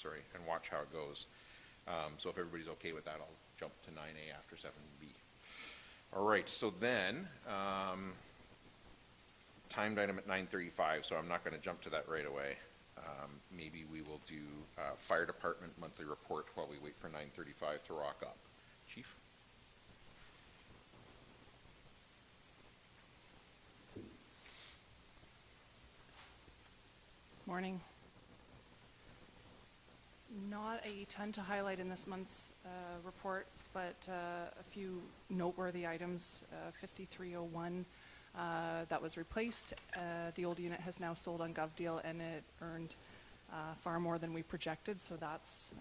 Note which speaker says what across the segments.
Speaker 1: sorry, and watch how it goes. So if everybody's okay with that, I'll jump to 9A after 7B. All right, so then, timed item at 9:35, so I'm not going to jump to that right away. Maybe we will do fire department monthly report while we wait for 9:35 to rock up. Chief?
Speaker 2: Morning. Not a ton to highlight in this month's report, but a few noteworthy items. 5301, that was replaced. The old unit has now sold on GovDeal, and it earned far more than we projected, so that's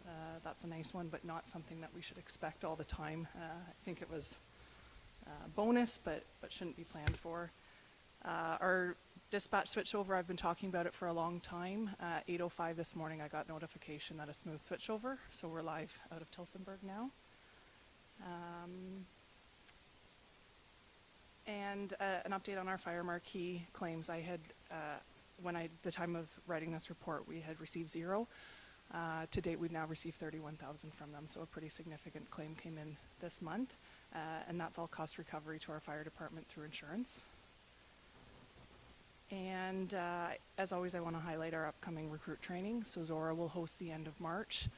Speaker 2: a nice one, but not something that we should expect all the time. I think it was a bonus, but shouldn't be planned for. Our dispatch switchover, I've been talking about it for a long time. 8:05 this morning, I got notification that a smooth switchover, so we're live out of Tillsonburg now. And an update on our fire marquee claims. I had, the time of writing this report, we had received 0. To date, we've now received 31,000 from them, so a pretty significant claim came in this month, and that's all cost recovery to our fire department through insurance. And as always, I want to highlight our upcoming recruit training. So Zorra will host the end of March,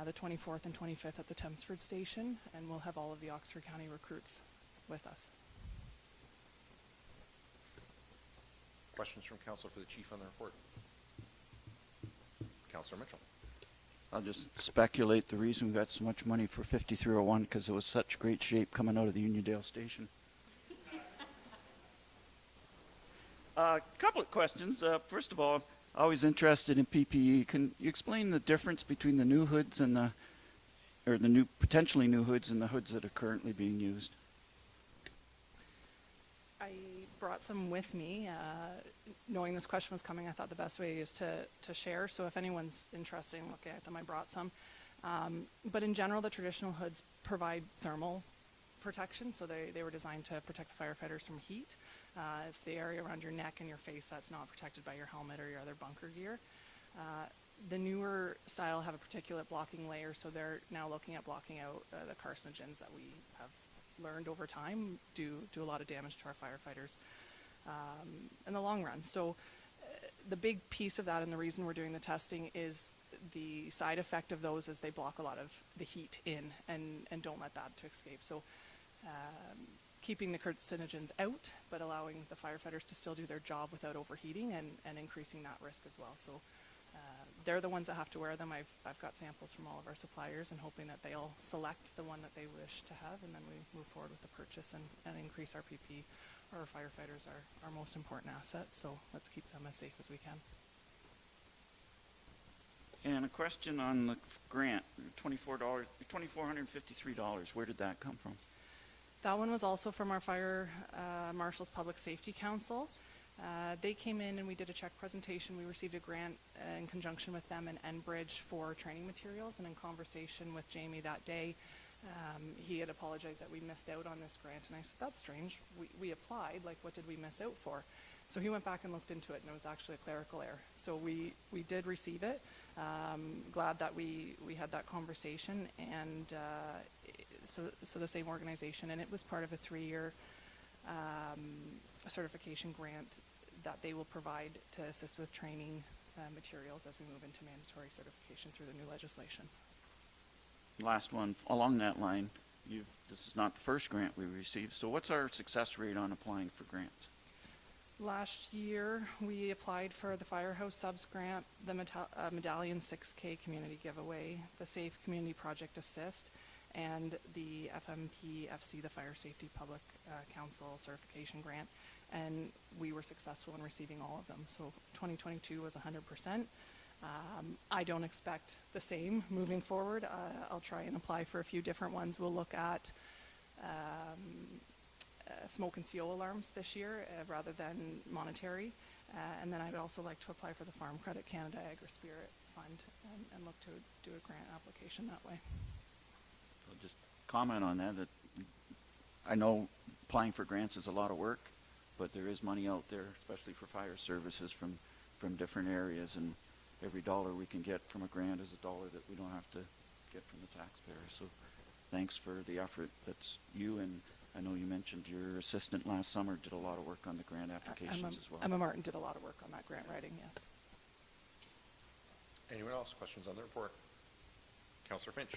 Speaker 2: the 24th and 25th at the Tempsford station, and we'll have all of the Oxford County recruits with us.
Speaker 1: Questions from council for the chief on the report? Councillor Mitchell.
Speaker 3: I'll just speculate the reason we got so much money for 5301 because it was such great shape coming out of the Uniondale station. A couple of questions. First of all, always interested in PPE. Can you explain the difference between the new hoods and the potentially new hoods and the hoods that are currently being used?
Speaker 2: I brought some with me. Knowing this question was coming, I thought the best way is to share. So if anyone's interested in looking at them, I brought some. But in general, the traditional hoods provide thermal protection, so they were designed to protect the firefighters from heat. It's the area around your neck and your face that's not protected by your helmet or your other bunker gear. The newer style have a particulate blocking layer, so they're now looking at blocking out the carcinogens that we have learned over time do a lot of damage to our firefighters in the long run. So the big piece of that, and the reason we're doing the testing, is the side effect of those is they block a lot of the heat in and don't let that to escape. So keeping the carcinogens out, but allowing the firefighters to still do their job without overheating and increasing that risk as well. So they're the ones that have to wear them. I've got samples from all of our suppliers and hoping that they'll select the one that they wish to have, and then we move forward with the purchase and increase our PP. Our firefighters are our most important asset, so let's keep them as safe as we can.
Speaker 3: And a question on the grant, $2,453. Where did that come from?
Speaker 2: That one was also from our Fire Marshal's Public Safety Council. They came in and we did a check presentation. We received a grant in conjunction with them and Enbridge for training materials, and in conversation with Jamie that day, he had apologized that we missed out on this grant, and I said, that's strange. We applied, like what did we miss out for? So he went back and looked into it, and it was actually a clerical error. So we did receive it. Glad that we had that conversation, and so the same organization, and it was part of a 3-year certification grant that they will provide to assist with training materials as we move into mandatory certification through the new legislation.
Speaker 3: Last one, along that line, this is not the first grant we received, so what's our success rate on applying for grants?
Speaker 2: Last year, we applied for the Firehouse Subs Grant, the Medallion 6K Community Giveaway, the Safe Community Project Assist, and the FMPFC, the Fire Safety Public Council Certification Grant, and we were successful in receiving all of them. So 2022 was 100%. I don't expect the same moving forward. I'll try and apply for a few different ones. We'll look at smoke and CO alarms this year rather than monetary. And then I'd also like to apply for the Farm Credit Canada Agri-Spirit Fund and look to do a grant application that way.
Speaker 3: I'll just comment on that I know applying for grants is a lot of work, but there is money out there, especially for fire services from different areas, and every dollar we can get from a grant is a dollar that we don't have to get from the taxpayer. So thanks for the effort. That's you, and I know you mentioned your assistant last summer did a lot of work on the grant applications as well.
Speaker 2: Emma Martin did a lot of work on that grant writing, yes.
Speaker 1: Anyone else? Questions on the report? Councillor Finch.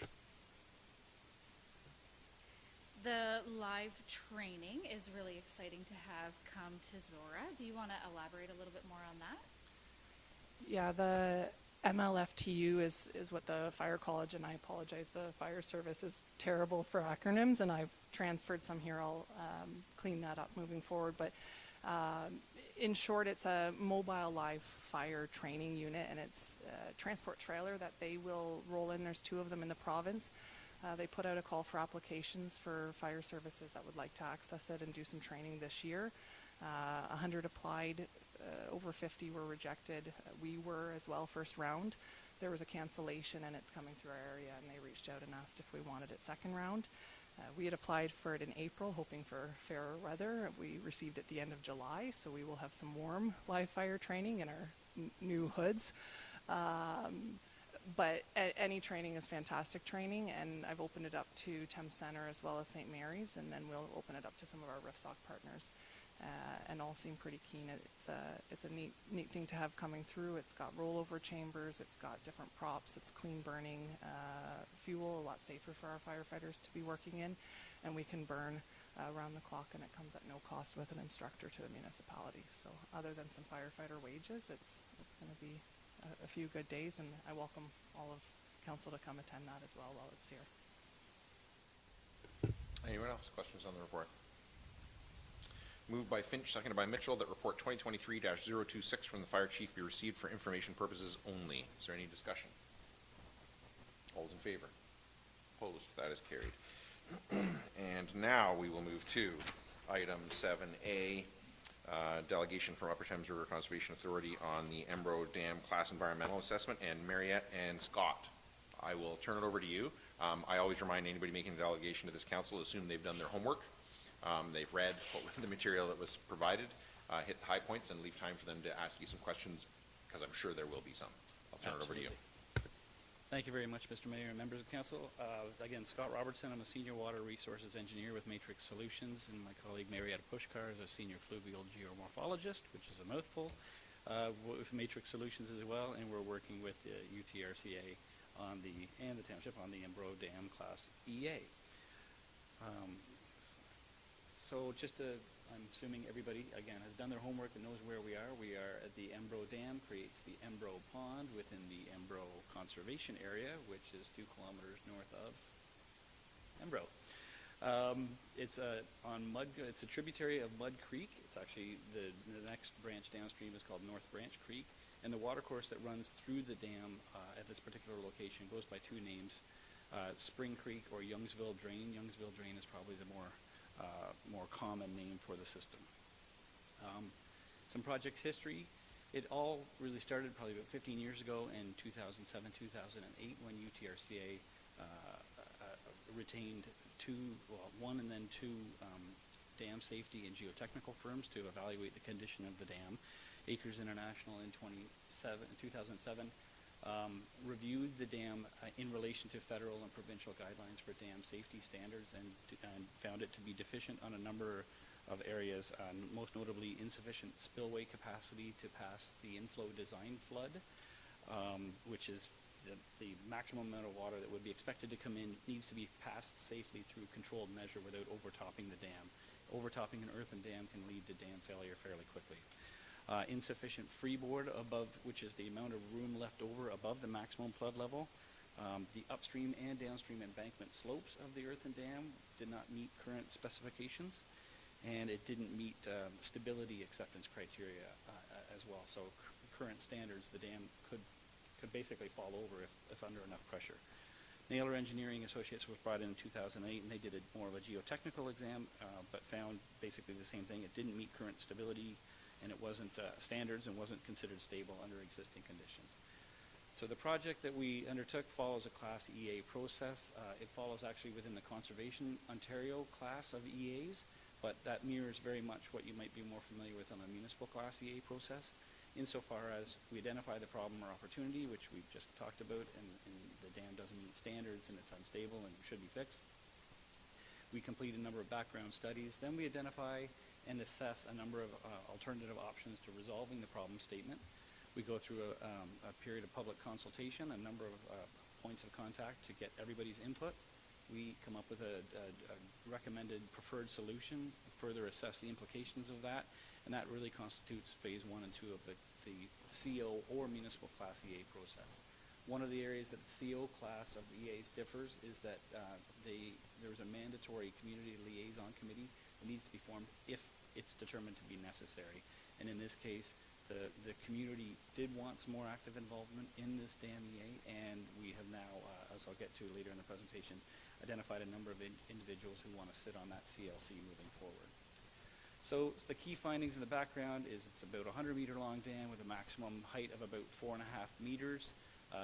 Speaker 4: The live training is really exciting to have come to Zorra. Do you want to elaborate a little bit more on that?
Speaker 2: Yeah, the MLFTU is what the fire college, and I apologize, the fire service is terrible for acronyms, and I've transferred some here. I'll clean that up moving forward. But in short, it's a mobile live fire training unit, and it's a transport trailer that they will roll in. There's 2 of them in the province. They put out a call for applications for fire services that would like to access it and do some training this year. 100 applied, over 50 were rejected. We were as well, first round. There was a cancellation, and it's coming through our area, and they reached out and asked if we wanted it second round. We had applied for it in April, hoping for fairer weather. We received it at the end of July, so we will have some warm live fire training in our new hoods. But any training is fantastic training, and I've opened it up to Thames Centre as well as St. Mary's, and then we'll open it up to some of our RIFSOC partners. And all seem pretty keen. It's a neat thing to have coming through. It's got rollover chambers, it's got different props, it's clean burning fuel, a lot safer for our firefighters to be working in, and we can burn around the clock, and it comes at no cost with an instructor to the municipality. So other than some firefighter wages, it's going to be a few good days, and I welcome all of council to come attend that as well while it's here.
Speaker 1: Anyone else? Questions on the report? Moved by Finch, seconded by Mitchell, that report 2023-026 from the fire chief be received for information purposes only. Is there any discussion? All those in favor? Opposed? That is carried. And now we will move to item 7A, delegation from Upper Thames River Conservation Authority on the Embro Dam Class Environmental Assessment, and Mariette and Scott. I will turn it over to you. I always remind anybody making a delegation to this council, assume they've done their homework. They've read the material that was provided, hit the high points, and leave time for them to ask you some questions, because I'm sure there will be some. I'll turn it over to you.
Speaker 5: Thank you very much, Mr. Mayor and members of council. Again, Scott Robertson. I'm a senior water resources engineer with Matrix Solutions, and my colleague Marietta Pushkar is a senior fluvial geomorphologist, which is a mouthful, with Matrix Solutions as well, and we're working with the UTRCA and the township on the Embro Dam Class EA. So I'm assuming everybody, again, has done their homework and knows where we are. We are at the Embro Dam, creates the Embro Pond within the Embro Conservation Area, which is 2 kilometers north of Embro. It's a tributary of Mud Creek. It's actually the next branch downstream is called North Branch Creek, and the water course that runs through the dam at this particular location goes by 2 names, Spring Creek or Youngsville Drain. Youngsville Drain is probably the more common name for the system. Some project history. It all really started probably about 15 years ago in 2007, 2008, when UTRCA retained 1 and then 2 dam safety and geotechnical firms to evaluate the condition of the dam. Acres International in 2007 reviewed the dam in relation to federal and provincial guidelines for dam safety standards, and found it to be deficient on a number of areas, most notably insufficient spillway capacity to pass the inflow design flood, which is the maximum amount of water that would be expected to come in needs to be passed safely through controlled measure without overtopping the dam. Overtopping an earthen dam can lead to dam failure fairly quickly. Insufficient freeboard above, which is the amount of room left over above the maximum flood level. The upstream and downstream embankment slopes of the earthen dam did not meet current specifications, and it didn't meet stability acceptance criteria as well. So current standards, the dam could basically fall over if under enough pressure. Naylor Engineering Associates was brought in 2008, and they did more of a geotechnical exam, but found basically the same thing. It didn't meet current stability, and it wasn't standards, and wasn't considered stable under existing conditions. So the project that we undertook follows a Class EA process. It follows actually within the Conservation Ontario class of EAs, but that mirrors very much what you might be more familiar with on the municipal Class EA process. insofar as we identify the problem or opportunity, which we've just talked about, and the dam doesn't meet standards and it's unstable and should be fixed. We complete a number of background studies. Then we identify and assess a number of alternative options to resolving the problem statement. We go through a period of public consultation, a number of points of contact to get everybody's input. We come up with a recommended preferred solution, further assess the implications of that, and that really constitutes phase 1 and 2 of the CO or municipal class EA process. One of the areas that the CO class of EAs differs is that there's a mandatory community liaison committee that needs to be formed if it's determined to be necessary. And in this case, the community did want some more active involvement in this dam EA, and we have now, as I'll get to later in the presentation, identified a number of individuals who want to sit on that CLC moving forward. So the key findings in the background is it's about a 100-meter long dam with a maximum height of about 4.5 meters.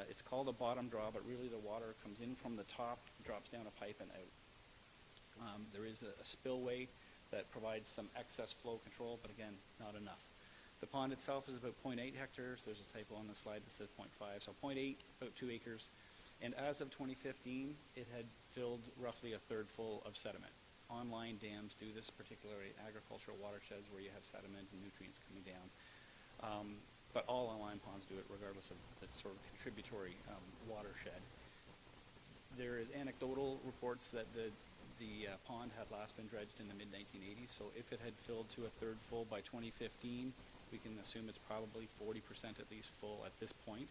Speaker 5: It's called a bottom draw, but really the water comes in from the top, drops down a pipe and out. There is a spillway that provides some excess flow control, but again, not enough. The pond itself is about 0.8 hectares. There's a typo on the slide that says 0.5, so 0.8, about 2 acres. And as of 2015, it had filled roughly a third full of sediment. Online dams do this, particularly in agricultural watersheds where you have sediment and nutrients coming down. But all online ponds do it regardless of the sort of contributory watershed. There is anecdotal reports that the pond had last been dredged in the mid-1980s, so if it had filled to a third full by 2015, we can assume it's probably 40% at least full at this point.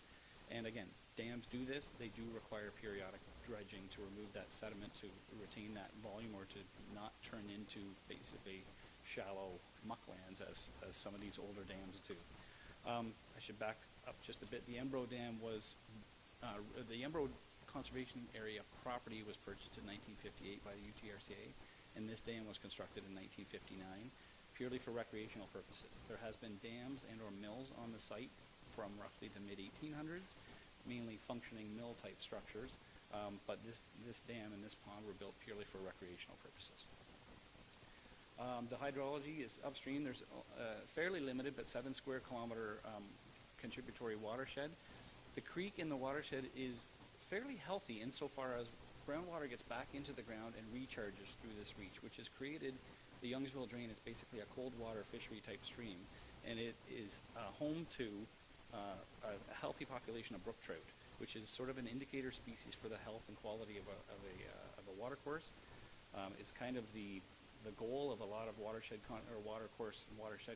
Speaker 5: And again, dams do this. They do require periodic dredging to remove that sediment to retain that volume or to not turn into basically shallow mucklands as some of these older dams do. I should back up just a bit. The Embro Dam was, the Embro Conservation Area property was purchased in 1958 by the UTRCA, and this dam was constructed in 1959 purely for recreational purposes. There has been dams and or mills on the site from roughly the mid-1800s, mainly functioning mill-type structures, but this dam and this pond were built purely for recreational purposes. The hydrology is upstream. There's fairly limited but 7 square kilometer contributory watershed. The creek in the watershed is fairly healthy insofar as groundwater gets back into the ground and recharges through this reach, which has created the Youngsville Drain. It's basically a cold water fishery type stream, and it is home to a healthy population of brook trout, which is sort of an indicator species for the health and quality of a watercourse. It's kind of the goal of a lot of watershed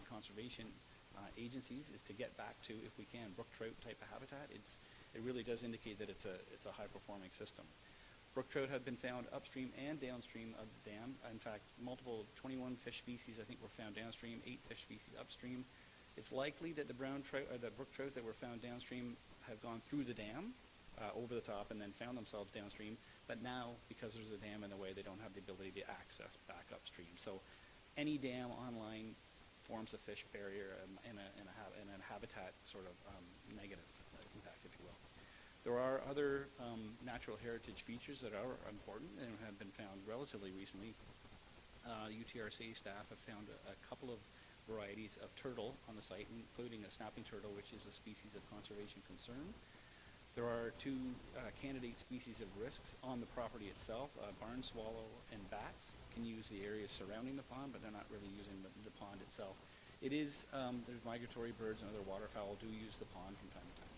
Speaker 5: conservation agencies is to get back to, if we can, brook trout type of habitat. It really does indicate that it's a high performing system. Brook trout have been found upstream and downstream of the dam. In fact, 21 fish species I think were found downstream, 8 fish species upstream. It's likely that the brown trout or the brook trout that were found downstream have gone through the dam over the top and then found themselves downstream. But now, because there's a dam in the way, they don't have the ability to access back upstream. So any dam online forms a fish barrier and a habitat sort of negative impact, if you will. There are other natural heritage features that are important and have been found relatively recently. UTRCA staff have found a couple of varieties of turtle on the site, including a snapping turtle, which is a species of conservation concern. There are 2 candidate species of risks on the property itself. Barn swallow and bats can use the areas surrounding the pond, but they're not really using the pond itself. It is, there's migratory birds and other waterfowl do use the pond from time to time.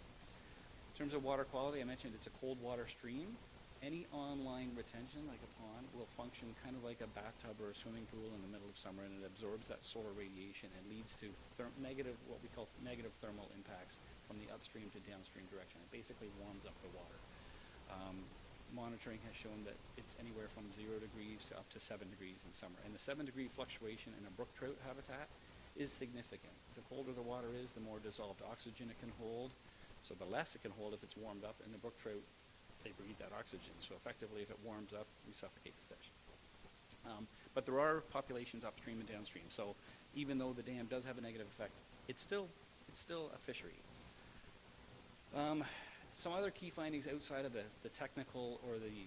Speaker 5: In terms of water quality, I mentioned it's a cold water stream. Any online retention, like a pond, will function kind of like a bathtub or a swimming pool in the middle of summer, and it absorbs that solar radiation and leads to what we call negative thermal impacts from the upstream to downstream direction. It basically warms up the water. Monitoring has shown that it's anywhere from 0 degrees to up to 7 degrees in summer, and the 7-degree fluctuation in a brook trout habitat is significant. The colder the water is, the more dissolved oxygen it can hold, so the less it can hold if it's warmed up, and the brook trout, they breathe that oxygen. So effectively, if it warms up, we suffocate the fish. But there are populations upstream and downstream. So even though the dam does have a negative effect, it's still a fishery. Some other key findings outside of the technical or the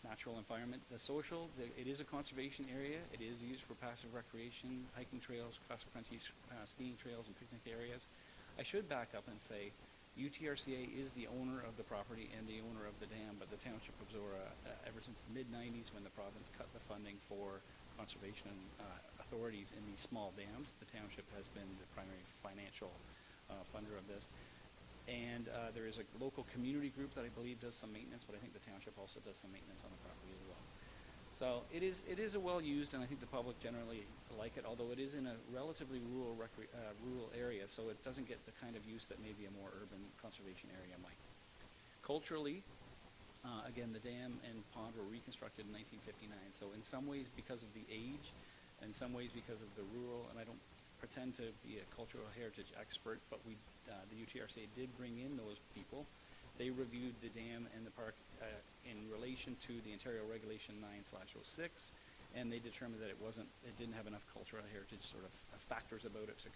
Speaker 5: natural environment. The social, it is a conservation area. It is used for passive recreation, hiking trails, cross-country skiing trails, and picnic areas. I should back up and say UTRCA is the owner of the property and the owner of the dam, but the Township of Zorra, ever since the mid-90s when the province cut the funding for conservation authorities in these small dams, the township has been the primary financial funder of this. And there is a local community group that I believe does some maintenance, but I think the township also does some maintenance on the property as well. So it is a well-used, and I think the public generally like it, although it is in a relatively rural area, so it doesn't get the kind of use that maybe a more urban conservation area might. Culturally, again, the dam and pond were reconstructed in 1959, so in some ways because of the age, in some ways because of the rural, and I don't pretend to be a cultural heritage expert, but the UTRCA did bring in those people. They reviewed the dam and the park in relation to the Ontario Regulation 9/06, and they determined that it didn't have enough cultural heritage sort of factors about it to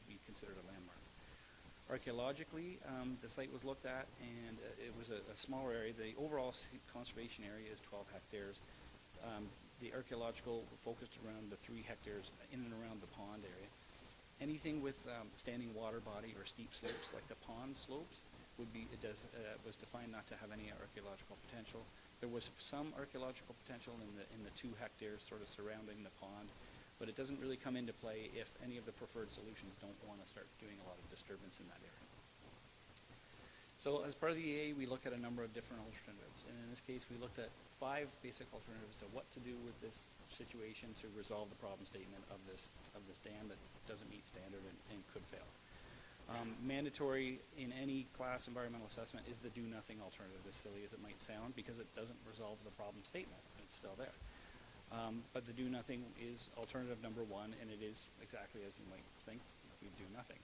Speaker 5: be considered a landmark. Archaeologically, the site was looked at, and it was a smaller area. The overall conservation area is 12 hectares. The archaeological focused around the 3 hectares in and around the pond area. Anything with standing water body or steep slopes like the pond slopes was defined not to have any archaeological potential. There was some archaeological potential in the 2 hectares sort of surrounding the pond, but it doesn't really come into play if any of the preferred solutions don't want to start doing a lot of disturbance in that area. So as part of the EA, we look at a number of different alternatives, and in this case, we looked at 5 basic alternatives to what to do with this situation to resolve the problem statement of this dam that doesn't meet standard and could fail. Mandatory in any class environmental assessment is the do-nothing alternative, as silly as it might sound, because it doesn't resolve the problem statement. It's still there. But the do-nothing is alternative number 1, and it is exactly as you might think, we do nothing.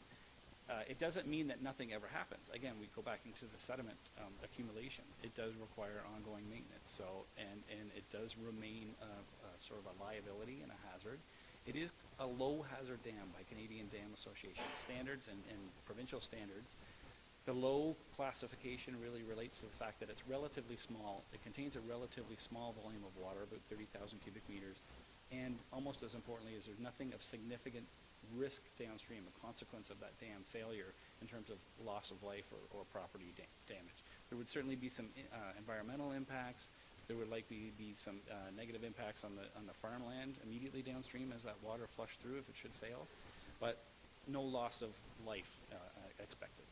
Speaker 5: It doesn't mean that nothing ever happens. Again, we go back into the sediment accumulation. It does require ongoing maintenance, and it does remain sort of a liability and a hazard. It is a low hazard dam by Canadian Dam Association standards and provincial standards. The low classification really relates to the fact that it's relatively small. It contains a relatively small volume of water, about 30,000 cubic meters, and almost as importantly is there's nothing of significant risk downstream, a consequence of that dam failure in terms of loss of life or property damage. There would certainly be some environmental impacts. There would likely be some negative impacts on the farmland immediately downstream as that water flushed through if it should fail, but no loss of life expected.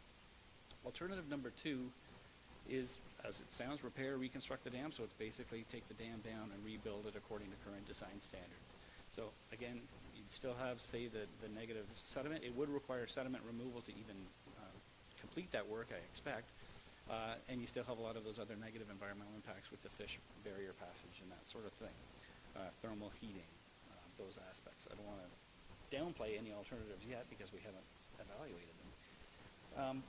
Speaker 5: Alternative number 2 is, as it sounds, repair, reconstruct the dam. So it's basically take the dam down and rebuild it according to current design standards. So again, you'd still have, say, the negative sediment. It would require sediment removal to even complete that work, I expect. And you still have a lot of those other negative environmental impacts with the fish barrier passage and that sort of thing. Thermal heating, those aspects. I don't want to downplay any alternatives yet because we haven't evaluated them.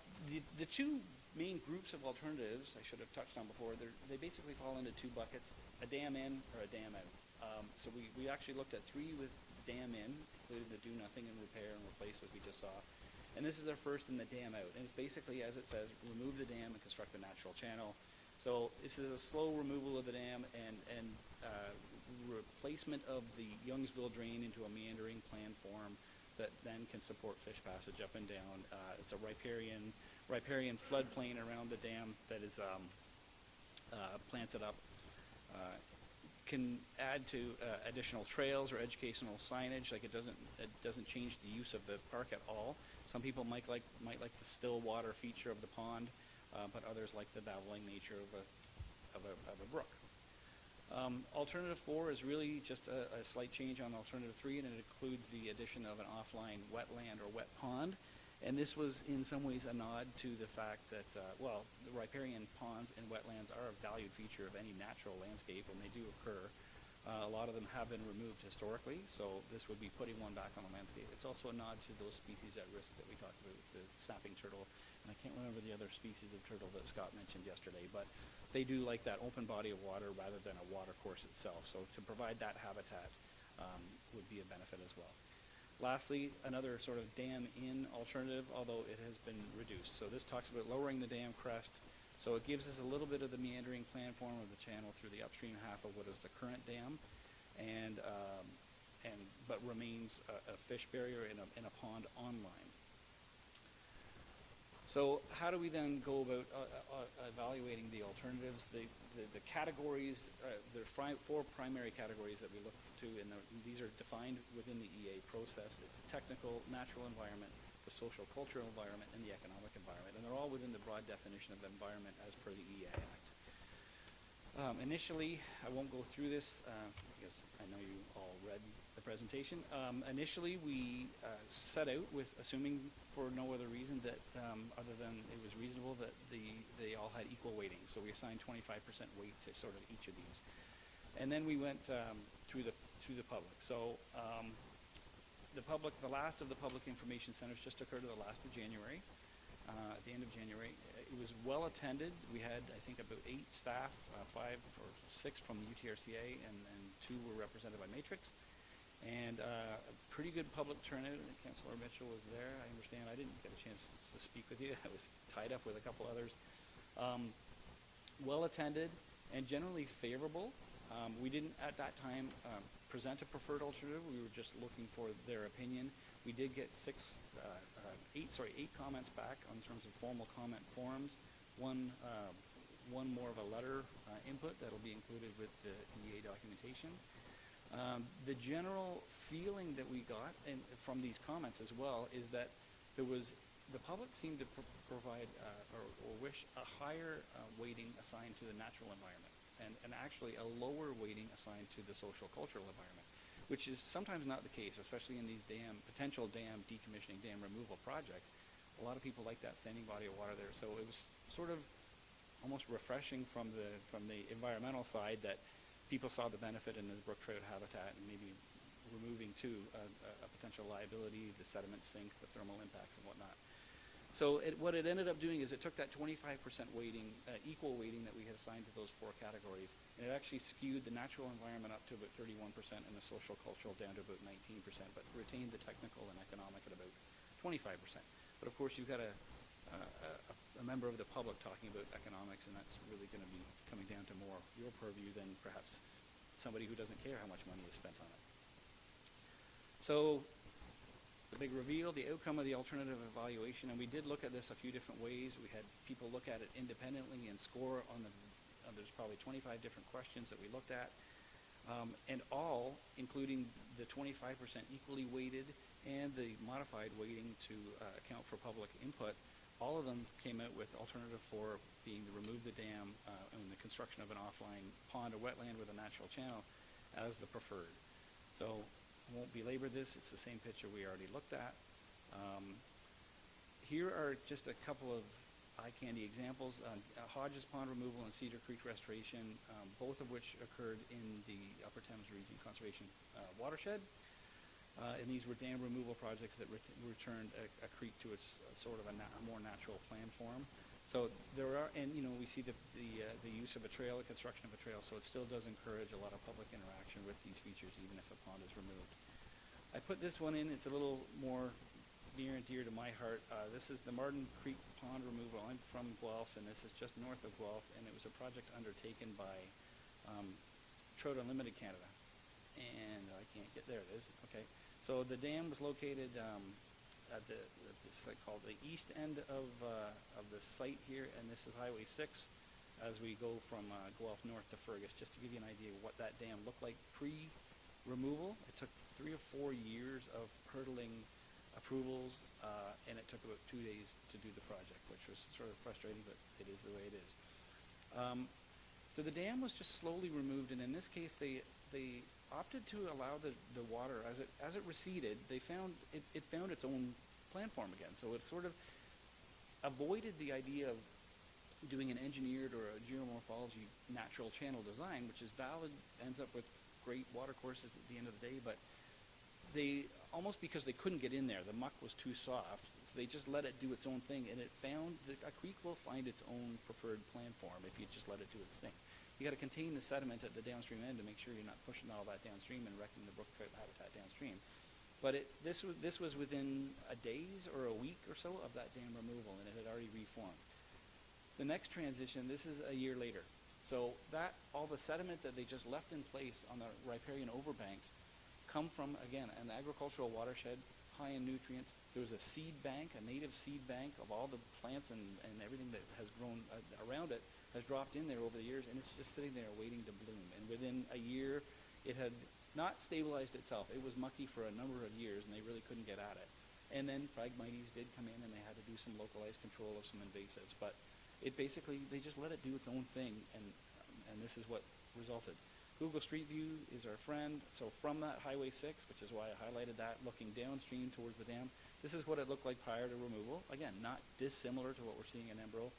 Speaker 5: The 2 main groups of alternatives I should have touched on before, they basically fall into 2 buckets, a dam in or a dam out. So we actually looked at 3 with dam in, including the do nothing and repair and replace as we just saw. And this is our first in the dam out. And it's basically, as it says, remove the dam and construct a natural channel. So this is a slow removal of the dam and replacement of the Youngsville drain into a meandering plan form that then can support fish passage up and down. It's a riparian floodplain around the dam that is planted up. Can add to additional trails or educational signage. Like it doesn't change the use of the park at all. Some people might like the still water feature of the pond, but others like the babbling nature of a brook. Alternative 4 is really just a slight change on alternative 3, and it includes the addition of an offline wetland or wet pond. And this was in some ways a nod to the fact that, well, the riparian ponds and wetlands are a valued feature of any natural landscape, and they do occur. A lot of them have been removed historically, so this would be putting one back on the landscape. It's also a nod to those species at risk that we talked about, the snapping turtle, and I can't remember the other species of turtle that Scott mentioned yesterday, but they do like that open body of water rather than a water course itself. So to provide that habitat would be a benefit as well. Lastly, another sort of dam-in alternative, although it has been reduced. So this talks about lowering the dam crest. So it gives us a little bit of the meandering plan form of the channel through the upstream half of what is the current dam, but remains a fish barrier in a pond online. So how do we then go about evaluating the alternatives? The categories, there are four primary categories that we look to, and these are defined within the EA process. It's technical, natural environment, the social cultural environment, and the economic environment. And they're all within the broad definition of environment as per the EA Act. Initially, I won't go through this. I guess I know you all read the presentation. Initially, we set out with assuming for no other reason that other than it was reasonable that they all had equal weighting. So we assigned 25% weight to sort of each of these. And then we went through the public. So the last of the public information centers just occurred at the last of January. At the end of January. It was well attended. We had, I think, about 8 staff, 5 or 6 from the UTRCA, and 2 were represented by Matrix. And a pretty good public turnout. Councillor Mitchell was there. I understand. I didn't get a chance to speak with you. I was tied up with a couple others. Well attended and generally favorable. We didn't, at that time, present a preferred alternative. We were just looking for their opinion. We did get 8 comments back in terms of formal comment forms. One more of a letter input that'll be included with the EA documentation. The general feeling that we got from these comments as well is that the public seemed to provide or wish a higher weighting assigned to the natural environment and actually a lower weighting assigned to the social cultural environment, which is sometimes not the case, especially in these potential dam decommissioning, dam removal projects. A lot of people like that standing body of water there, so it was sort of almost refreshing from the environmental side that people saw the benefit in the brook trout habitat and maybe removing too a potential liability, the sediment sink, the thermal impacts and whatnot. So what it ended up doing is it took that 25% weighting, equal weighting that we had assigned to those 4 categories, and it actually skewed the natural environment up to about 31% and the social cultural down to about 19%, but retained the technical and economic at about 25%. But of course, you've got a member of the public talking about economics, and that's really going to be coming down to more your purview than perhaps somebody who doesn't care how much money is spent on it. So the big reveal, the outcome of the alternative evaluation, and we did look at this a few different ways. We had people look at it independently and score on there's probably 25 different questions that we looked at, and all, including the 25% equally weighted and the modified weighting to account for public input, all of them came out with alternative 4 being to remove the dam and the construction of an offline pond or wetland with a natural channel as the preferred. So I won't belabor this. It's the same picture we already looked at. Here are just a couple of eye candy examples. Hodges Pond removal and Cedar Creek restoration, both of which occurred in the Upper Thames Region Conservation watershed. And these were dam removal projects that returned a creek to its sort of a more natural plan form. So there are, and we see the use of a trail, the construction of a trail, so it still does encourage a lot of public interaction with these features, even if a pond is removed. I put this one in, it's a little more near and dear to my heart. This is the Martin Creek Pond removal. I'm from Guelph, and this is just north of Guelph, and it was a project undertaken by Trout Unlimited Canada. And I can't get, there it is, okay. So the dam was located at this site called the east end of the site here, and this is Highway 6 as we go from Guelph north to Fergus, just to give you an idea of what that dam looked like pre-removal. It took 3 or 4 years of hurdling approvals, and it took about 2 days to do the project, which was sort of frustrating, but it is the way it is. So the dam was just slowly removed, and in this case they opted to allow the water as it receded. They found it found its own plan form again, so it sort of avoided the idea of doing an engineered or a geomorphology natural channel design, which is valid, ends up with great water courses at the end of the day, but they, almost because they couldn't get in there, the muck was too soft, so they just let it do its own thing, and it found that a creek will find its own preferred plan form if you just let it do its thing. You got to contain the sediment at the downstream end to make sure you're not pushing all that downstream and wrecking the brook trout habitat downstream. But this was within a days or a week or so of that dam removal, and it had already reformed. The next transition, this is a year later. So that, all the sediment that they just left in place on the riparian overbanks come from, again, an agricultural watershed high in nutrients. There was a seed bank, a native seed bank of all the plants and everything that has grown around it has dropped in there over the years, and it's just sitting there waiting to bloom. And within a year, it had not stabilized itself. It was mucky for a number of years, and they really couldn't get at it. And then Phragmites did come in, and they had to do some localized control of some invasives. But it basically, they just let it do its own thing, and this is what resulted. Google Street View is our friend. So from that Highway 6, which is why I highlighted that, looking downstream towards the dam, this is what it looked like prior to removal. Again, not dissimilar to what we're seeing in Embro.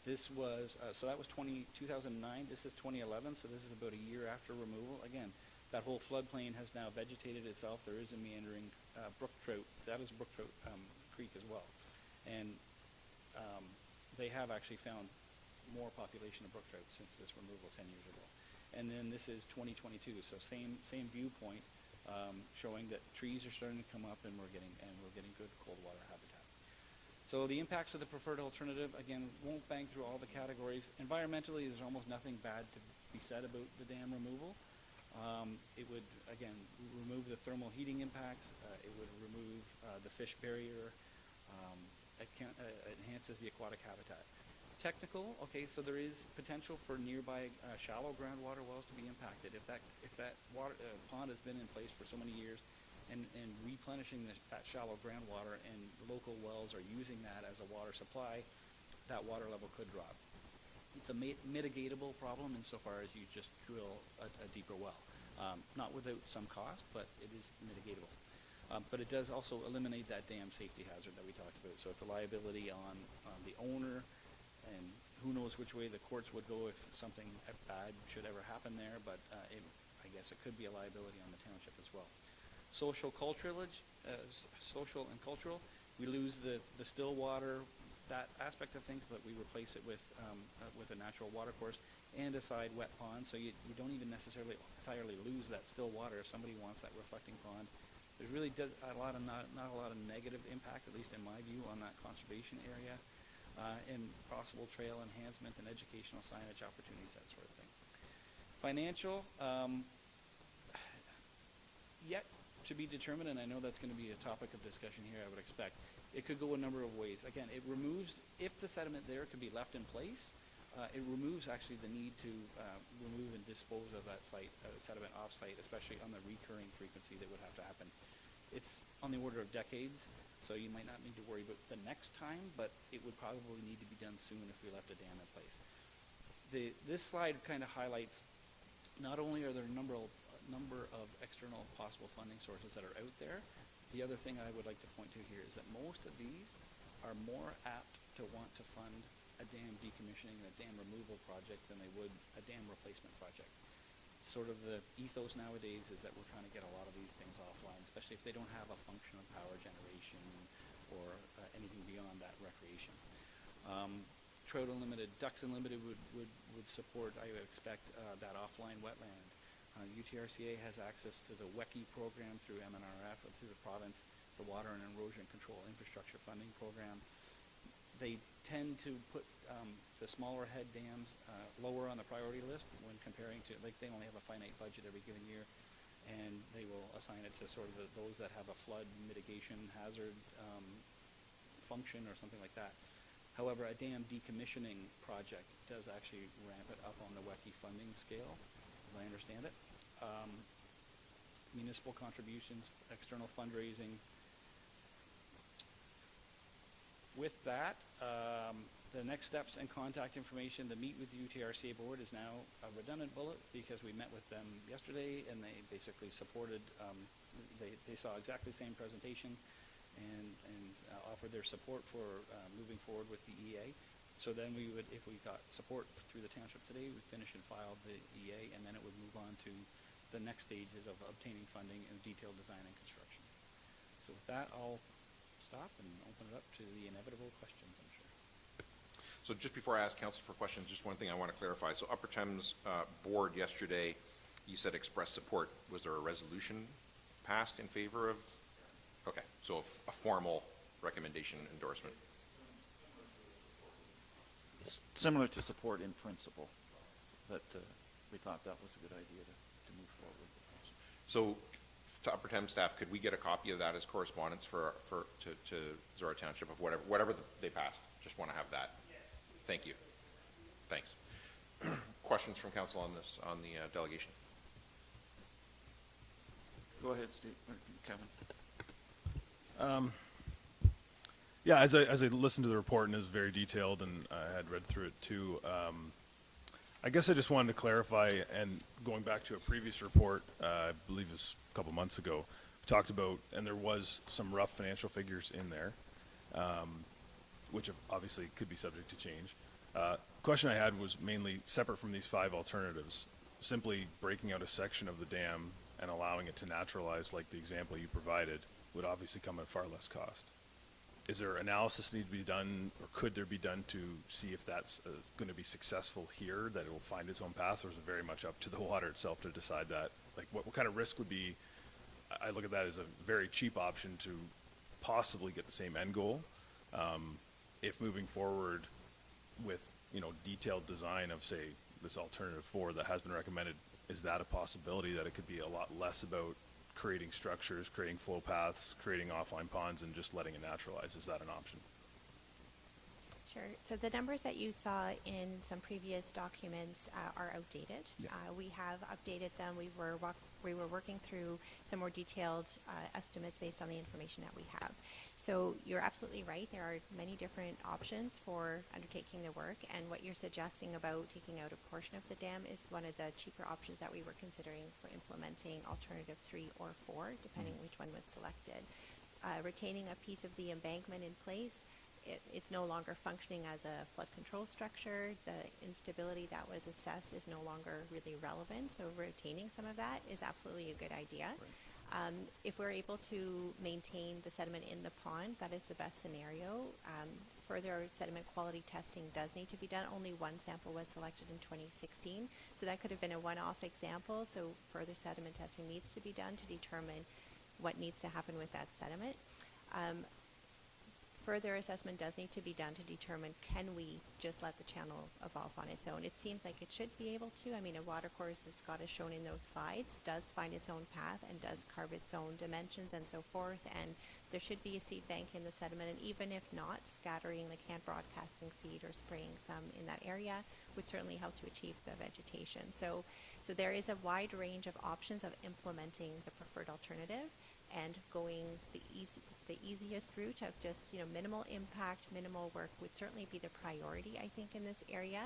Speaker 5: This was, so that was 2009. This is 2011, so this is about a year after removal. Again, that whole floodplain has now vegetated itself. There is a meandering brook trout. That is brook trout creek as well. And they have actually found more population of brook trout since this removal 10 years ago. And then this is 2022, so same viewpoint, showing that trees are starting to come up, and we're getting good cold water habitat. So the impacts of the preferred alternative, again, won't bang through all the categories. Environmentally, there's almost nothing bad to be said about the dam removal. It would, again, remove the thermal heating impacts. It would remove the fish barrier. It enhances the aquatic habitat. Technical, okay, so there is potential for nearby shallow groundwater wells to be impacted. If that water pond has been in place for so many years, and replenishing that shallow groundwater, and local wells are using that as a water supply, that water level could drop. It's a mitigatable problem insofar as you just drill a deeper well. Not without some cost, but it is mitigatable. But it does also eliminate that dam safety hazard that we talked about. So it's a liability on the owner, and who knows which way the courts would go if something bad should ever happen there, but I guess it could be a liability on the township as well. Social and cultural, we lose the still water, that aspect of things, but we replace it with a natural water course and a side wet pond, so you don't even necessarily entirely lose that still water if somebody wants that reflecting pond. There's really not a lot of negative impact, at least in my view, on that conservation area. And possible trail enhancements and educational signage opportunities, that sort of thing. Financial, yet to be determined, and I know that's going to be a topic of discussion here, I would expect. It could go a number of ways. Again, it removes, if the sediment there could be left in place, it removes actually the need to remove and dispose of that sediment off-site, especially on the recurring frequency that would have to happen. It's on the order of decades, so you might not need to worry about the next time, but it would probably need to be done soon if we left a dam in place. This slide kind of highlights not only are there a number of external possible funding sources that are out there, the other thing I would like to point to here is that most of these are more apt to want to fund a dam decommissioning and a dam removal project than they would a dam replacement project. Sort of the ethos nowadays is that we're trying to get a lot of these things offline, especially if they don't have a function of power generation or anything beyond that recreation. Trout Unlimited, Ducks Unlimited would support, I would expect, that offline wetland. UTRCA has access to the WECI program through MNRF or through the province. It's the Water and Erosion Control Infrastructure Funding Program. They tend to put the smaller head dams lower on the priority list when comparing to, like, they only have a finite budget every given year, and they will assign it to sort of those that have a flood mitigation hazard function or something like that. However, a dam decommissioning project does actually ramp it up on the WECI funding scale, as I understand it. Municipal contributions, external fundraising. With that, the next steps and contact information, the Meet with the UTRCA board is now a redundant bullet because we met with them yesterday and they basically supported, they saw exactly the same presentation and offered their support for moving forward with the EA. So then we would, if we got support through the township today, we'd finish and file the EA, and then it would move on to the next stages of obtaining funding and detailed design and construction. So with that, I'll stop and open it up to the inevitable questions, I'm sure.
Speaker 1: So just before I ask council for questions, just one thing I want to clarify. So Upper Thames board yesterday, you said express support. Was there a resolution passed in favor of? Okay, so a formal recommendation endorsement.
Speaker 3: Similar to support in principle, that we thought that was a good idea to move forward.
Speaker 1: So to Upper Thames staff, could we get a copy of that as correspondence to Zorra Township of whatever they passed? Just want to have that. Thank you. Thanks. Questions from council on this, on the delegation?
Speaker 3: Go ahead, Steve, or Kevin.
Speaker 6: Yeah, as I listened to the report, and it was very detailed, and I had read through it too, I guess I just wanted to clarify, and going back to a previous report, I believe it was a couple months ago, we talked about, and there was some rough financial figures in there, which obviously could be subject to change. Question I had was mainly separate from these 5 alternatives, simply breaking out a section of the dam and allowing it to naturalize, like the example you provided, would obviously come at far less cost. Is there analysis need to be done, or could there be done to see if that's going to be successful here, that it will find its own path, or is it very much up to the water itself to decide that? Like, what kind of risk would be? I look at that as a very cheap option to possibly get the same end goal. If moving forward with, detailed design of, say, this alternative 4 that has been recommended, is that a possibility that it could be a lot less about creating structures, creating flow paths, creating offline ponds, and just letting it naturalize? Is that an option?
Speaker 7: Sure. So the numbers that you saw in some previous documents are outdated.
Speaker 6: Yeah.
Speaker 7: We have updated them. We were working through some more detailed estimates based on the information that we have. So you're absolutely right. There are many different options for undertaking the work, and what you're suggesting about taking out a portion of the dam is one of the cheaper options that we were considering for implementing alternative 3 or 4, depending which one was selected. Retaining a piece of the embankment in place, it's no longer functioning as a flood control structure. The instability that was assessed is no longer really relevant, so retaining some of that is absolutely a good idea. Right. If we're able to maintain the sediment in the pond, that is the best scenario. Further sediment quality testing does need to be done. Only one sample was selected in 2016, so that could have been a one-off example. So further sediment testing needs to be done to determine what needs to happen with that sediment. Further assessment does need to be done to determine, can we just let the channel evolve on its own? It seems like it should be able to. I mean, a watercourse, as Scott has shown in those slides, does find its own path and does carve its own dimensions and so forth, and there should be a seed bank in the sediment, and even if not, scattering, like hand broadcasting seed or spraying some in that area would certainly help to achieve the vegetation. So there is a wide range of options of implementing the preferred alternative, and going the easiest route of just, minimal impact, minimal work would certainly be the priority, I think, in this area.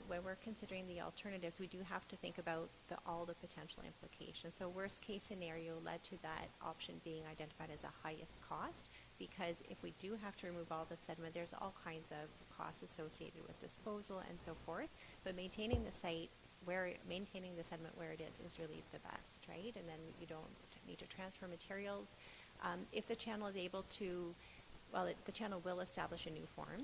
Speaker 7: When we're considering the alternatives, we do have to think about all the potential implications. So worst case scenario led to that option being identified as the highest cost, because if we do have to remove all the sediment, there's all kinds of costs associated with disposal and so forth. But maintaining the site maintaining the sediment where it is really the best, right? And then you don't need to transfer materials. If the channel is able to, the channel will establish a new form.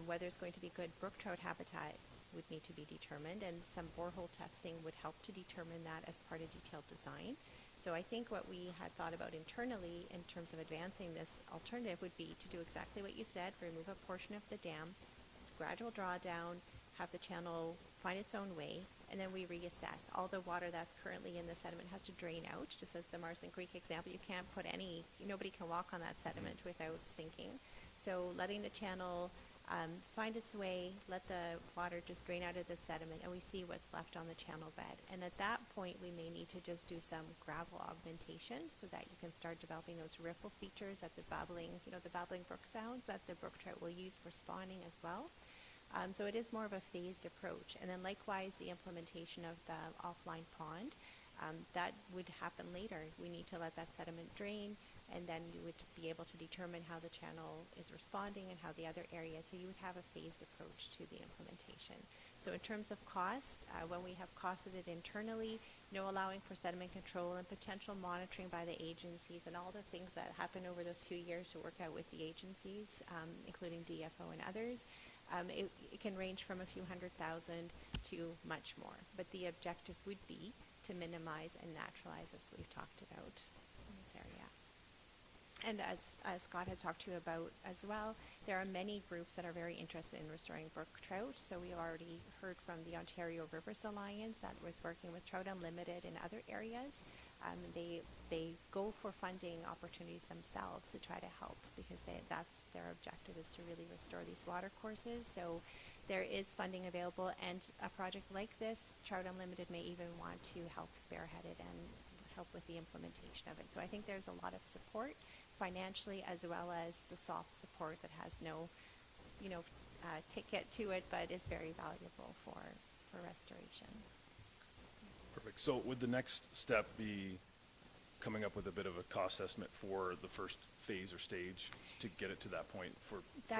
Speaker 7: Whether it's going to be good brook trout habitat would need to be determined, and some borehole testing would help to determine that as part of detailed design. So I think what we had thought about internally in terms of advancing this alternative would be to do exactly what you said, remove a portion of the dam, gradual drawdown, have the channel find its own way, and then we reassess. All the water that's currently in the sediment has to drain out, just as the Marsden Creek example. You can't put nobody can walk on that sediment without sinking. So letting the channel find its way, let the water just drain out of the sediment, and we see what's left on the channel bed. And at that point, we may need to just do some gravel augmentation so that you can start developing those riffle features that the babbling brook sounds that the brook trout will use for spawning as well. So it is more of a phased approach. And then likewise, the implementation of the offline pond, that would happen later. We need to let that sediment drain, and then you would be able to determine how the channel is responding and how the other areas. So you would have a phased approach to the implementation. So in terms of cost, when we have costed it internally, allowing for sediment control and potential monitoring by the agencies and all the things that happen over those few years to work out with the agencies, including DFO and others, it can range from a few $100,000 to much more. But the objective would be to minimize and naturalize, as we've talked about in this area. And as Scott had talked to you about as well, there are many groups that are very interested in restoring brook trout. So we already heard from the Ontario Rivers Alliance that was working with Trout Unlimited in other areas. They go for funding opportunities themselves to try to help, because that's their objective, is to really restore these water courses. So there is funding available, and a project like this, Trout Unlimited may even want to help spearhead it and help with the implementation of it. So I think there's a lot of support financially, as well as the soft support that has no, ticket to it, but is very valuable for restoration.
Speaker 6: Perfect. So would the next step be coming up with a bit of a cost estimate for the first phase or stage to get it to that point for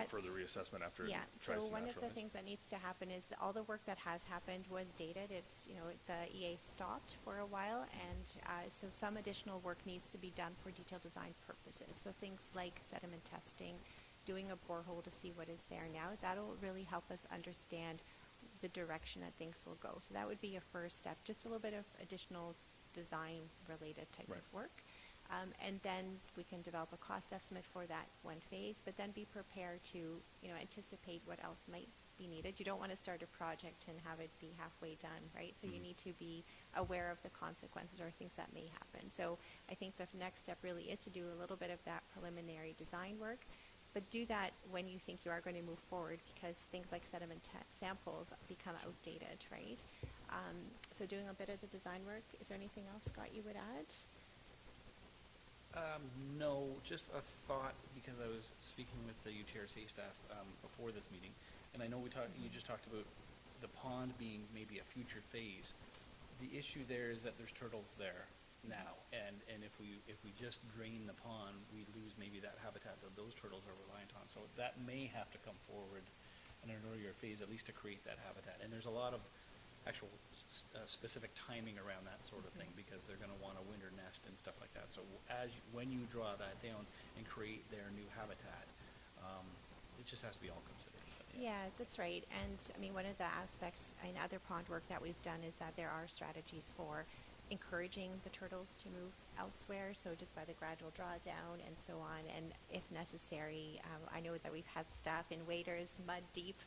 Speaker 6: further reassessment after it
Speaker 7: Yeah,
Speaker 6: tries
Speaker 7: so
Speaker 6: to
Speaker 7: one of the
Speaker 6: naturalize?
Speaker 7: things that needs to happen is all the work that has happened was dated. It's, the EA stopped for a while, and so some additional work needs to be done for detailed design purposes. So things like sediment testing, doing a borehole to see what is there now, that'll really help us understand the direction that things will go. So that would be a first step, just a little bit of additional design-related type
Speaker 6: Right.
Speaker 7: of work. And then we can develop a cost estimate for that one phase, but then be prepared to, anticipate what else might be needed. You don't want to start a project and have it be halfway done, right? So you need to be aware of the consequences or things that may happen. So I think the next step really is to do a little bit of that preliminary design work, but do that when you think you are going to move forward, because things like sediment samples become outdated, right? So doing a bit of the design work. Is there anything else, Scott, you would add?
Speaker 5: No, just a thought, because I was speaking with the UTRC staff before this meeting, and I know you just talked about the pond being maybe a future phase. The issue there is that there's turtles there now, and if we just drain the pond, we lose maybe that habitat that those turtles are reliant on. So that may have to come forward in an earlier phase, at least to create that habitat. And there's a lot of actual specific timing around that sort of thing, because they're going to want a winter nest and stuff like that. So when you draw that down and create their new habitat, it just has to be all considered. But
Speaker 7: Yeah, that's right. And I mean, one of the aspects in other pond work that we've done is that there are strategies for encouraging the turtles to move elsewhere, so just by the gradual drawdown and so on. And if necessary, I know that we've had staff in waders mud deep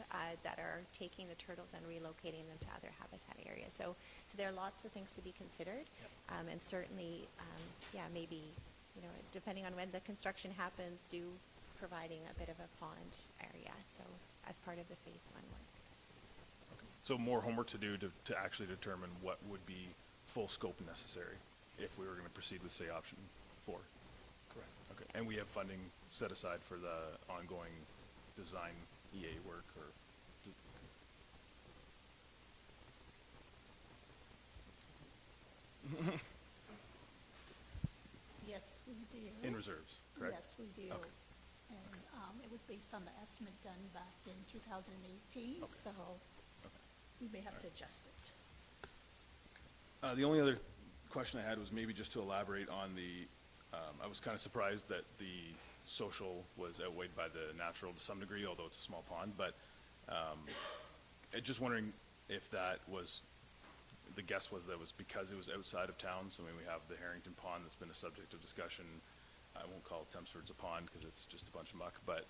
Speaker 7: that are taking the turtles and relocating them to other habitat areas. So there are lots of things to be considered.
Speaker 5: Yep.
Speaker 7: And certainly, maybe, depending on when the construction happens, do providing a bit of a pond area, so as part of the phase one work.
Speaker 6: So more homework to do to actually determine what would be full scope necessary if we were going to proceed with, say, option 4.
Speaker 5: Correct.
Speaker 6: Okay, and we have funding set aside for the ongoing design EA work, or
Speaker 8: Yes, we do.
Speaker 6: in reserves, correct?
Speaker 8: Yes, we do.
Speaker 6: Okay.
Speaker 8: And it was based on the estimate done back in 2018,
Speaker 6: Okay.
Speaker 8: so
Speaker 6: Okay.
Speaker 8: we may have
Speaker 6: All
Speaker 8: to
Speaker 6: right.
Speaker 8: adjust it.
Speaker 6: The only other question I had was maybe just to elaborate on I was kind of surprised that the social was outweighed by the natural to some degree, although it's a small pond, but just wondering if that was, the guess was that was because it was outside of town. So I mean, we have the Harrington Pond that's been a subject of discussion. I won't call Tempsford's a pond because it's just a bunch of muck, but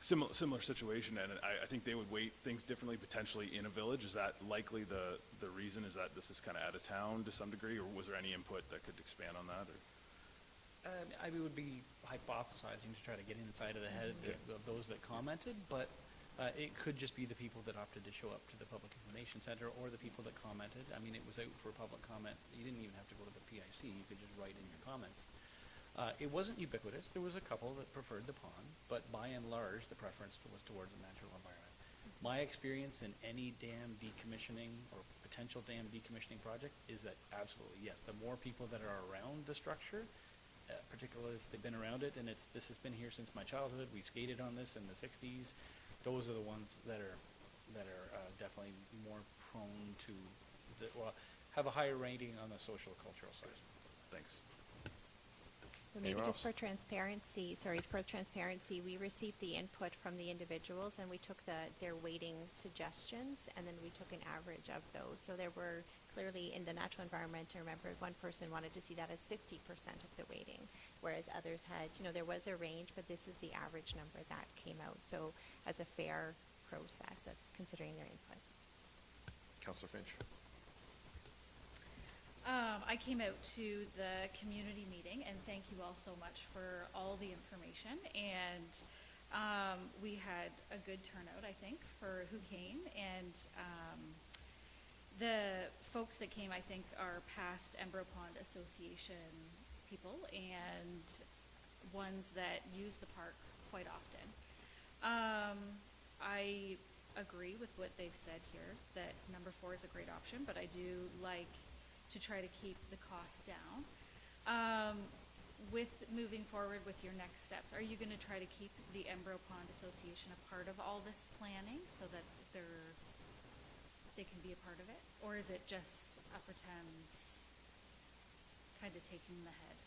Speaker 6: similar situation, and I think they would weight things differently potentially in a village. Is that likely the reason, is that this is kind of out of town to some degree, or was there any input that could expand on that? Or?
Speaker 5: I would be hypothesizing to try to get inside of the head of those that commented, but it could just be the people that opted to show up to the Public Information Center, or the people that commented. I mean, it was out for public comment. You didn't even have to go to the PIC. You could just write in your comments. It wasn't ubiquitous. There was a couple that preferred the pond, but by and large, the preference was towards the natural environment. My experience in any dam decommissioning or potential dam decommissioning project is that absolutely, yes, the more people that are around the structure, particularly if they've been around it, and this has been here since my childhood, we skated on this in the 60s, those are the ones that are definitely more prone to, have a higher rating on the social cultural side.
Speaker 6: Thanks.
Speaker 7: Well, maybe
Speaker 1: Anyone
Speaker 7: just
Speaker 1: else?
Speaker 7: for transparency, we received the input from the individuals, and we took their weighting suggestions, and then we took an average of those. So there were clearly, in the natural environment, I remember one person wanted to see that as 50% of the weighting, whereas others had, there was a range, but this is the average number that came out. So as a fair process of considering their input.
Speaker 1: Councillor Finch.
Speaker 4: I came out to the community meeting, and thank you all so much for all the information. And we had a good turnout, I think, for who came. And the folks that came, I think, are past Embro Pond Association people and ones that use the park quite often. I agree with what they've said here, that number 4 is a great option, but I do like to try to keep the cost down. With moving forward with your next steps, are you going to try to keep the Embro Pond Association a part of all this planning so that they can be a part of it? Or is it just Upper Thames kind of taking the head?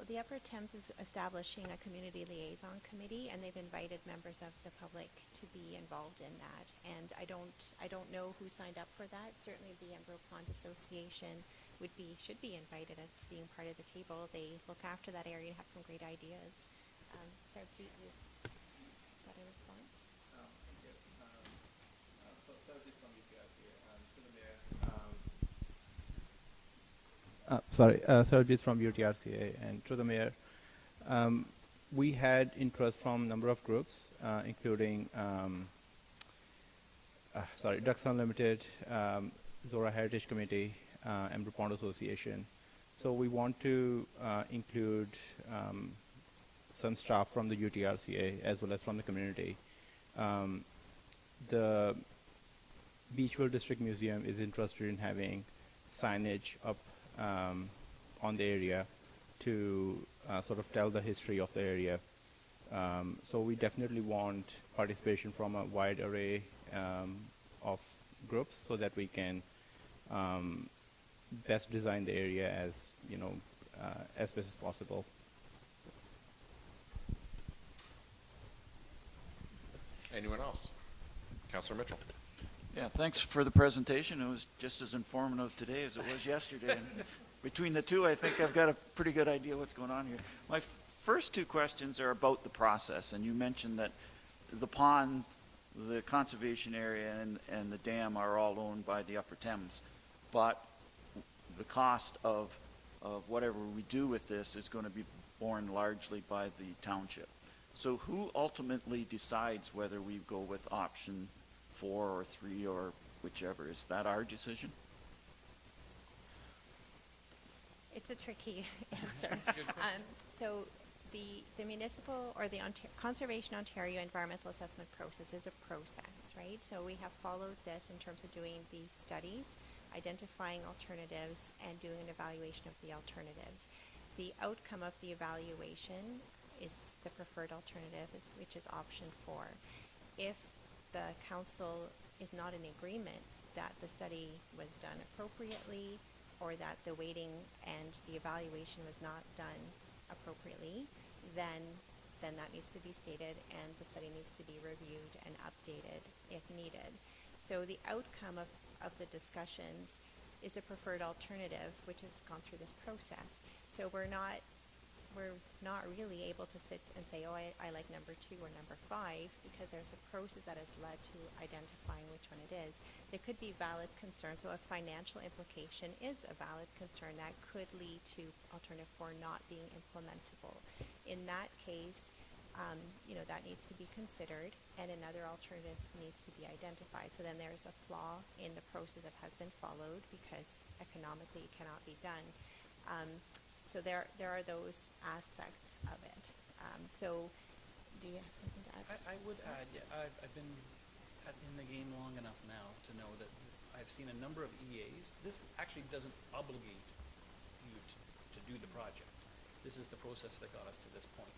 Speaker 7: Well, the Upper Thames is establishing a community liaison committee, and they've invited members of the public to be involved in that. And I don't know who signed up for that. Certainly, the Embro Pond Association should be invited as being part of the table. They look after that area and have some great ideas. Sarah, Pete, you've got a response?
Speaker 9: Thank you. So Sarah from UTRC here. To the mayor. Sarabjit from UTRCA, and to the mayor. We had interest from a number of groups, including Ducks Unlimited, Zorra Heritage Committee, Embro Pond Association. So we want to include some staff from the UTRCA as well as from the community. The Beachville District Museum is interested in having signage up on the area to sort of tell the history of the area. So we definitely want participation from a wide array of groups so that we can best design the area as as best as possible.
Speaker 1: Anyone else? Councillor Mitchell.
Speaker 3: Yeah, thanks for the presentation. It was just as informative today as it was yesterday. And between the two, I think I've got a pretty good idea what's going on here. My first two questions are about the process, and you mentioned that the pond, the conservation area, and the dam are all owned by the Upper Thames, but the cost of whatever we do with this is going to be borne largely by the township. So who ultimately decides whether we go with option 4 or 3 or whichever? Is that our decision?
Speaker 7: It's a tricky answer. So the municipal or the Conservation Ontario environmental assessment process is a process, right? So we have followed this in terms of doing these studies, identifying alternatives, and doing an evaluation of the alternatives. The outcome of the evaluation is the preferred alternative, which is option 4. If the council is not in agreement that the study was done appropriately or that the weighting and the evaluation was not done appropriately, then that needs to be stated and the study needs to be reviewed and updated if needed. So the outcome of the discussions is a preferred alternative, which has gone through this process. So we're not really able to sit and say, oh, I like number 2 or number 5, because there's a process that has led to identifying which one it is. There could be valid concerns, so a financial implication is a valid concern that could lead to alternative 4 not being implementable. In that case, that needs to be considered, and another alternative needs to be identified. So then there's a flaw in the process that has been followed because economically it cannot be done. So there are those aspects of it. So do you have something to add?
Speaker 5: I would add, yeah, I've been in the game long enough now to know that I've seen a number of EAs. This actually doesn't obligate you to do the project. This is the process that got us to this point.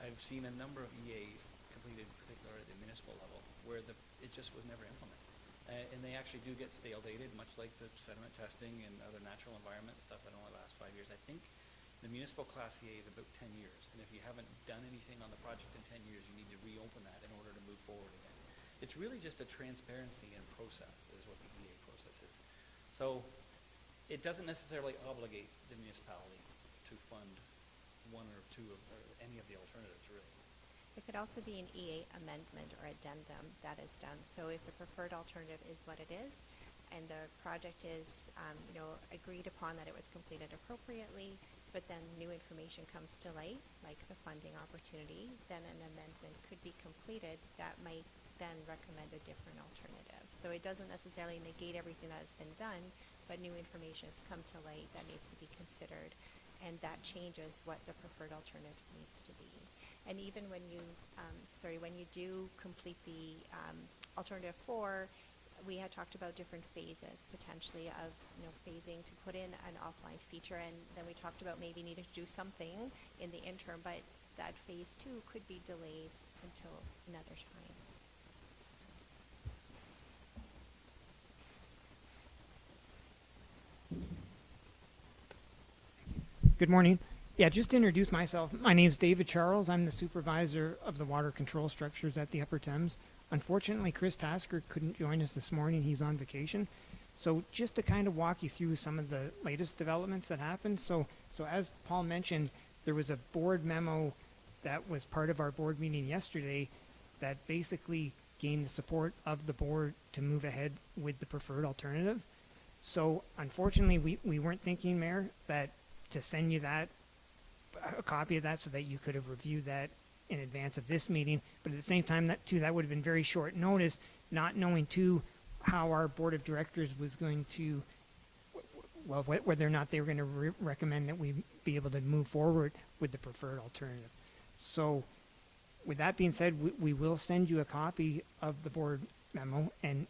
Speaker 5: I've seen a number of EAs completed, particularly at the municipal level, where it just was never implemented. And they actually do get stale dated, much like the sediment testing and other natural environment stuff that only lasts 5 years. I think the municipal Class EA is about 10 years. And if you haven't done anything on the project in 10 years, you need to reopen that in order to move forward again. It's really just a transparency and process is what the EA process is. So it doesn't necessarily obligate the municipality to fund 1 or 2 or any of the alternatives, really.
Speaker 7: It could also be an EA amendment or addendum that is done. So if the preferred alternative is what it is, and the project is, agreed upon that it was completed appropriately, but then new information comes to light, like the funding opportunity, then an amendment could be completed that might then recommend a different alternative. So it doesn't necessarily negate everything that has been done, but new information has come to light that needs to be considered, and that changes what the preferred alternative needs to be. And even when you, when you do complete the alternative 4, we had talked about different phases potentially of, phasing to put in an offline feature, and then we talked about maybe needing to do something in the interim, but that phase 2 could be delayed until another time.
Speaker 10: Good morning. Yeah, just to introduce myself, my name's David Charles. I'm the supervisor of the water control structures at the Upper Thames. Unfortunately, Chris Tasker couldn't join us this morning. He's on vacation. So just to kind of walk you through some of the latest developments that happened. So as Paul mentioned, there was a board memo that was part of our board meeting yesterday that basically gained the support of the board to move ahead with the preferred alternative. So unfortunately, we weren't thinking, Mayor, that to send you that, a copy of that, so that you could have reviewed that in advance of this meeting. But at the same time, that would have been very short notice, not knowing too how our board of directors was going to, well, whether or not they were going to recommend that we be able to move forward with the preferred alternative. So with that being said, we will send you a copy of the board memo and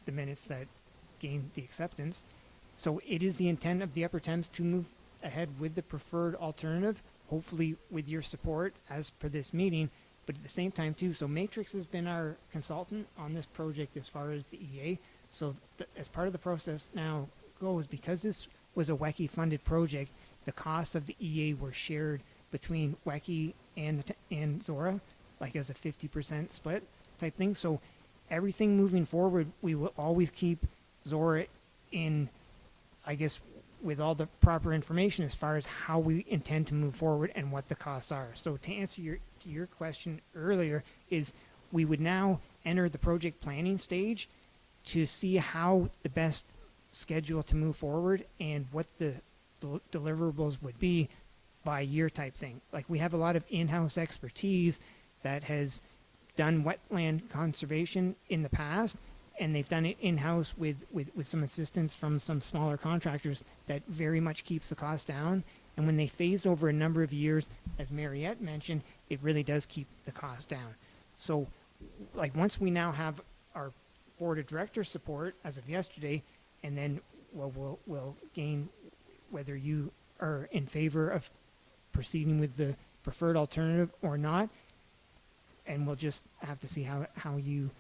Speaker 10: the minutes that gained the acceptance. So it is the intent of the Upper Thames to move ahead with the preferred alternative, hopefully with your support as per this meeting, but at the same time too, so Matrix has been our consultant on this project as far as the EA. So as part of the process now goes, because this was a WECI funded project, the costs of the EA were shared between WECI and Zorra, like as a 50% split type thing. So everything moving forward, we will always keep Zorra in, I guess, with all the proper information as far as how we intend to move forward and what the costs are. So to answer your question earlier is we would now enter the project planning stage to see how the best schedule to move forward and what the deliverables would be by year type thing. Like we have a lot of in-house expertise that has done wetland conservation in the past, and they've done it in-house with some assistance from some smaller contractors that very much keeps the cost down. And when they phase over a number of years, as Mariette mentioned, it really does keep the cost down. So like once we now have our board of directors support as of yesterday, and then we'll gain whether you are in favor of proceeding with the preferred alternative or not. And we'll just have to see how you,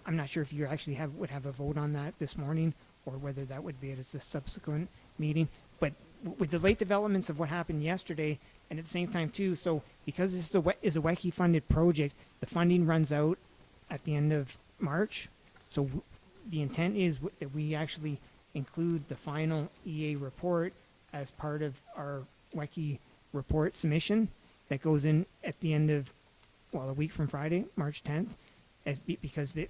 Speaker 10: I'm not sure if you actually would have a vote on that this morning or whether that would be at a subsequent meeting. But with the late developments of what happened yesterday, and at the same time too, so because this is a WECI funded project, the funding runs out at the end of March. So the intent is that we actually include the final EA report as part of our WECI report submission that goes in at the end of, well, a week from Friday, March 10th. Because the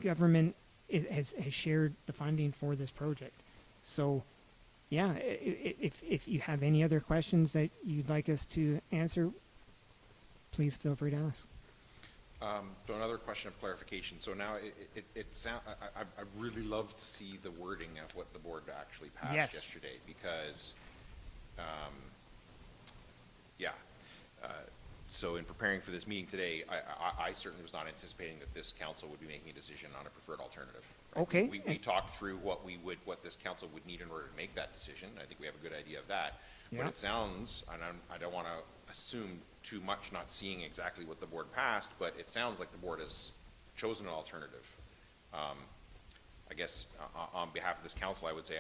Speaker 10: government has shared the funding for this project. So, yeah, if you have any other questions that you'd like us to answer, please feel free to ask.
Speaker 1: So another question of clarification. So now it sounds, I really love to see the wording of what the board actually passed yesterday because, so in preparing for this meeting today, I certainly was not anticipating that this council would be making a decision on a preferred alternative. Right?
Speaker 10: Okay.
Speaker 1: We talked through what this council would need in order to make that decision. I think we have a good idea of that.
Speaker 10: Yeah.
Speaker 1: But it sounds, and I don't want to assume too much, not seeing exactly what the board passed, but it sounds like the board has chosen an alternative. I guess on behalf of this council, I would say,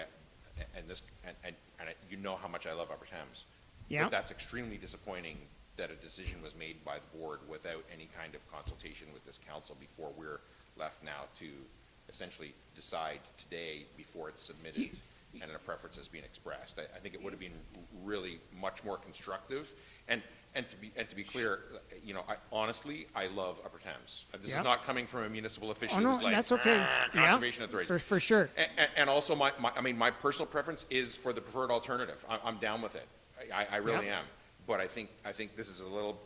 Speaker 1: and you know how much I love Upper Thames.
Speaker 10: Yeah.
Speaker 1: But that's extremely disappointing that a decision was made by the board without any kind of consultation with this council before we're left now to essentially decide today before it's submitted and a preference has been expressed. I think it would have been really much more constructive. And And to be clear, you know, honestly, I love Upper Thames. This is
Speaker 10: Yep.
Speaker 1: not coming from a municipal official
Speaker 10: Oh, no,
Speaker 1: who's like,
Speaker 10: that's okay.
Speaker 1: "Ah,
Speaker 10: Yeah,
Speaker 1: conservation authority.
Speaker 10: for sure.
Speaker 1: And also my personal preference is for the preferred alternative. I'm down with it. I really
Speaker 10: Yep.
Speaker 1: am. But I think this is a little,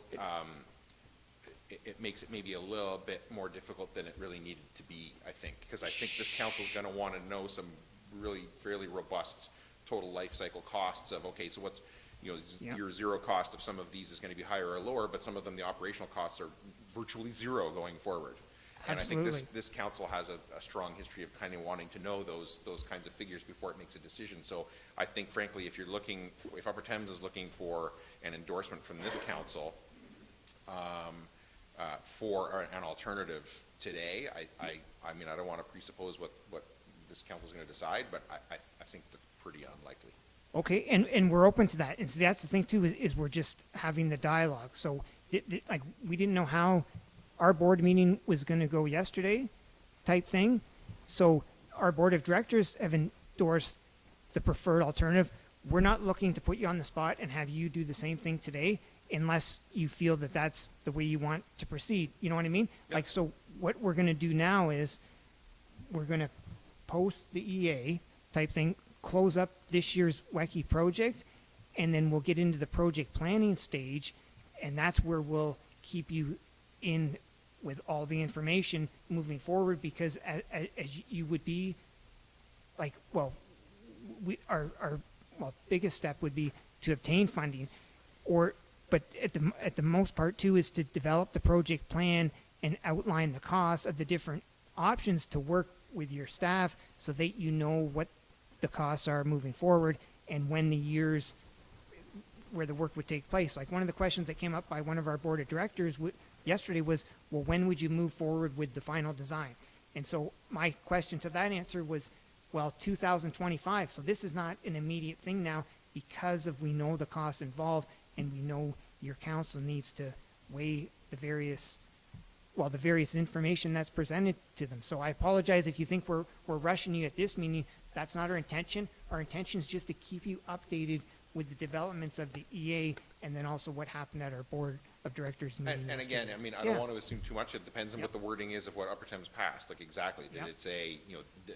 Speaker 1: it makes it maybe a little bit more difficult than it really needed to be, I think. Because I think this council's gonna wanna know some really fairly robust total life cycle costs of, okay, so what's, you know,
Speaker 10: Yep.
Speaker 1: your zero cost of some of these is gonna be higher or lower, but some of them, the operational costs are virtually zero going forward. And I think
Speaker 10: Absolutely.
Speaker 1: this council has a strong history of kind of wanting to know those kinds of figures before it makes a decision. So I think frankly, if Upper Thames is looking for an endorsement from this council, for an alternative today, I mean, I don't want to presuppose what this council is going to decide, but I think that's pretty unlikely.
Speaker 10: Okay, and we're open to that. And so that's the thing too, is we're just having the dialogue. So like, we didn't know how our board meeting was going to go yesterday type thing. So our board of directors have endorsed the preferred alternative. We're not looking to put you on the spot and have you do the same thing today unless you feel that that's the way you want to proceed. You know what I mean?
Speaker 1: Yep.
Speaker 10: Like, so what we're going to do now is we're going to post the EA type thing, close up this year's WECI project, and then we'll get into the project planning stage, and that's where we'll keep you in with all the information moving forward, because as you would be, like, well, our biggest step would be to obtain funding, but at the most part too is to develop the project plan and outline the costs of the different options to work with your staff so that you know what the costs are moving forward and when the years where the work would take place. Like, one of the questions that came up by one of our board of directors yesterday was, well, when would you move forward with the final design? And so my question to that answer was, well, 2025. So this is not an immediate thing now, because we know the costs involved, and we know your council needs to weigh the various information that's presented to them. So I apologize if you think we're rushing you at this meeting. That's not our intention. Our intention is just to keep you updated with the developments of the EA, and then also what happened at our board of directors meeting.
Speaker 1: And
Speaker 10: yesterday.
Speaker 1: again, I mean, I
Speaker 10: Yeah.
Speaker 1: don't want to assume too much. It depends on
Speaker 10: Yep.
Speaker 1: what the wording is of what Upper Thames passed. Like, exactly, did
Speaker 10: Yep.
Speaker 1: it say, you know,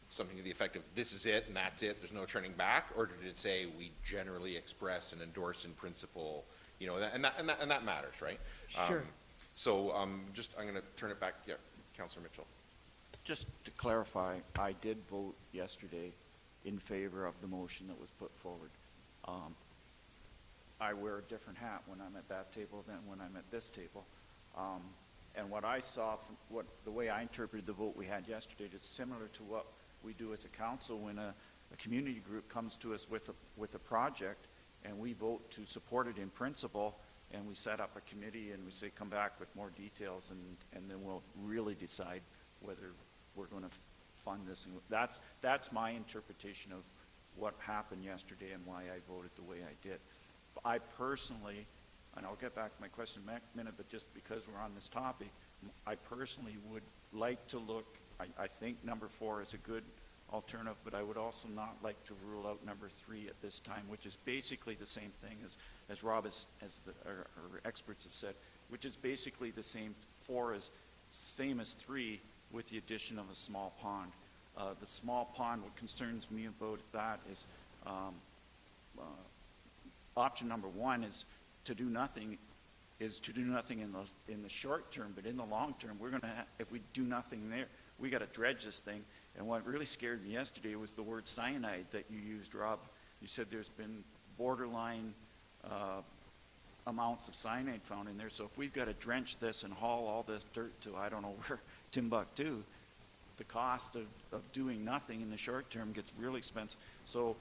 Speaker 1: something to the effect of, this is it and that's it, there's no turning back? Or did it say, we generally express and endorse in principle, you know, and that matters, right?
Speaker 10: Sure.
Speaker 1: So, I'm going to turn it back, yeah, Councillor Mitchell.
Speaker 3: Just to clarify, I did vote yesterday in favor of the motion that was put forward. I wear a different hat when I'm at that table than when I'm at this table. And what I saw, from the way I interpreted the vote we had yesterday, it's similar to what we do as a council when a community group comes to us with a project, and we vote to support it in principle, and we set up a committee and we say, come back with more details, and then we'll really decide whether we're going to fund this. And that's my interpretation of what happened yesterday and why I voted the way I did. I personally, and I'll get back to my question in a minute, but just because we're on this topic, I personally would like to look, I think number 4 is a good alternative, but I would also not like to rule out number 3 at this time, which is basically the same thing as Rob, our experts have said, which is basically the same. 4 is same as 3 with the addition of a small pond. The small pond, what concerns me about that is option number 1 is to do nothing in the short term, but in the long term, we're going to if we do nothing there, we got to dredge this thing. And what really scared me yesterday was the word cyanide that you used, Rob. You said there's been borderline amounts of cyanide found in there. So if we've got to drench this and haul all this dirt to, I don't know where, Timbuktu, the cost of doing nothing in the short term gets really expensive. So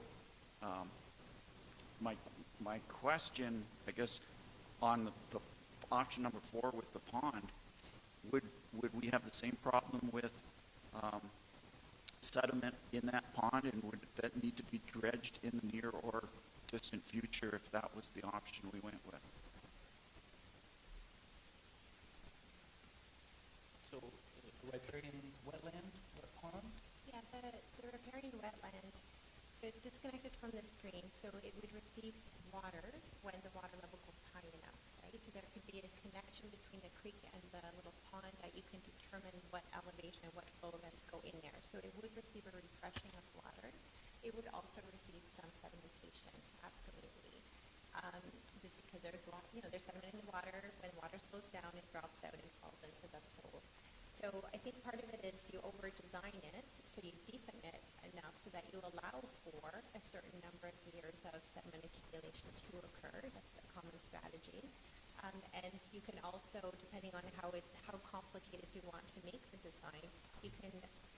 Speaker 3: my question, I guess, on the option number 4 with the pond, would we have the same problem with sediment in that pond, and would that need to be dredged in the near or distant future if that was the option we went with?
Speaker 5: So, riparian wetland or pond?
Speaker 7: Yeah, the riparian wetland, so it's disconnected from the stream, so it would receive water when the water level goes high enough. be a connection between the creek and the little pond that you can determine what elevation and what flow events go in there. So it would receive a refreshing of water. It would also receive some sedimentation, absolutely. Just because there's a lot, there's sediment in the water. When water slows down, it drops out and falls into the pool. So I think part of it is you over-design it, so you deepen it enough so that you allow for a certain number of years of sediment accumulation to occur. That's a common strategy. And you can also, depending on how complicated you want to make the design, you can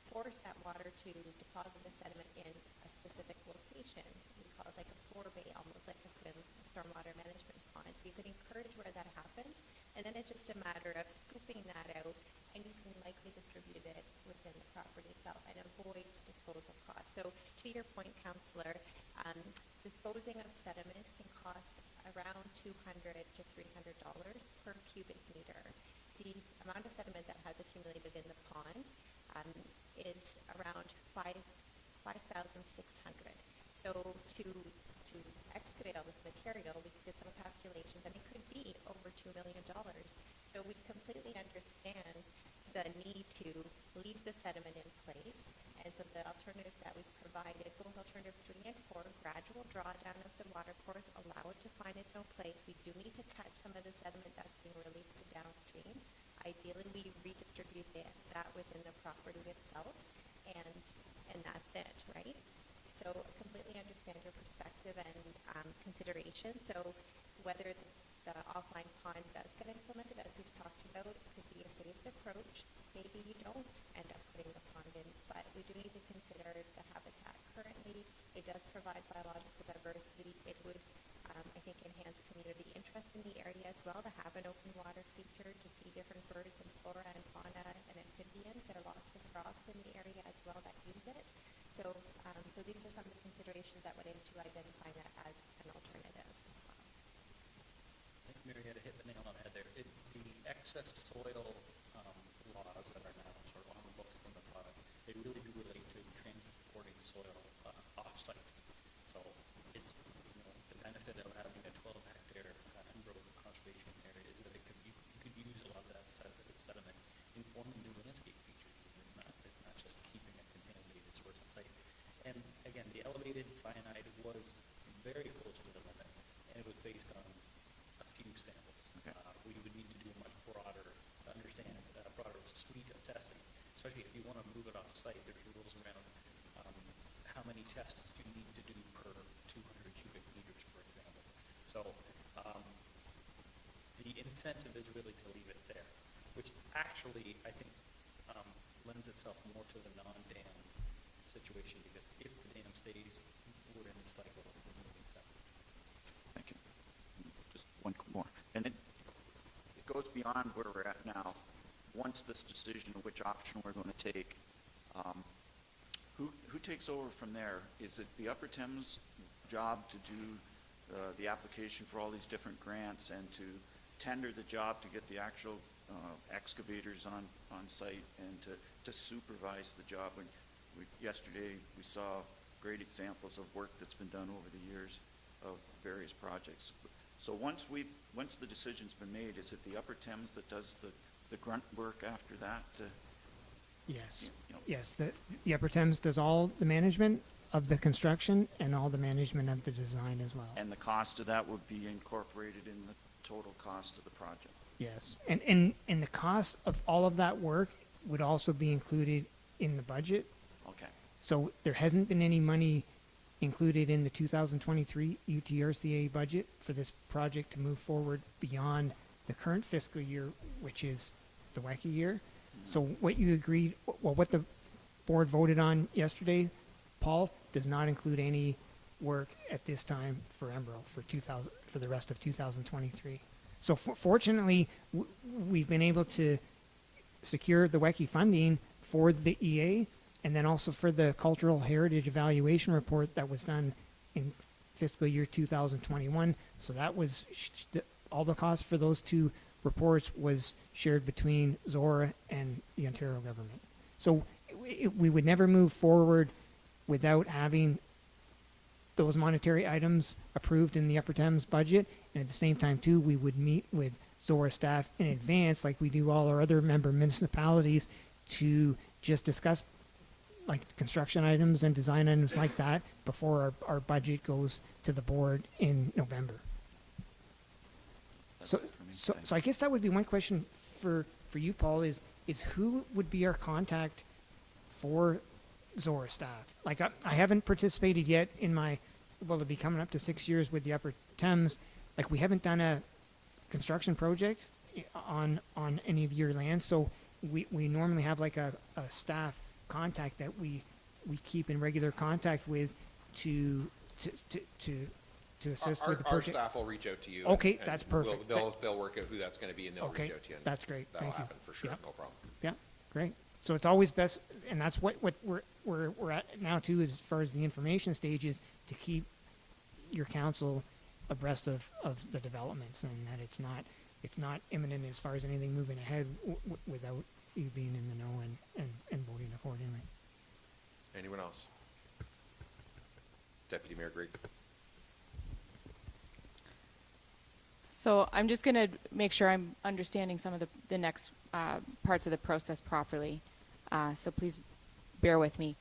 Speaker 7: force that water to deposit the sediment in a specific location. We call it like a forebay, almost like a stormwater management pond. So you can encourage where that happens, and then it's just a matter of scooping that out, and you can likely distribute it within the property itself and avoid disposal costs. So to your point, Councillor, disposing of sediment can cost around $200 to $300 per cubic meter. The amount of sediment that has accumulated in the pond is around 5,600. So to excavate all this material, we did some calculations, and it could be over $2 million. So we completely understand the need to leave the sediment in place. And so the alternatives that we've provided, both alternative 3 and 4, gradual drawdown of the water course, allow it to find its own place. We do need to catch some of the sediment that's being released to downstream. Ideally, we redistribute that within the property itself, and that's it, right? So I completely understand your perspective and consideration. So whether the offline pond does get implemented, as we've talked about, it could be a phased approach. Maybe you don't end up putting the pond in, but we do need to consider the habitat. Currently, it does provide biological diversity. It would, I think, enhance community interest in the area as well, to have an open water feature, to see different birds and flora and fauna and amphibians. There are lots of frogs in the area as well that use it. So, so these are some of the considerations that went into identifying that as an alternative as well.
Speaker 5: I think Marietta hit the nail on the head there. The excess soil laws that are now sort of on the books from the product, they really do relate to transporting soil off-site. So it's, the benefit of having a 12-hectare Embro conservation area is that you could use a lot of that sediment in forming new landscape features. It's not just keeping it contaminated source on site. And again, the elevated cyanide was very close to the limit, and it was based on a few samples.
Speaker 3: Okay.
Speaker 5: We would need to do a much broader suite of testing, especially if you want to move it off-site. There's rules around how many tests you need to do per 200 cubic meters, for example. So the incentive is really to leave it there, which actually, I think, lends itself more to the non-dam situation, because if the dam stays, we're in the cycle of removing sediment.
Speaker 3: Thank you. Just one more. And it goes beyond where we're at now. Once this decision of which option we're going to take, who takes over from there? Is it the Upper Thames job to do the application for all these different grants and to tender the job to get the actual excavators on site and to supervise the job? Yesterday we saw great examples of work that's been done over the years of various projects. So once the decision's been made, is it the Upper Thames that does the grunt work after that?
Speaker 10: Yes.
Speaker 3: You know,
Speaker 10: Yes, the Upper Thames does all the management of the construction and all the management of the design as well.
Speaker 3: and the cost of that would be incorporated in the total cost of the project?
Speaker 10: Yes, and the cost of all of that work would also be included in the budget.
Speaker 3: Okay.
Speaker 10: So there hasn't been any money included in the 2023 UTRCA budget for this project to move forward beyond the current fiscal year, which is the WECA year. So what you agreed, well, what the board voted on yesterday, Paul, does not include any work at this time for Embro for the rest of 2023. So fortunately, we've been able to secure the WECI funding for the EA, and then also for the cultural heritage evaluation report that was done in fiscal year 2021. So that was all the costs for those two reports was shared between Zorra and the Ontario government. So we would never move forward without having those monetary items approved in the Upper Thames budget, and at the same time too, we would meet with Zorra staff in advance, like we do all our other member municipalities, to just discuss like construction items and design items like that before our budget goes to the board in November.
Speaker 3: That's
Speaker 10: So,
Speaker 3: it for me.
Speaker 10: so,
Speaker 3: Thanks.
Speaker 10: so I guess that would be one question for you, Paul, is who would be our contact for Zorra staff? Like, I haven't participated yet in my, well, it'll be coming up to 6 years with the Upper Thames. Like, we haven't done a construction project on any of your land, so we normally have like a staff contact that we keep in regular contact with to assist with the
Speaker 1: Our
Speaker 10: project.
Speaker 1: staff will reach out to you.
Speaker 10: Okay,
Speaker 1: and
Speaker 10: that's perfect.
Speaker 1: They'll work out who that's gonna be, and they'll
Speaker 10: Okay,
Speaker 1: reach out to you. and
Speaker 10: that's great.
Speaker 1: That'll
Speaker 10: Thank you.
Speaker 1: happen for sure,
Speaker 10: Yeah.
Speaker 1: no problem.
Speaker 10: Yeah, great. So it's always best, and that's what we're at now too, as far as the information stage, is to keep your council abreast of the developments, and that it's not imminent as far as anything moving ahead without you being in the know and voting accordingly.
Speaker 1: Anyone else? Deputy Mayor Grigg.
Speaker 11: So I'm just going to make sure I'm understanding some of the next parts of the process properly. So please bear with me.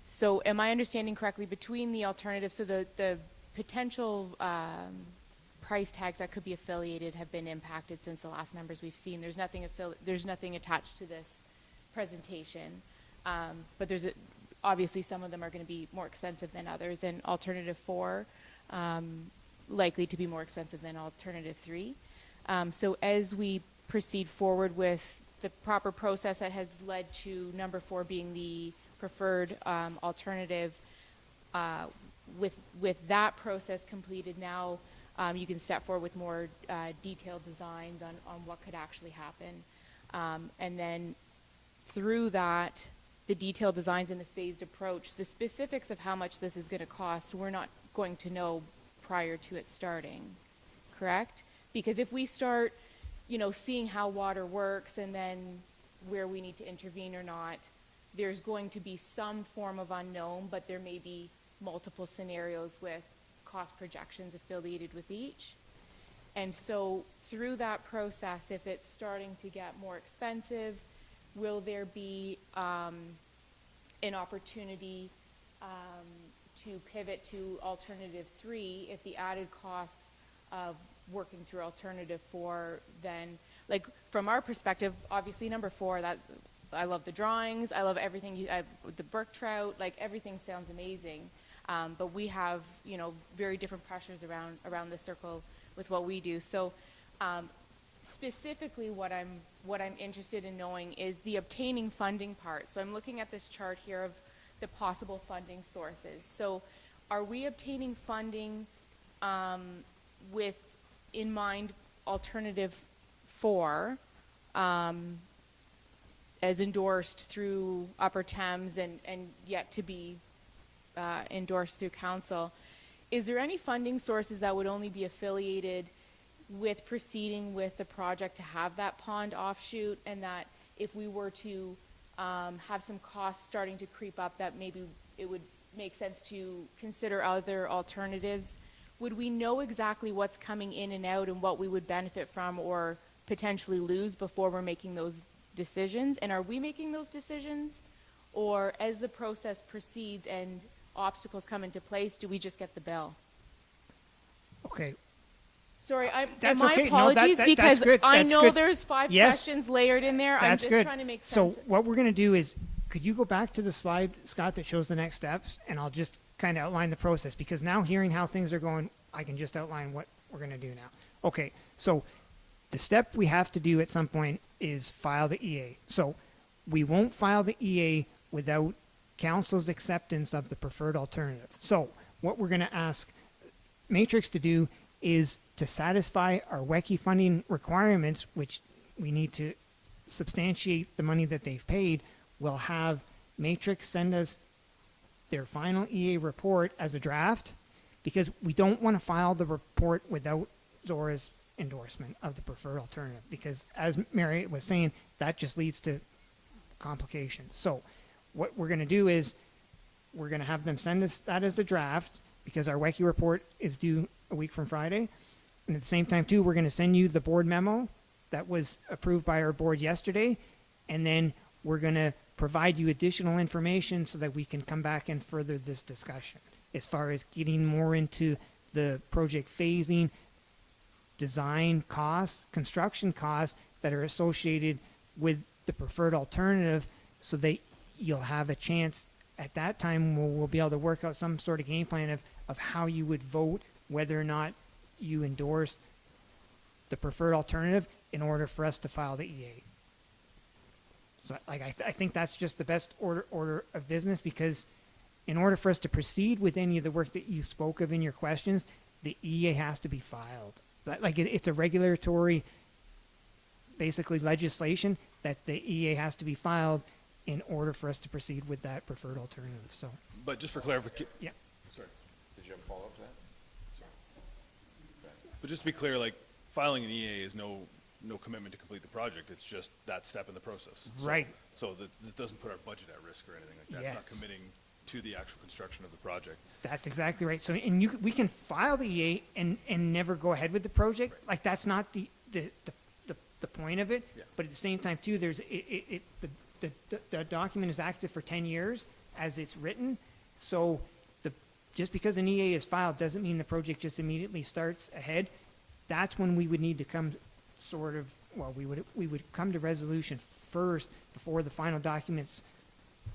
Speaker 11: So am I understanding correctly, between the alternatives, so the potential price tags that could be affiliated have been impacted since the last numbers we've seen. There's nothing attached to this presentation, but obviously some of them are going to be more expensive than others, and alternative 4 likely to be more expensive than alternative 3. So as we proceed forward with the proper process that has led to number 4 being the preferred alternative, with that process completed now, you can step forward with more detailed designs on what could actually happen. And then through that, the detailed designs and the phased approach, the specifics of how much this is going to cost, we're not going to know prior to it starting, correct? Because if we start, seeing how water works and then where we need to intervene or not, there's going to be some form of unknown, but there may be multiple scenarios with cost projections affiliated with each. And so through that process, if it's starting to get more expensive, will there be an opportunity to pivot to alternative 3 if the added costs of working through alternative 4 then, like, from our perspective, obviously number 4, that I love the drawings, I love everything, the brook trout, like, everything sounds amazing. But we have, very different pressures around the circle with what we do. So specifically what I'm interested in knowing is the obtaining funding part. So I'm looking at this chart here of the possible funding sources. So are we obtaining funding with in mind alternative 4 as endorsed through Upper Thames and yet to be endorsed through council? Is there any funding sources that would only be affiliated with proceeding with the project to have that pond offshoot, and that if we were to have some costs starting to creep up, that maybe it would make sense to consider other alternatives? Would we know exactly what's coming in and out and what we would benefit from or potentially lose before we're making those decisions? And are we making those decisions? Or as the process proceeds and obstacles come into place, do we just get the bill?
Speaker 10: Okay.
Speaker 11: Sorry,
Speaker 10: That's
Speaker 11: my
Speaker 10: okay. No,
Speaker 11: apologies,
Speaker 10: that's
Speaker 11: because
Speaker 10: good.
Speaker 11: I
Speaker 10: That's
Speaker 11: know
Speaker 10: good.
Speaker 11: there's 5
Speaker 10: Yes.
Speaker 11: questions layered in there. I'm
Speaker 10: That's
Speaker 11: just
Speaker 10: good.
Speaker 11: trying to make
Speaker 10: So
Speaker 11: sense.
Speaker 10: what we're going to do is, could you go back to the slide, Scott, that shows the next steps, and I'll just kind of outline the process, because now hearing how things are going, I can just outline what we're going to do now. Okay, so the step we have to do at some point is file the EA. So we won't file the EA without council's acceptance of the preferred alternative. So what we're going to ask Matrix to do is to satisfy our WECI funding requirements, which we need to substantiate the money that they've paid. We'll have Matrix send us their final EA report as a draft, because we don't want to file the report without Zorra's endorsement of the preferred alternative, because as Mary was saying, that just leads to complications. So what we're going to do is we're going to have them send us that as a draft, because our WECI report is due a week from Friday. And at the same time too, we're going to send you the board memo that was approved by our board yesterday. And then we're going to provide you additional information so that we can come back and further this discussion as far as getting more into the project phasing, design costs, construction costs that are associated with the preferred alternative, so that you'll have a chance at that time. We'll be able to work out some sort of game plan of how you would vote, whether or not you endorse the preferred alternative in order for us to file the EA. So like I think that's just the best order of business, because in order for us to proceed with any of the work that you spoke of in your questions, the EA has to be filed. So that, like it's a regulatory, basically legislation that the EA has to be filed in order for us to proceed with that preferred alternative. So,
Speaker 6: But just for clarification,
Speaker 10: yeah.
Speaker 1: Sorry, did you have a follow-up to that? Sorry. Go ahead.
Speaker 6: but just to be clear, like filing an EA is no commitment to complete the project. It's just that step in the process.
Speaker 10: Right.
Speaker 6: So that this doesn't put our budget at risk or anything like that. It's not
Speaker 10: Yes.
Speaker 6: committing to the actual construction of the project.
Speaker 10: That's exactly right. So, and we can file the EA and never go ahead with the project. Like that's not the point of it.
Speaker 6: Yeah.
Speaker 10: But at the same time too, there's the document is active for 10 years as it's written. So just because an EA is filed doesn't mean the project just immediately starts ahead. That's when we would need to come we would come to resolution first before the final documents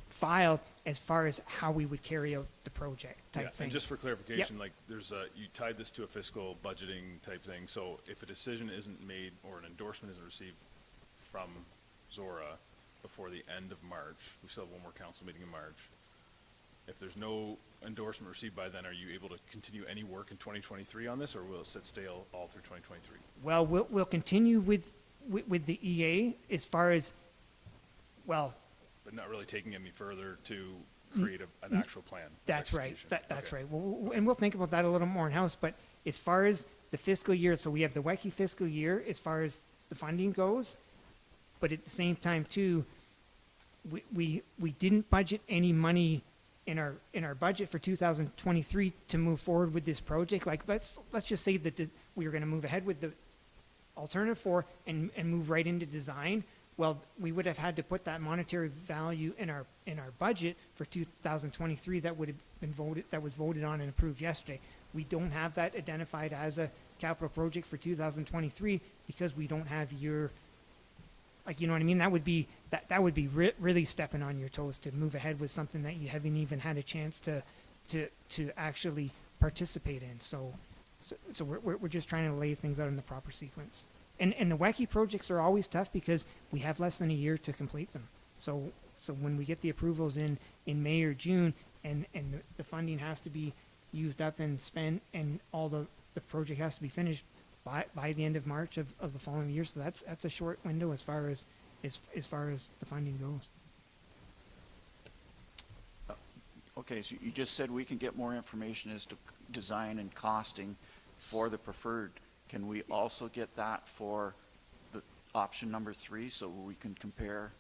Speaker 10: filed, as far as how we would carry out the project type thing.
Speaker 6: And just for clarification, like there's you tied this to a fiscal budgeting type thing. So if a decision isn't made or an endorsement isn't received from Zorra before the end of March, we still have one more council meeting in March. If there's no endorsement received by then, are you able to continue any work in 2023 on this, or will it sit stale all through 2023?
Speaker 10: Well, we'll continue with the EA as far as, well,
Speaker 6: But not really taking any further to create an actual plan. of
Speaker 10: that's right.
Speaker 6: execution.
Speaker 10: That's
Speaker 6: Okay.
Speaker 10: right. And we'll think about that a little more in-house, but as far as the fiscal year, so we have the WECI fiscal year as far as the funding goes, but at the same time too, we didn't budget any money in our budget for 2023 to move forward with this project. Like let's just say that we were going to move ahead with the alternative 4 and move right into design. Well, we would have had to put that monetary value in our budget for 2023 that would have been voted on and approved yesterday. We don't have that identified as a capital project for 2023 because we don't have your, like, you know what I mean? That would be really stepping on your toes to move ahead with something that you haven't even had a chance to actually participate in. So we're just trying to lay things out in the proper sequence. And the WECI projects are always tough because we have less than a year to complete them. So when we get the approvals in May or June, and the funding has to be used up and spent, and all the project has to be finished by the end of March of the following year. So that's a short window as far as the funding goes.
Speaker 3: Okay, so you just said we can get more information as to design and costing for the preferred. Can we also get that for the option number 3 so we can compare?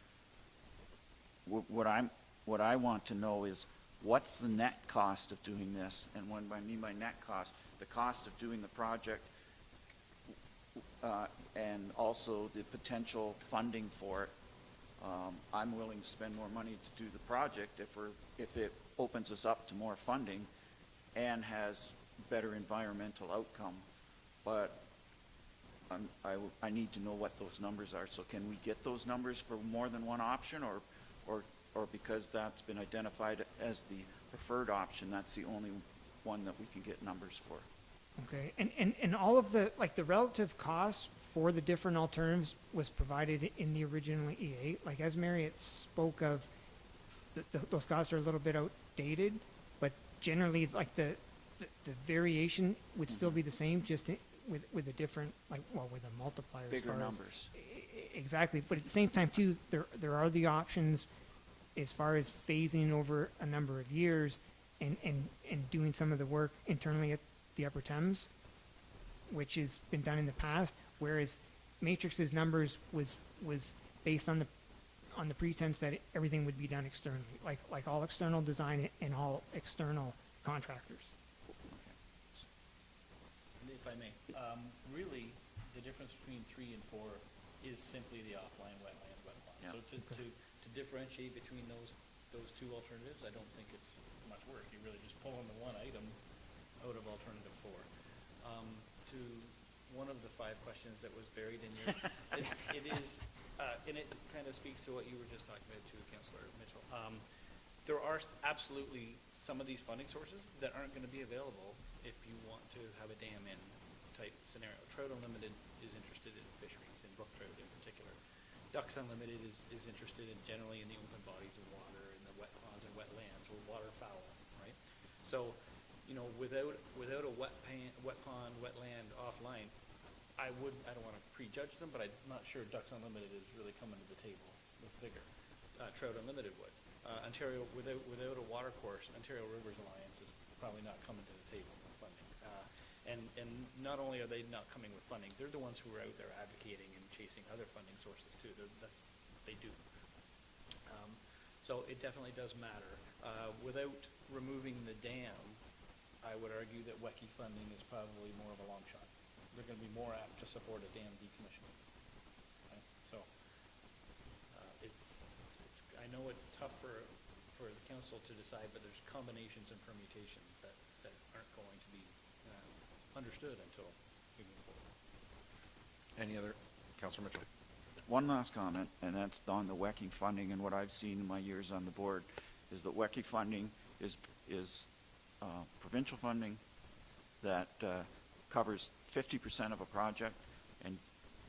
Speaker 3: What I want to know is what's the net cost of doing this? And what I mean by net cost, the cost of doing the project, and also the potential funding for it. I'm willing to spend more money to do the project if it opens us up to more funding and has better environmental outcome. But I need to know what those numbers are. So can we get those numbers for more than one option, or because that's been identified as the preferred option, that's the only one that we can get numbers for?
Speaker 10: Okay, and all of the relative costs for the different alternatives was provided in the original EA. Like as Marriott spoke of, those costs are a little bit outdated, but generally like the variation would still be the same, just with a different, with a multiplier.
Speaker 3: Bigger numbers.
Speaker 10: Exactly, but at the same time too, there are the options as far as phasing over a number of years and doing some of the work internally at the Upper Thames, which has been done in the past, whereas Matrix's numbers was based on the pretense that everything would be done externally, like all external design and all external contractors.
Speaker 5: If I may. Really, the difference between 3 and 4 is simply the offline wetland, wet pond.
Speaker 3: Yeah.
Speaker 5: So to differentiate between those two alternatives, I don't think it's much work. You're really just pulling the one item out of alternative 4. To one of the 5 questions that was buried in your, it is, and it kind of speaks to what you were just talking about too, Councillor Mitchell. There are absolutely some of these funding sources that aren't going to be available if you want to have a dam in type scenario. Trout Unlimited is interested in fisheries, in brook trout in particular. Ducks Unlimited is interested in generally in the open bodies of water, in the wet ponds and wetlands, or waterfowl, right? So, you know, without a wet pond, wetland offline, I don't want to prejudge them, but I'm not sure Ducks Unlimited is really coming to the table with vigor. Trout Unlimited would. Ontario, without a water course, Ontario Rivers Alliance is probably not coming to the table with funding. And not only are they not coming with funding, they're the ones who are out there advocating and chasing other funding sources too. That's what they do. So it definitely does matter. Without removing the dam, I would argue that WECI funding is probably more of a long shot. They're going to be more apt to support a dam decommissioning. Okay? So I know it's tough for the council to decide, but there's combinations and permutations that aren't going to be understood until we move forward.
Speaker 1: Any other? Councillor Mitchell?
Speaker 3: One last comment, and that's on the WECI funding, and what I've seen in my years on the board is that WECI funding is provincial funding that covers 50% of a project, and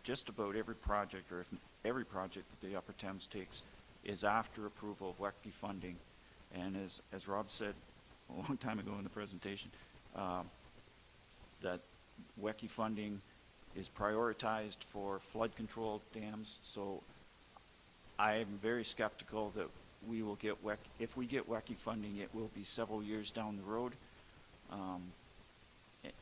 Speaker 3: just about every project, or if every project that the Upper Thames takes, is after approval of WECI funding. And as Rob said a long time ago in the presentation, that WECI funding is prioritized for flood control dams. So I am very skeptical that we will get if we get WECI funding, it will be several years down the road.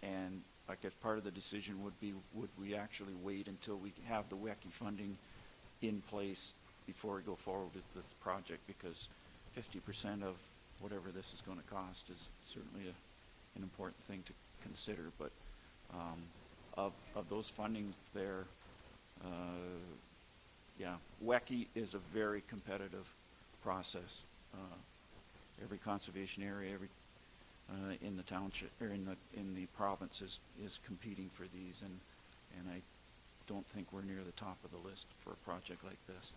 Speaker 3: And I guess part of the decision would be, would we actually wait until we have the WECI funding in place before we go forward with this project? Because 50% of whatever this is going to cost is certainly an important thing to consider. But of those fundings there, yeah, WECI is a very competitive process. Every conservation area, every in the township or in the province is competing for these, and I don't think we're near the top of the list for a project like this.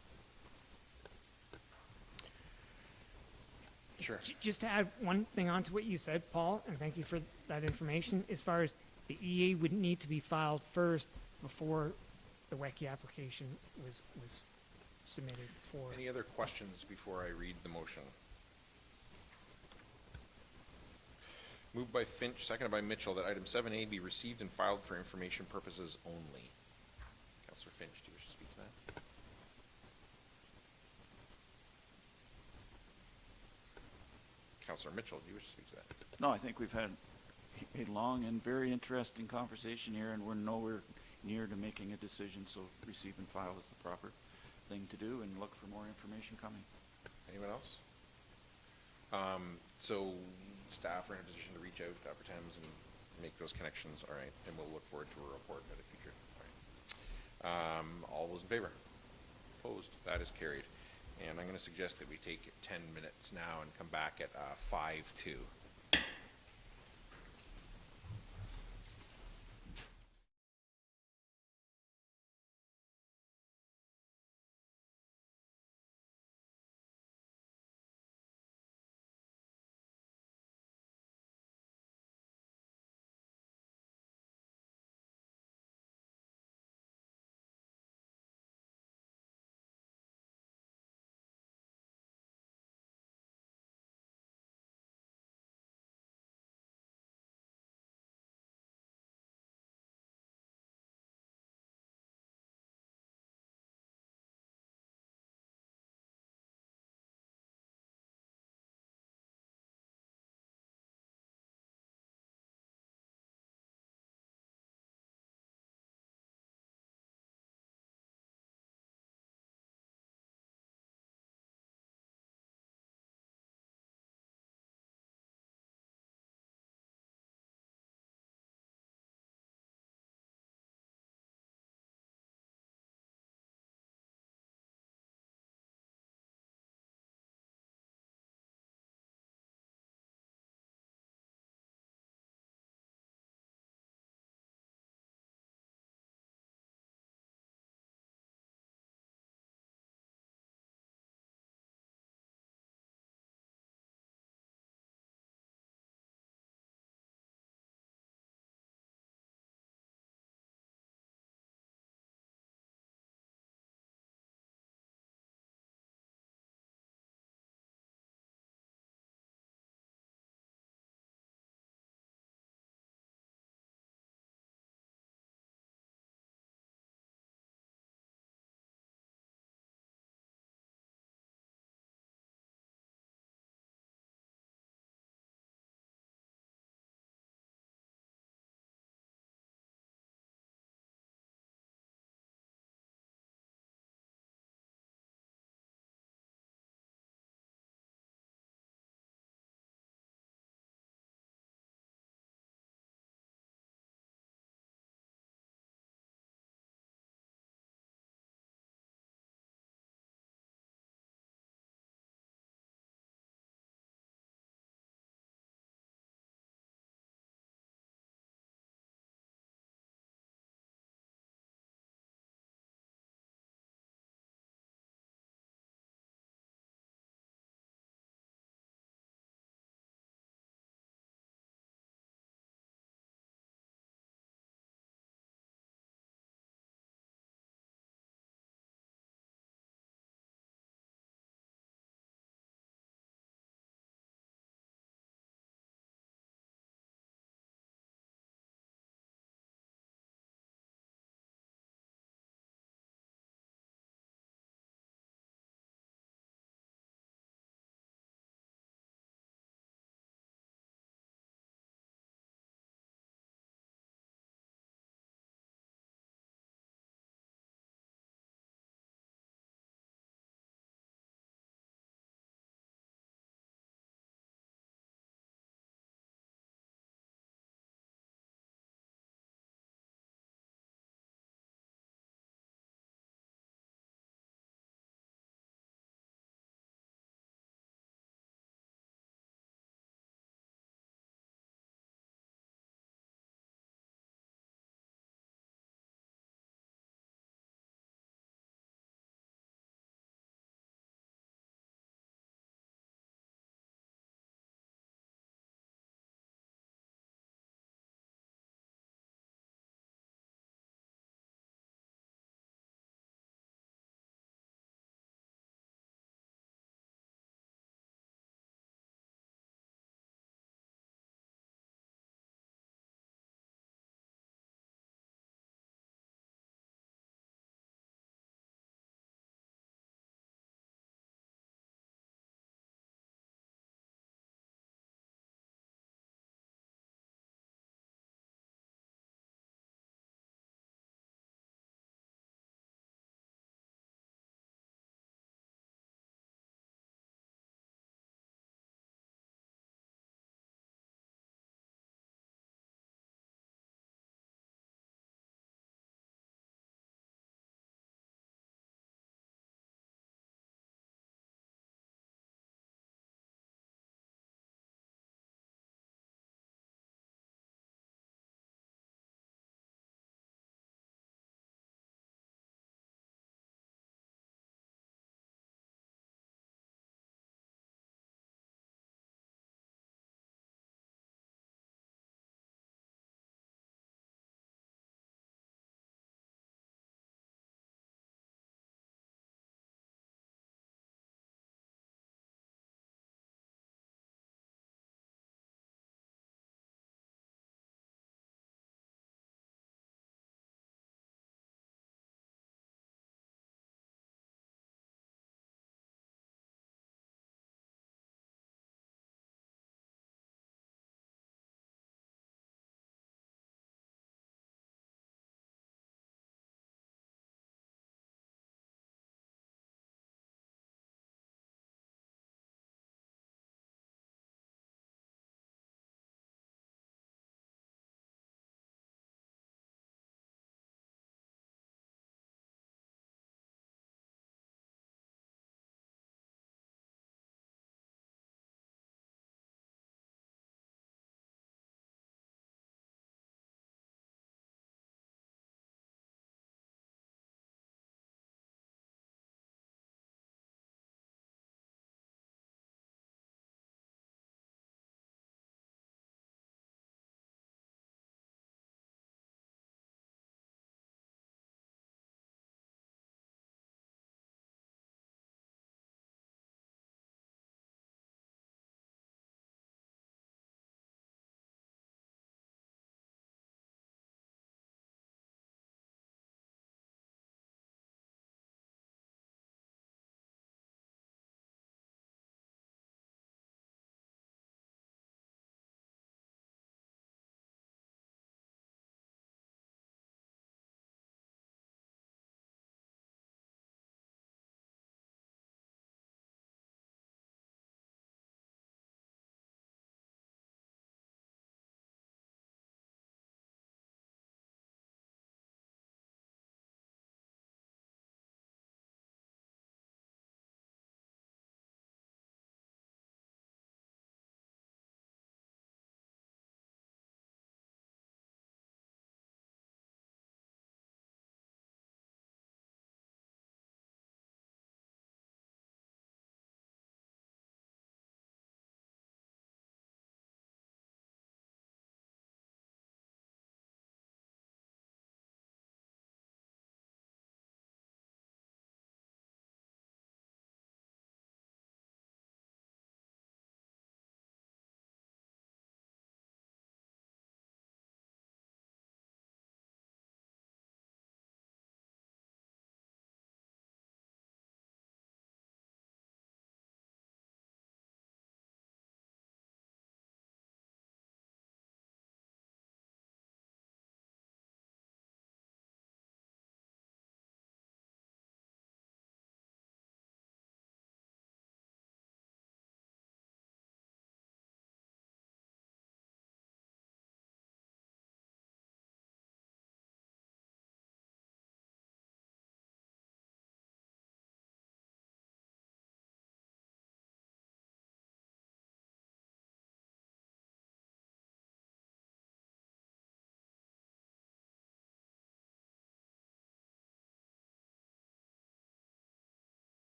Speaker 1: Sure.
Speaker 10: Just to add one thing on to what you said, Paul, and thank you for that information, as far as the EA would need to be filed first before the WECI application was submitted for.
Speaker 1: Any other questions before I read the motion? Moved by Finch, seconded by Mitchell, that item 7A be received and filed for information purposes only. Councillor Finch, do you wish to speak to that? Councillor Mitchell, do you wish to speak to that?
Speaker 3: No, I think we've had a long and very interesting conversation here, and we're nowhere near to making a decision, so receive and file is the proper thing to do, and look for more information coming.
Speaker 1: Anyone else? So staff are in a position to reach out to Upper Thames and make those connections, all right, and we'll look forward to a report at a future. All right. All those in favor? Opposed? That is carried. And I'm going to suggest that we take 10 minutes now and come back at 5:02.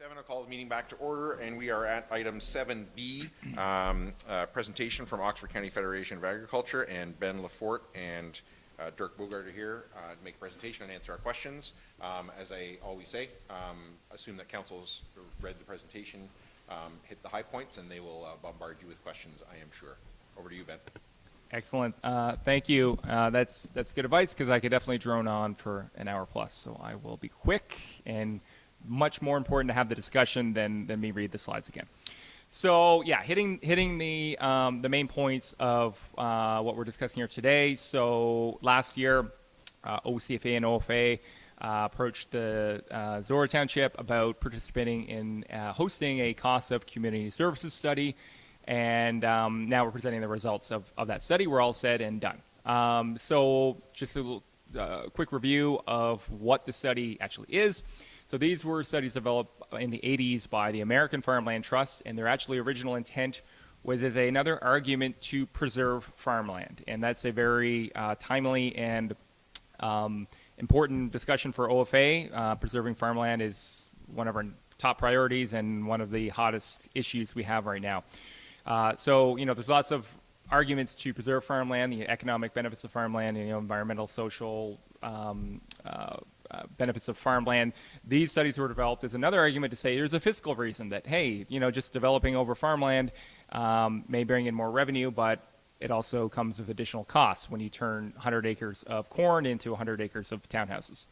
Speaker 1: 7, I'll call the meeting back to order, and we are at item 7B, presentation from Oxford County Federation of Agriculture, and Ben Lafort and Dirk Bogart are here to make a presentation and answer our questions. As I always say, assume that council's read the presentation, hit the high points, and they will bombard you with questions, I am sure. Over to you, Ben.
Speaker 12: Excellent. Thank you. That's good advice, because I could definitely drone on for an hour plus. So I will be quick, and much more important to have the discussion than me read the slides again. So yeah, hitting the main points of what we're discussing here today. So last year, OCFA and OFA approached the Zorra Township about participating in hosting a cost of community services study. And now we're presenting the results of that study. We're all said and done. So just a quick review of what the study actually is. So these were studies developed in the 80s by the American Farmland Trust, and their actually original intent was as another argument to preserve farmland. And that's a very timely and important discussion for OFA. Preserving farmland is one of our top priorities and one of the hottest issues we have right now. So, there's lots of arguments to preserve farmland, the economic benefits of farmland, environmental, social benefits of farmland. These studies were developed as another argument to say there's a fiscal reason that, hey, just developing over farmland may bring in more revenue, but it also comes with additional costs when you turn 100 acres of corn into 100 acres of townhouses.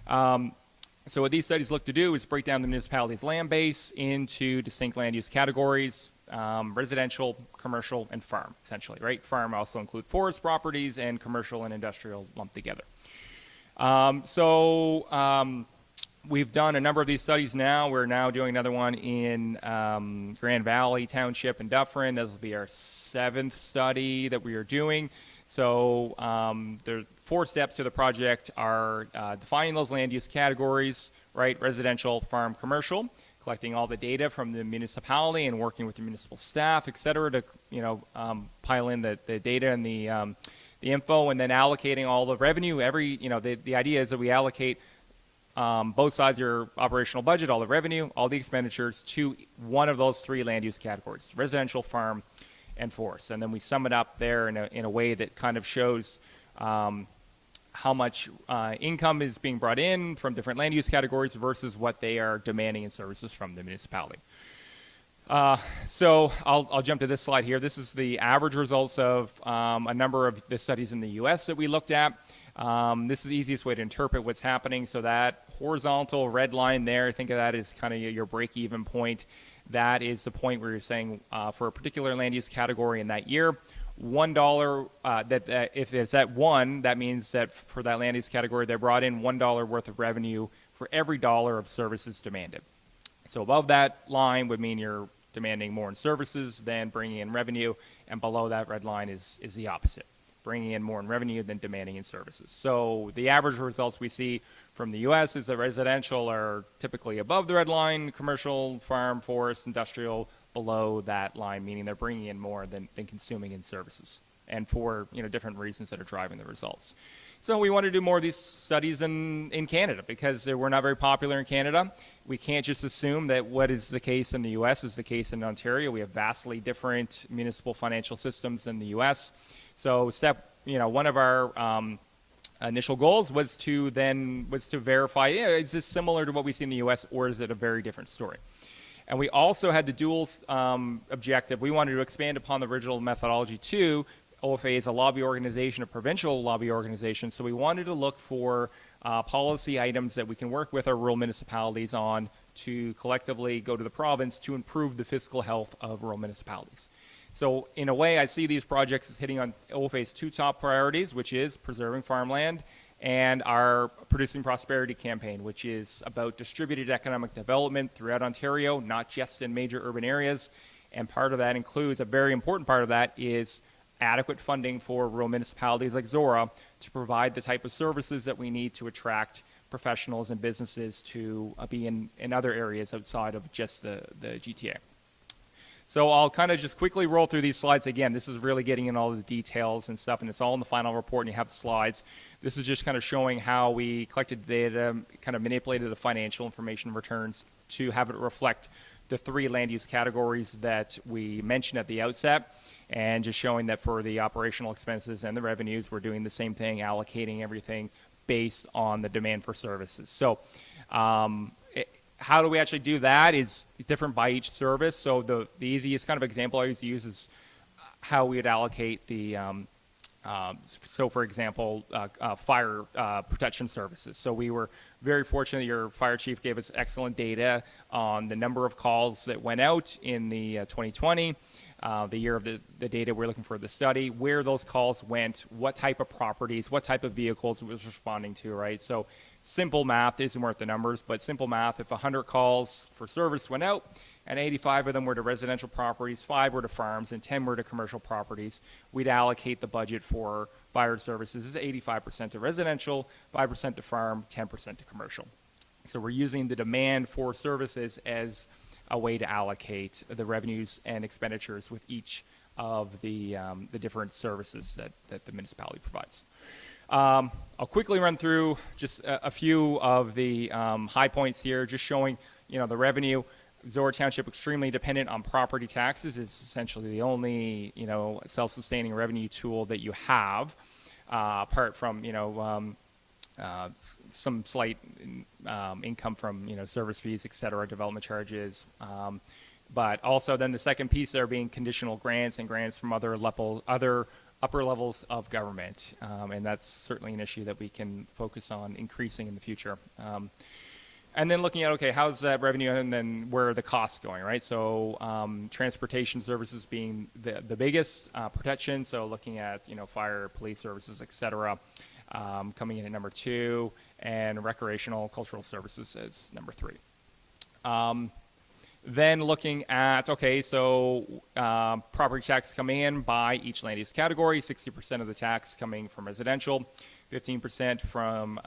Speaker 12: So what these studies look to do is break down the municipality's land base into distinct land use categories: residential, commercial, and farm, essentially, right? Farm also include forest properties, and commercial and industrial lumped together. We've done a number of these studies now. We're now doing another one in Grand Valley Township in Dufferin. This will be our 7th study that we are doing. So there are 4 steps to the project are defining those land use categories, right? Residential, farm, commercial, collecting all the data from the municipality and working with the municipal staff, et cetera, to pile in the data and the info, and then allocating all the revenue. The idea is that we allocate both sides of your operational budget, all the revenue, all the expenditures, to one of those 3 land use categories: residential, farm, and forest. And then we sum it up there in a way that kind of shows how much income is being brought in from different land use categories versus what they are demanding in services from the municipality. So I'll jump to this slide here. This is the average results of a number of the studies in the U.S. that we looked at. This is the easiest way to interpret what's happening. So that horizontal red line there, think of that as kind of your break-even point. That is the point where you're saying for a particular land use category in that year, $1, if it's at 1, that means that for that land use category, they brought in $1 worth of revenue for every dollar of services demanded. So above that line would mean you're demanding more in services than bringing in revenue, and below that red line is the opposite, bringing in more in revenue than demanding in services. So the average results we see from the U.S. is that residential are typically above the red line, commercial, farm, forest, industrial below that line, meaning they're bringing in more than consuming in services, and for different reasons that are driving the results. So we want to do more of these studies in Canada, because we're not very popular in Canada. We can't just assume that what is the case in the U.S. is the case in Ontario. We have vastly different municipal financial systems in the U.S. So one of our initial goals was to verify, is this similar to what we see in the U.S., or is it a very different story? And we also had the dual objective. We wanted to expand upon the original methodology too. OFA is a lobby organization, a provincial lobby organization, so we wanted to look for policy items that we can work with our rural municipalities on to collectively go to the province to improve the fiscal health of rural municipalities. So in a way, I see these projects as hitting on OFA's 2 top priorities, which is preserving farmland and our Producing Prosperity campaign, which is about distributed economic development throughout Ontario, not just in major urban areas. And part of that includes, a very important part of that is adequate funding for rural municipalities like Zorra to provide the type of services that we need to attract professionals and businesses to be in other areas outside of just the GTA. So I'll kind of just quickly roll through these slides. Again, this is really getting in all the details and stuff, and it's all in the final report, and you have the slides. This is just kind of showing how we collected data, kind of manipulated the financial information returns to have it reflect the 3 land use categories that we mentioned at the outset, and just showing that for the operational expenses and the revenues, we're doing the same thing, allocating everything based on the demand for services. So how do we actually do that is different by each service. So the easiest kind of example I used to use is how we would allocate the so for example, fire protection services. So we were very fortunate. Your fire chief gave us excellent data on the number of calls that went out in the 2020, the year of the data we're looking for the study, where those calls went, what type of properties, what type of vehicles it was responding to, right? So simple math isn't worth the numbers, but simple math, if 100 calls for service went out, and 85 of them were to residential properties, 5 were to farms, and 10 were to commercial properties, we'd allocate the budget for fire services as 85% to residential, 5% to farm, 10% to commercial. So we're using the demand for services as a way to allocate the revenues and expenditures with each of the different services that the municipality provides. I'll quickly run through just a few of the high points here, just showing, the revenue. Zorra Township extremely dependent on property taxes. It's essentially the only, self-sustaining revenue tool that you have, apart from, some slight income from, service fees, et cetera, development charges. But also then the second piece there being conditional grants and grants from other upper levels of government. And that's certainly an issue that we can focus on increasing in the future. And then looking at, okay, how's that revenue and then where are the costs going, right? So transportation services being the biggest, protection, so looking at, fire, police services, et cetera, coming in at number 2, and recreational cultural services as number 3. Then looking at, okay, so property tax coming in by each land use category, 60% of the tax coming from residential, 15% from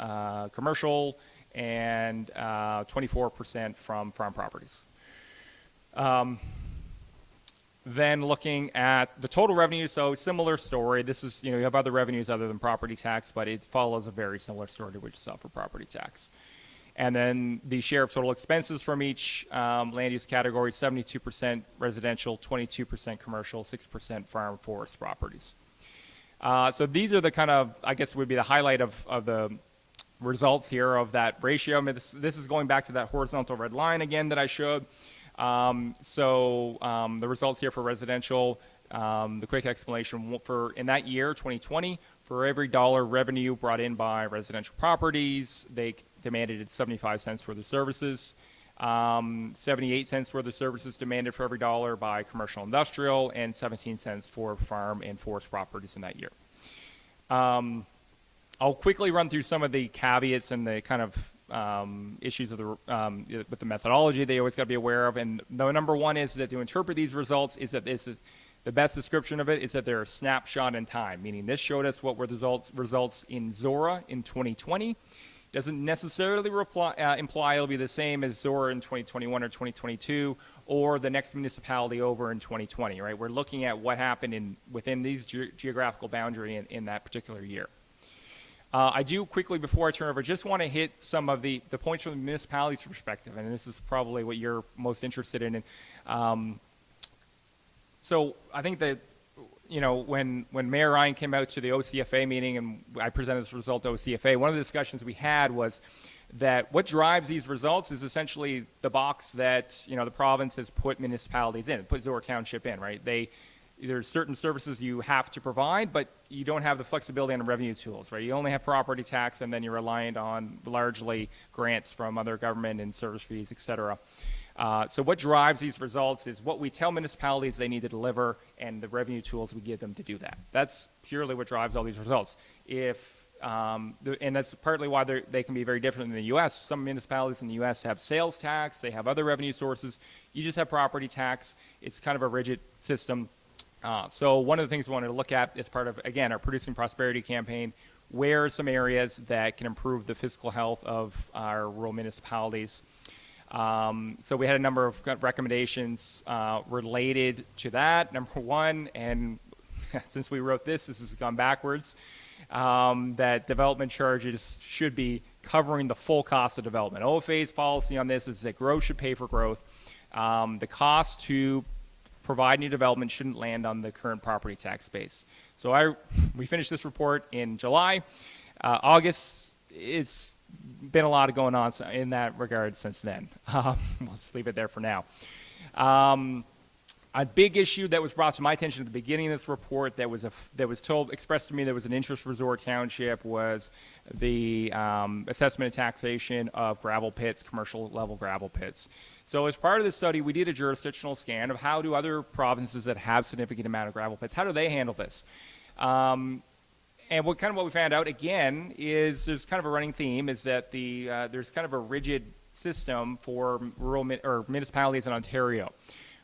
Speaker 12: commercial, and 24% from farm properties. Then looking at the total revenue, so similar story. This is, you have other revenues other than property tax, but it follows a very similar story to what you saw for property tax. And then the share of total expenses from each land use category, 72% residential, 22% commercial, 6% farm forest properties. So these are the kind of, I guess would be the highlight of the results here of that ratio. I mean, this is going back to that horizontal red line again that I showed. The results here for residential, the quick explanation for in that year, 2020, for every dollar revenue brought in by residential properties, they demanded 75 cents for the services, 78 cents for the services demanded for every dollar by commercial industrial, and 17 cents for farm and forest properties in that year. I'll quickly run through some of the caveats and the kind of issues of with the methodology they always got to be aware of. And the number one is that to interpret these results is that this is the best description of it is that they're a snapshot in time, meaning this showed us what were the results in Zorra in 2020. Doesn't necessarily imply it'll be the same as Zorra in 2021 or 2022 or the next municipality over in 2020, right? We're looking at what happened within these geographical boundary in that particular year. I do quickly, before I turn over, just want to hit some of the points from the municipality's perspective, and this is probably what you're most interested in. So I think that, when Mayor Ryan came out to the OCFA meeting and I presented this result to OCFA, one of the discussions we had was that what drives these results is essentially the box that, the province has put municipalities in, put Zorra Township in, right? There's certain services you have to provide, but you don't have the flexibility on the revenue tools, right? You only have property tax, and then you're reliant on largely grants from other government and service fees, et cetera. So what drives these results is what we tell municipalities they need to deliver and the revenue tools we give them to do that. That's purely what drives all these results. And that's partly why they can be very different in the U.S. Some municipalities in the U.S. have sales tax, they have other revenue sources. You just have property tax. It's kind of a rigid system. So one of the things we wanted to look at as part of, again, our Producing Prosperity campaign, where are some areas that can improve the fiscal health of our rural municipalities. So we had a number of recommendations related to that. Number one, and since we wrote this has gone backwards, that development charges should be covering the full cost of development. OFA's policy on this is that growth should pay for growth. The cost to provide new development shouldn't land on the current property tax base. So we finished this report in July. August, it's been a lot going on in that regard since then. We'll just leave it there for now. A big issue that was brought to my attention at the beginning of this report that was expressed to me there was an interest for Zorra Township was the assessment and taxation of gravel pits, commercial level gravel pits. So as part of the study, we did a jurisdictional scan of how do other provinces that have significant amount of gravel pits, how do they handle this? And what we found out again is there's kind of a running theme is that there's kind of a rigid system for rural or municipalities in Ontario.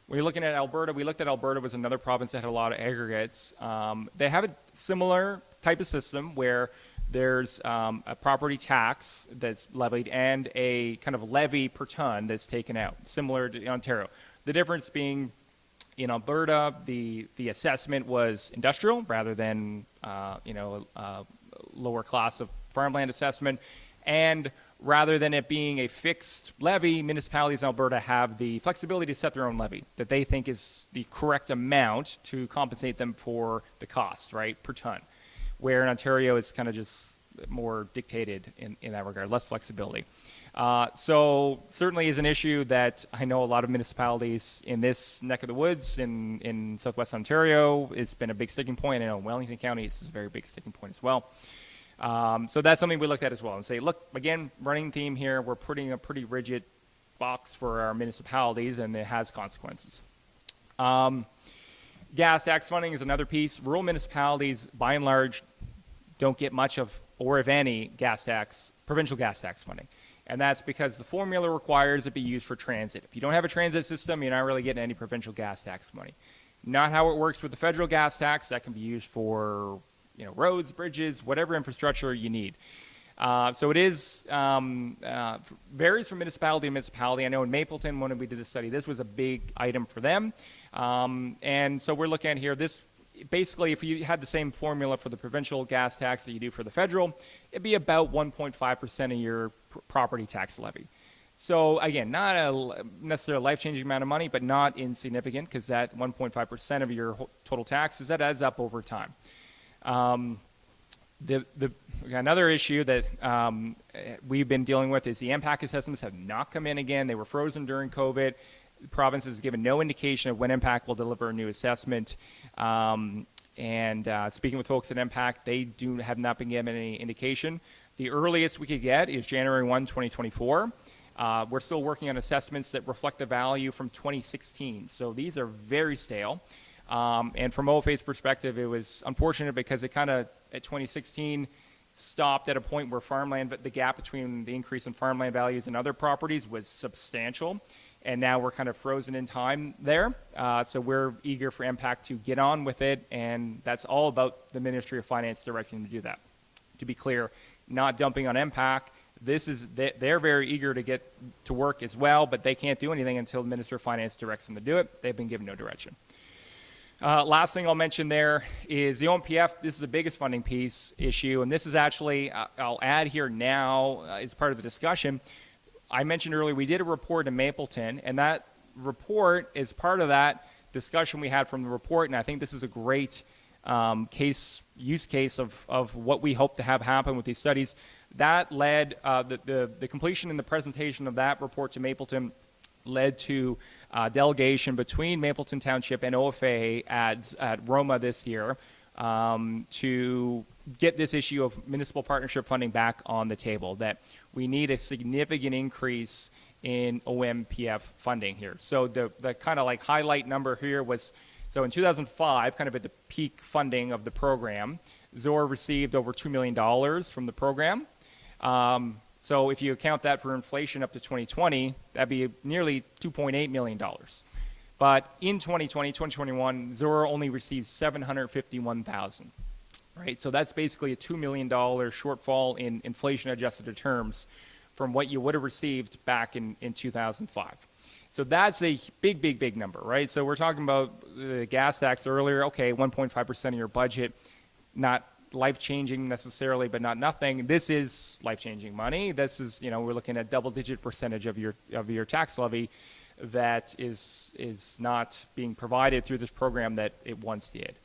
Speaker 12: When you're looking at Alberta, we looked at Alberta was another province that had a lot of aggregates. They have a similar type of system where there's a property tax that's levied and a kind of levy per ton that's taken out, similar to Ontario. The difference being in Alberta, the assessment was industrial rather than lower class of farmland assessment, and rather than it being a fixed levy, municipalities in Alberta have the flexibility to set their own levy that they think is the correct amount to compensate them for the cost, right, per ton. Where in Ontario, it's kind of just more dictated in that regard, less flexibility. So certainly is an issue that I know a lot of municipalities in this neck of the woods in southwest Ontario, it's been a big sticking point. I know in Wellington County, it's a very big sticking point as well. So that's something we looked at as well and say, look, again, running theme here, we're putting a pretty rigid box for our municipalities and it has consequences. Gas tax funding is another piece. Rural municipalities, by and large, don't get much of, or if any, provincial gas tax funding. And that's because the formula requires it be used for transit. If you don't have a transit system, you're not really getting any provincial gas tax money. Not how it works with the federal gas tax. That can be used for roads, bridges, whatever infrastructure you need. So it is varies from municipality to municipality. I know in Mapleton, when we did the study, this was a big item for them. And so we're looking at here, this basically, if you had the same formula for the provincial gas tax that you do for the federal, it'd be about 1.5% of your property tax levy. So again, not a necessarily life-changing amount of money, but not insignificant because that 1.5% of your total taxes, that adds up over time. Another issue that we've been dealing with is the impact assessments have not come in again. They were frozen during COVID. The province has given no indication of when impact will deliver a new assessment. Speaking with folks at impact, they have not been given any indication. The earliest we could get is January 1, 2024. We're still working on assessments that reflect the value from 2016. So these are very stale. And from OFA's perspective, it was unfortunate because it kind of, at 2016, stopped at a point where farmland, but the gap between the increase in farmland values and other properties was substantial. And now we're kind of frozen in time there. So we're eager for impact to get on with it. And that's all about the Ministry of Finance directing to do that. To be clear, not dumping on impact. They're very eager to get to work as well, but they can't do anything until the Minister of Finance directs them to do it. They've been given no direction. Last thing I'll mention there is the OMPF. This is the biggest funding piece issue, and this is actually, I'll add here now, it's part of the discussion. I mentioned earlier we did a report in Mapleton, and that report is part of that discussion we had from the report, and I think this is a great use case of what we hope to have happen with these studies. That led, the completion and the presentation of that report to Mapleton led to delegation between Mapleton Township and OFA at Roma this year to get this issue of municipal partnership funding back on the table, that we need a significant increase in OMPF funding here. So the kind of like highlight number here was, so in 2005, kind of at the peak funding of the program, Zorra received over $2 million from the program. So if you account that for inflation up to 2020, that'd be nearly $2.8 million. But in 2021, Zorra only received $751,000, right? So that's basically a $2 million shortfall in inflation-adjusted terms from what you would have received back in 2005. So that's a big, big, big number, right? So we're talking about the gas tax earlier. Okay, 1.5% of your budget, not life-changing necessarily, but not nothing. This is life-changing money. This is, you know, we're looking at double-digit percentage of your tax levy that is not being provided through this program that it once did.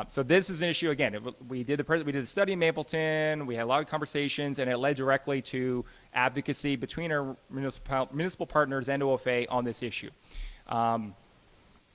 Speaker 12: So this is an issue. Again, we did the study in Mapleton. We had a lot of conversations, and it led directly to advocacy between our municipal partners and OFA on this issue.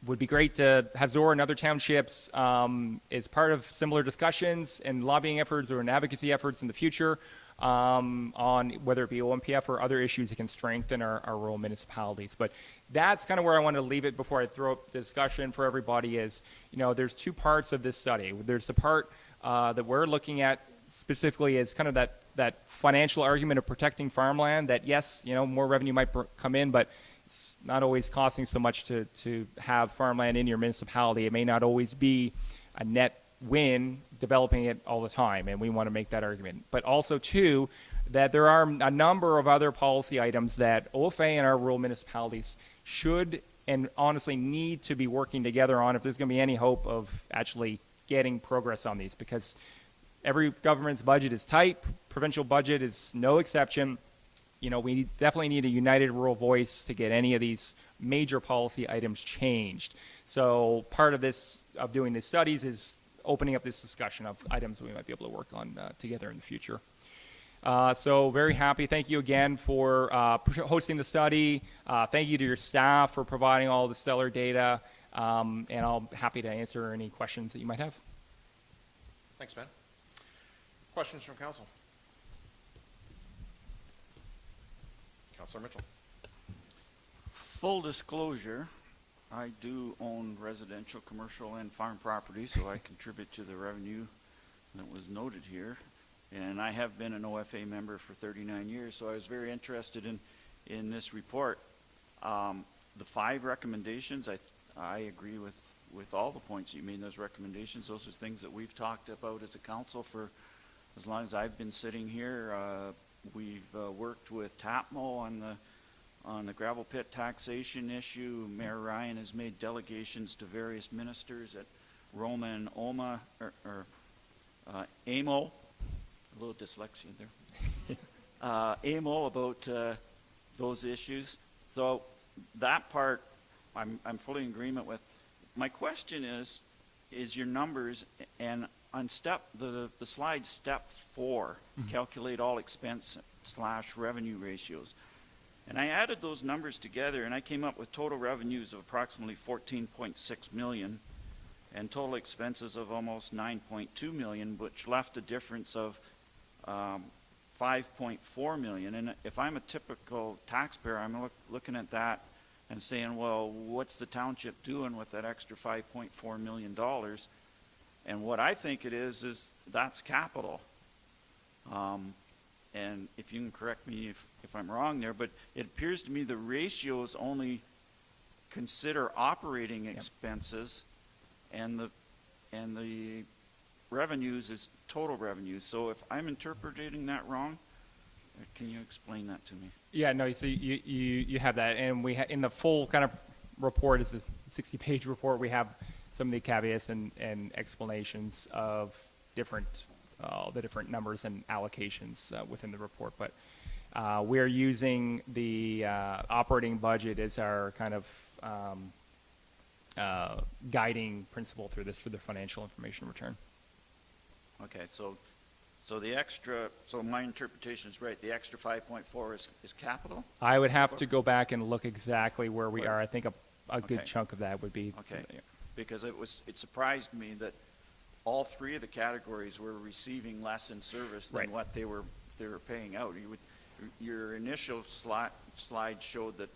Speaker 12: Would be great to have Zorra and other townships as part of similar discussions and lobbying efforts or in advocacy efforts in the future on whether it be OMPF or other issues that can strengthen our rural municipalities. But that's kind of where I want to leave it before I throw up the discussion for everybody is, you know, there's two parts of this study. There's the part that we're looking at specifically as kind of that financial argument of protecting farmland that, yes, you know, more revenue might come in, but it's not always costing so much to have farmland in your municipality. It may not always be a net win developing it all the time, and we want to make that argument. But also, too, that there are a number of other policy items that OFA and our rural municipalities should and honestly need to be working together on if there's going to be any hope of actually getting progress on these, because every government's budget is tight. Provincial budget is no exception. You know, we definitely need a united rural voice to get any of these major policy items changed. So part of this, of doing these studies, is opening up this discussion of items we might be able to work on together in the future. So very happy. Thank you again for hosting the study. Thank you to your staff for providing all the stellar data. And I'll be happy to answer any questions that you might have.
Speaker 1: Thanks, Ben. Questions from council? Councilor Mitchell.
Speaker 3: Full disclosure, I do own residential, commercial, and farm property, so I contribute to the revenue that was noted here. And I have been an OFA member for 39 years, so I was very interested in this report. The 5 recommendations, I agree with all the points you made in those recommendations. Those are things that we've talked about as a council for as long as I've been sitting here. We've worked with TAPMO on the gravel pit taxation issue. Mayor Ryan has made delegations to various ministers at Roma and Oma, AMO, a little dyslexia there, AMO about those issues. So that part I'm fully in agreement with. My question is your numbers, and on the slide step 4, calculate all expense / revenue ratios. And I added those numbers together, and I came up with total revenues of approximately 14.6 million and total expenses of almost 9.2 million, which left a difference of 5.4 million. And if I'm a typical taxpayer, I'm looking at that and saying, well, what's the township doing with that extra $5.4 million? And what I think it is that's capital. And if you can correct me if I'm wrong there, but it appears to me the ratios only consider operating expenses, and the revenues is total revenues. So if I'm interpreting that wrong, can you explain that to me?
Speaker 12: Yeah, no, so you have that, and we in the full kind of report, is a 60-page report. We have some of the caveats and explanations of different the different numbers and allocations within the report. But we're using the operating budget as our kind of guiding principle through this for the financial information return.
Speaker 3: Okay, so the extra, so my interpretation is right, the extra 5.4 is capital?
Speaker 12: I would have to go back and look exactly where we are. I think a good
Speaker 3: Okay.
Speaker 12: chunk of that would be.
Speaker 3: Okay, because it surprised me that all 3 of the categories were receiving less in service than
Speaker 12: Right.
Speaker 3: what they were paying out. Your initial slide showed that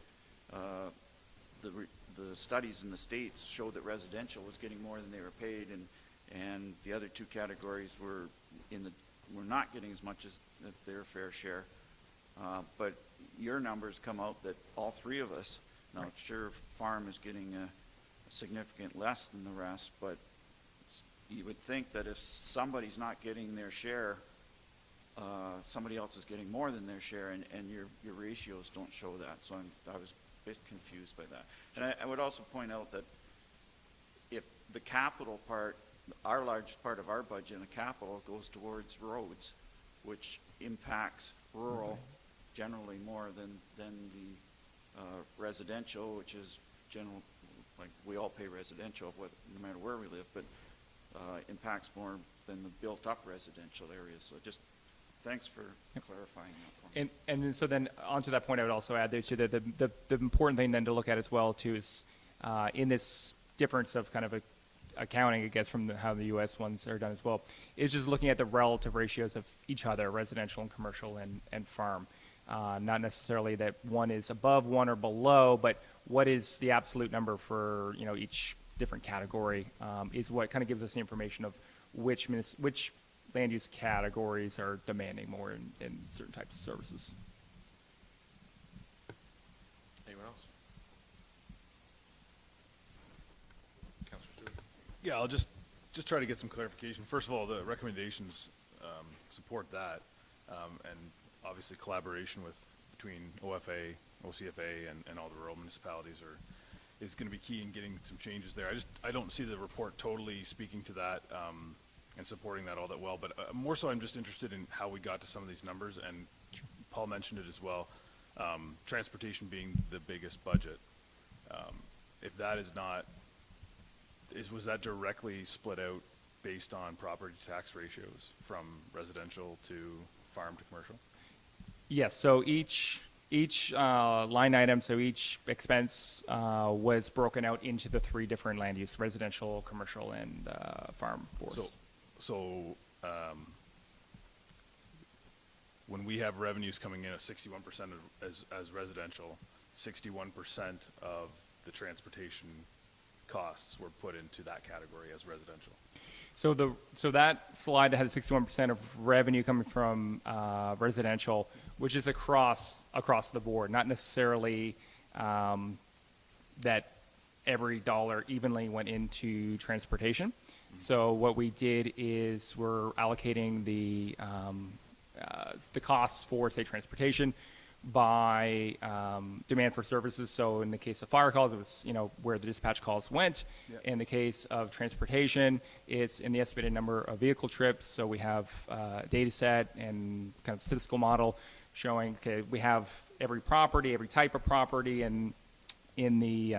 Speaker 3: the studies in the States showed that residential was getting more than they were paid, and the other 2 categories were not getting as much as their fair share. But your numbers come out that all 3 of us, now
Speaker 12: Right.
Speaker 3: sure, farm is getting a significant less than the rest, but you would think that if somebody's not getting their share, somebody else is getting more than their share, and your ratios don't show that. So I was a bit confused by that. And I would also point out that if the capital part our largest part of our budget in the capital goes towards roads, which impacts rural generally more than the residential, which is general, like we all pay residential no matter where we live, but impacts more than the built-up residential areas. So just thanks for clarifying that for me.
Speaker 12: And then, so then onto that point, I would also add there too that the important thing then to look at as well too is in this difference of kind of accounting, I guess, from how the U.S. ones are done as well, is just looking at the relative ratios of each other, residential and commercial and farm. Not necessarily that one is above one or below, but what is the absolute number for, you know, each different category is what kind of gives us the information of which land use categories are demanding more in certain types of services.
Speaker 1: Anyone else? Councilor Stewart?
Speaker 6: Yeah, I'll just try to get some clarification. First of all, the recommendations support that, and obviously collaboration between OFA, OCFA, and all the rural municipalities is going to be key in getting some changes there. I don't see the report totally speaking to that and supporting that all that well, but more so I'm just interested in how we got to some of these numbers, and Paul mentioned it as well, transportation being the biggest budget. If that is not, was that directly split out based on property tax ratios from residential to farm to commercial?
Speaker 12: Yes, so each line item, so each expense was broken out into the three different land use: residential, commercial, and farm forest.
Speaker 6: So when we have revenues coming in at 61% as residential, 61% of the transportation costs were put into that category as residential.
Speaker 12: So that slide that had 61% of revenue coming from residential, which is across the board, not necessarily that every dollar evenly went into transportation. So what we did is we're allocating the costs for, say, transportation by demand for services. So in the case of fire calls, it was, you know, where the dispatch calls went.
Speaker 6: Yeah.
Speaker 12: In the case of transportation, it's in the estimated number of vehicle trips. So we have a data set and kind of statistical model showing, okay, we have every property, every type of property in the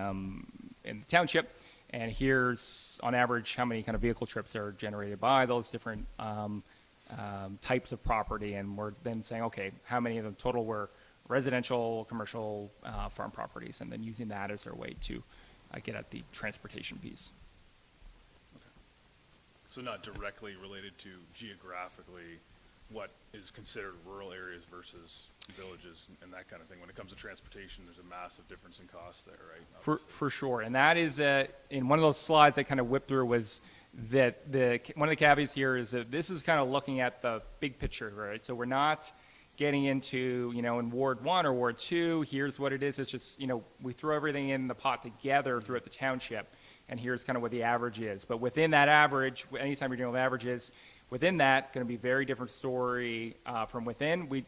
Speaker 12: township, and here's on average how many kind of vehicle trips are generated by those different types of property, and we're then saying, okay, how many of them total were residential, commercial, farm properties, and then using that as our way to get at the transportation piece.
Speaker 6: Okay. So not directly related to geographically what is considered rural areas versus villages and that kind of thing. When it comes to transportation, there's a massive difference in cost there, right?
Speaker 12: For sure, and that is in one of those slides I kind of whipped through was that one of the caveats here is that this is kind of looking at the big picture, right? So we're not getting into, you know, in Ward 1 or Ward 2, here's what it is. It's just, you know, we throw everything in the pot together throughout the township, and here's kind of what the average is. But within that average, anytime you're dealing with averages, within that, going to be very different story from within.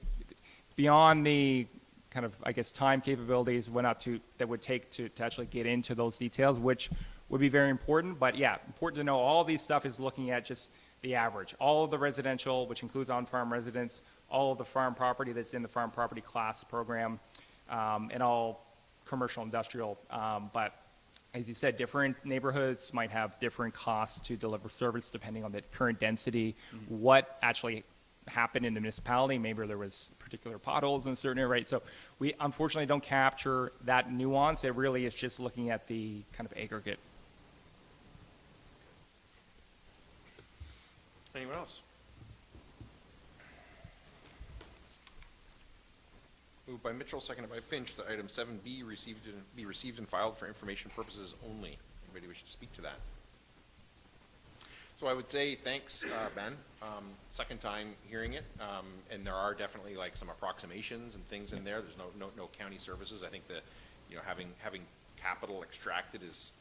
Speaker 12: Beyond the kind of, I guess, time capabilities that would take to actually get into those details, which would be very important. But yeah, important to know all these stuff is looking at just the average. All of the residential, which includes on-farm residents, all of the farm property that's in the farm property class program, and all commercial industrial. But as you said, different neighborhoods might have different costs to deliver service depending on the current density, what actually happened in the municipality. Maybe there was particular potholes in a certain area, right? So we unfortunately don't capture that nuance. It really is just looking at the kind of aggregate.
Speaker 1: Anyone else? Moved by Mitchell, seconded by Finch, that item 7B be received and filed for information purposes only. Anybody wish to speak to that? So I would say thanks, Ben. Second time hearing it, and there are definitely like some approximations and things in there. There's no county services. I think that, you know, having capital extracted is,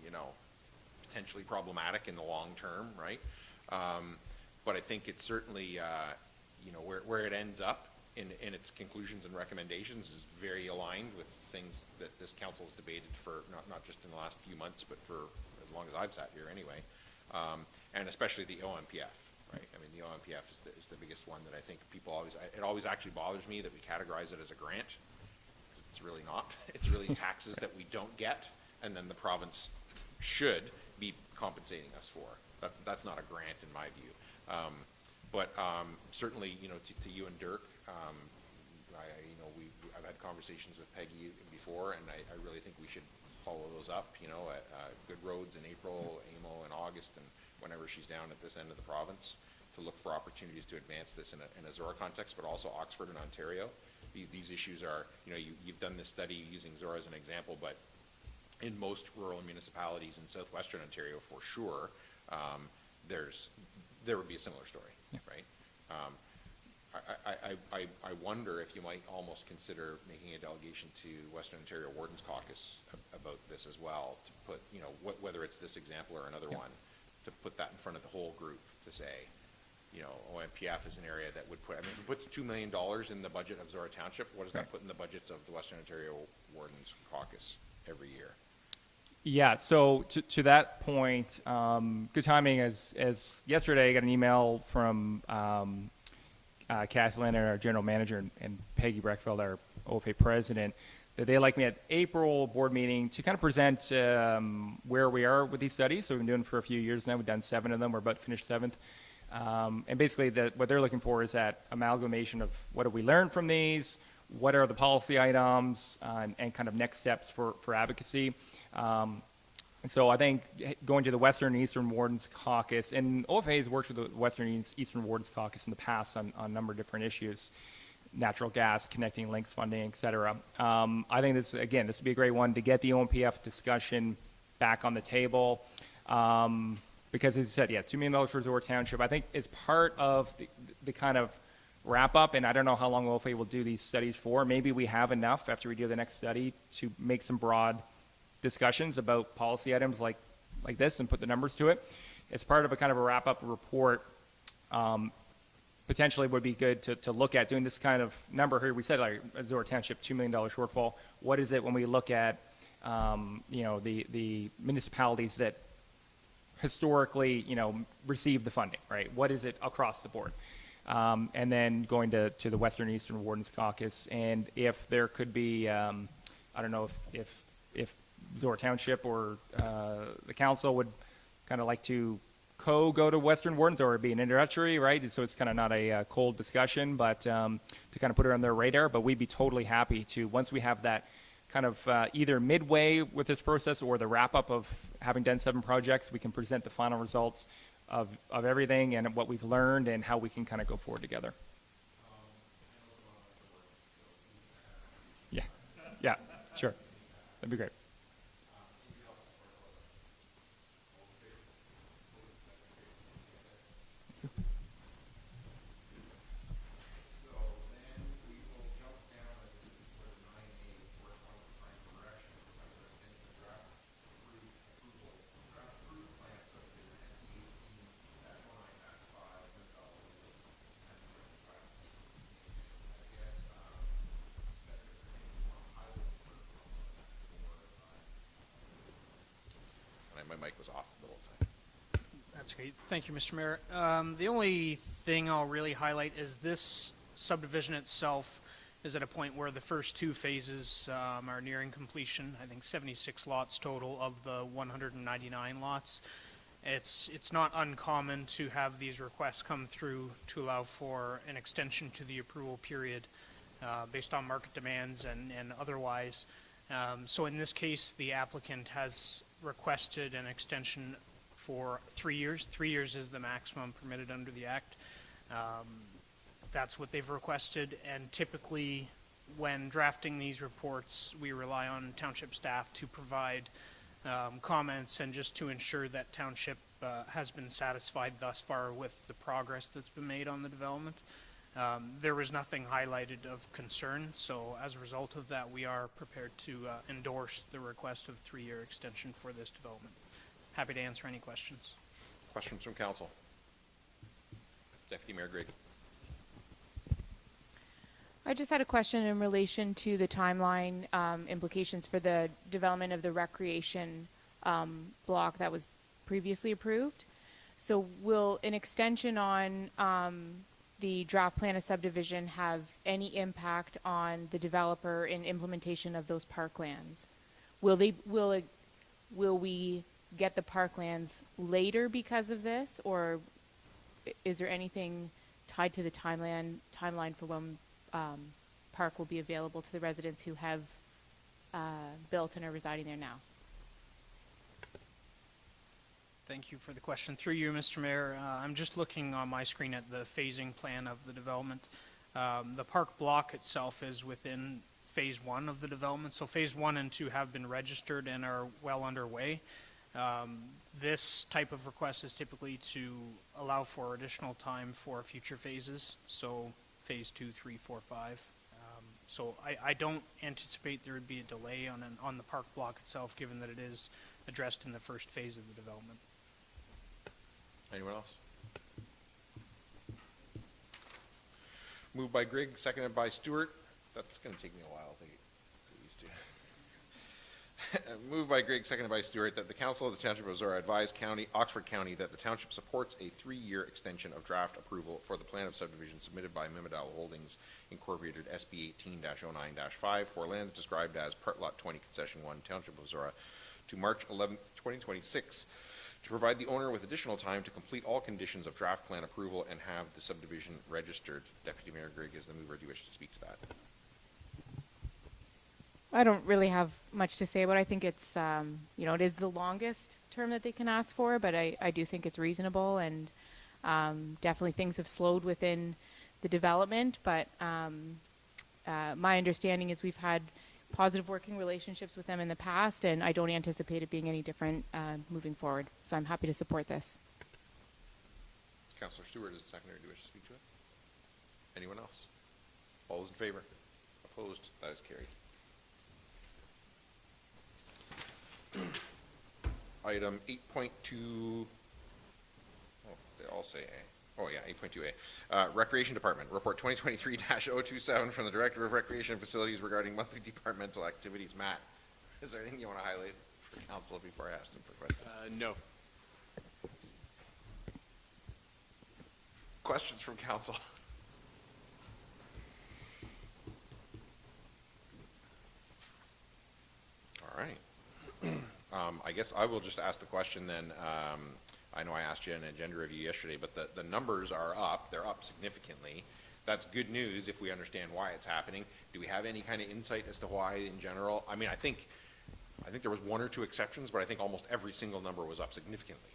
Speaker 1: you know, potentially problematic in the long term, right? But I think it's certainly, you know, where it ends up in its conclusions and recommendations is very aligned with things that this council has debated for not just in the last few months, but for as long as I've sat here anyway. And especially the OMPF, right? I mean, the OMPF is the biggest one that I think people always, it always actually bothers me that we categorize it as a grant, because it's really not. It's really taxes that we don't get, and then the province should be compensating us for. That's not a grant in my view. But certainly, you know, to you and Dirk, I've had conversations with Peggy before, and I really think we should follow those up, you know, at Good Roads in April, AMO in August, and whenever she's down at this end of the province, to look for opportunities to advance this in a Zorra context, but also Oxford and Ontario. These issues are, you know, you've done this study using Zorra as an example, but in most rural municipalities in southwestern Ontario, for sure, there would be a similar story, right? I wonder if you might almost consider making a delegation to Western Ontario Wardens Caucus about this as well, to put, you know, whether it's this example or another one, to put that in front of the whole group to say, you know, OMPF is an area that would put, I mean, if it puts $2 million in the budget of Zorra Township, what does that put in the budgets of the Western Ontario Wardens Caucus every year?
Speaker 12: Yeah, so to that point, good timing, as yesterday I got an email from Kathleen, our general manager, and Peggy Breckfeld, our OFA president, that they'd like me at April board meeting to kind of present where we are with these studies. So we've been doing it for a few years now. We've done 7 of them. We're about to finish 7th. And basically what they're looking for is that amalgamation of what have we learned from these, what are the policy items, and kind of next steps for advocacy. So I think going to the Western and Eastern Wardens Caucus, and OFA has worked with the Western and Eastern Wardens Caucus in the past on a number of different issues, natural gas, connecting links funding, et cetera. I think this would be a great one to get the OMPF discussion back on the table. Because as you said, $2 million for Zorra Township, I think is part of the kind of wrap up, and I don't know how long OFA will do these studies for. Maybe we have enough after we do the next study to make some broad discussions about policy items like this and put the numbers to it. It's part of a kind of a wrap-up report. Potentially would be good to look at doing this kind of number here. We said like Zorra Township $2 million shortfall. What is it when we look at you know, the municipalities that historically, you know, receive the funding, right? What is it across the board? And then going to the Western and Eastern Wardens Caucus, and if there could be, I don't know if Zorra Township or the council would kind of like to go to Western Wardens, or be an introductory, right? So it's kind of not a cold discussion, but to kind of put it on their radar. But we'd be totally happy to, once we have that kind of either midway with this process or the wrap up of having done 7 projects, we can present the final results of everything and what we've learned and how we can kind of go forward together. Yeah, sure. That'd be great.
Speaker 1: My mic was off the whole time.
Speaker 13: That's great. Thank you, Mr. Mayor. The only thing I'll really highlight is this subdivision itself is at a point where the first 2 phases are nearing completion. I think 76 lots total of the 199 lots. It's not uncommon to have these requests come through to allow for an extension to the approval period based on market demands and otherwise. So in this case, the applicant has requested an extension for 3 years. 3 years is the maximum permitted under the Act. That's what they've requested, and typically when drafting these reports, we rely on township staff to provide comments and just to ensure that township has been satisfied thus far with the progress that's been made on the development. There was nothing highlighted of concern, so as a result of that, we are prepared to endorse the request of 3-year extension for this development. Happy to answer any questions.
Speaker 1: Questions from council? Deputy Mayor Grigg.
Speaker 11: I just had a question in relation to the timeline implications for the development of the recreation block that was previously approved. So will an extension on the draft plan of subdivision have any impact on the developer in implementation of those parklands? Will we get the parklands later because of this, or is there anything tied to the timeline for when park will be available to the residents who have built and are residing there now?
Speaker 13: Thank you for the question. Through you, Mr. Mayor, I'm just looking on my screen at the phasing plan of the development. The park block itself is within phase 1 of the development. So phase 1 and 2 have been registered and are well underway. This type of request is typically to allow for additional time for future phases. So phase 2, 3, 4, 5. So I don't anticipate there would be a delay on the park block itself, given that it is addressed in the first phase of the development.
Speaker 1: Anyone else? Moved by Grigg, seconded by Stewart. That's going to take me a while to get used to. Moved by Grigg, seconded by Stewart, that the Council of the Township of Zorra advise Oxford County that the Township supports a 3-year extension of draft approval for the plan of subdivision submitted by Memorandum Holdings Incorporated SB 18-09-5 for lands described as Part Lot 20 Concession 1, Township of Zorra, to March 11th, 2026, to provide the owner with additional time to complete all conditions of draft plan approval and have the subdivision registered. Deputy Mayor Grigg is the mover. Do you wish to speak to that?
Speaker 11: I don't really have much to say about it. I think it's, it is the longest term that they can ask for, but I do think it's reasonable, and definitely things have slowed within the development, but my understanding is we've had positive working relationships with them in the past, and I don't anticipate it being any different moving forward. So I'm happy to support this.
Speaker 1: Councillor Stewart is the seconder. Do you wish to speak to it? Anyone else? All those in favor? Opposed? That is carried. Item 8.2, oh, they all say A. Oh yeah, 8.2A. Recreation Department, Report 2023-027 from the Director of Recreation and Facilities regarding monthly departmental activities. Matt, is there anything you want to highlight for council before I ask them for questions?
Speaker 14: No.
Speaker 1: Questions from council? All right. I guess I will just ask the question then. I know I asked you in an agenda review yesterday, but the numbers are up. They're up significantly. That's good news if we understand why it's happening. Do we have any kind of insight as to why in general? I mean, I think there was 1 or 2 exceptions, but I think almost every single number was up significantly.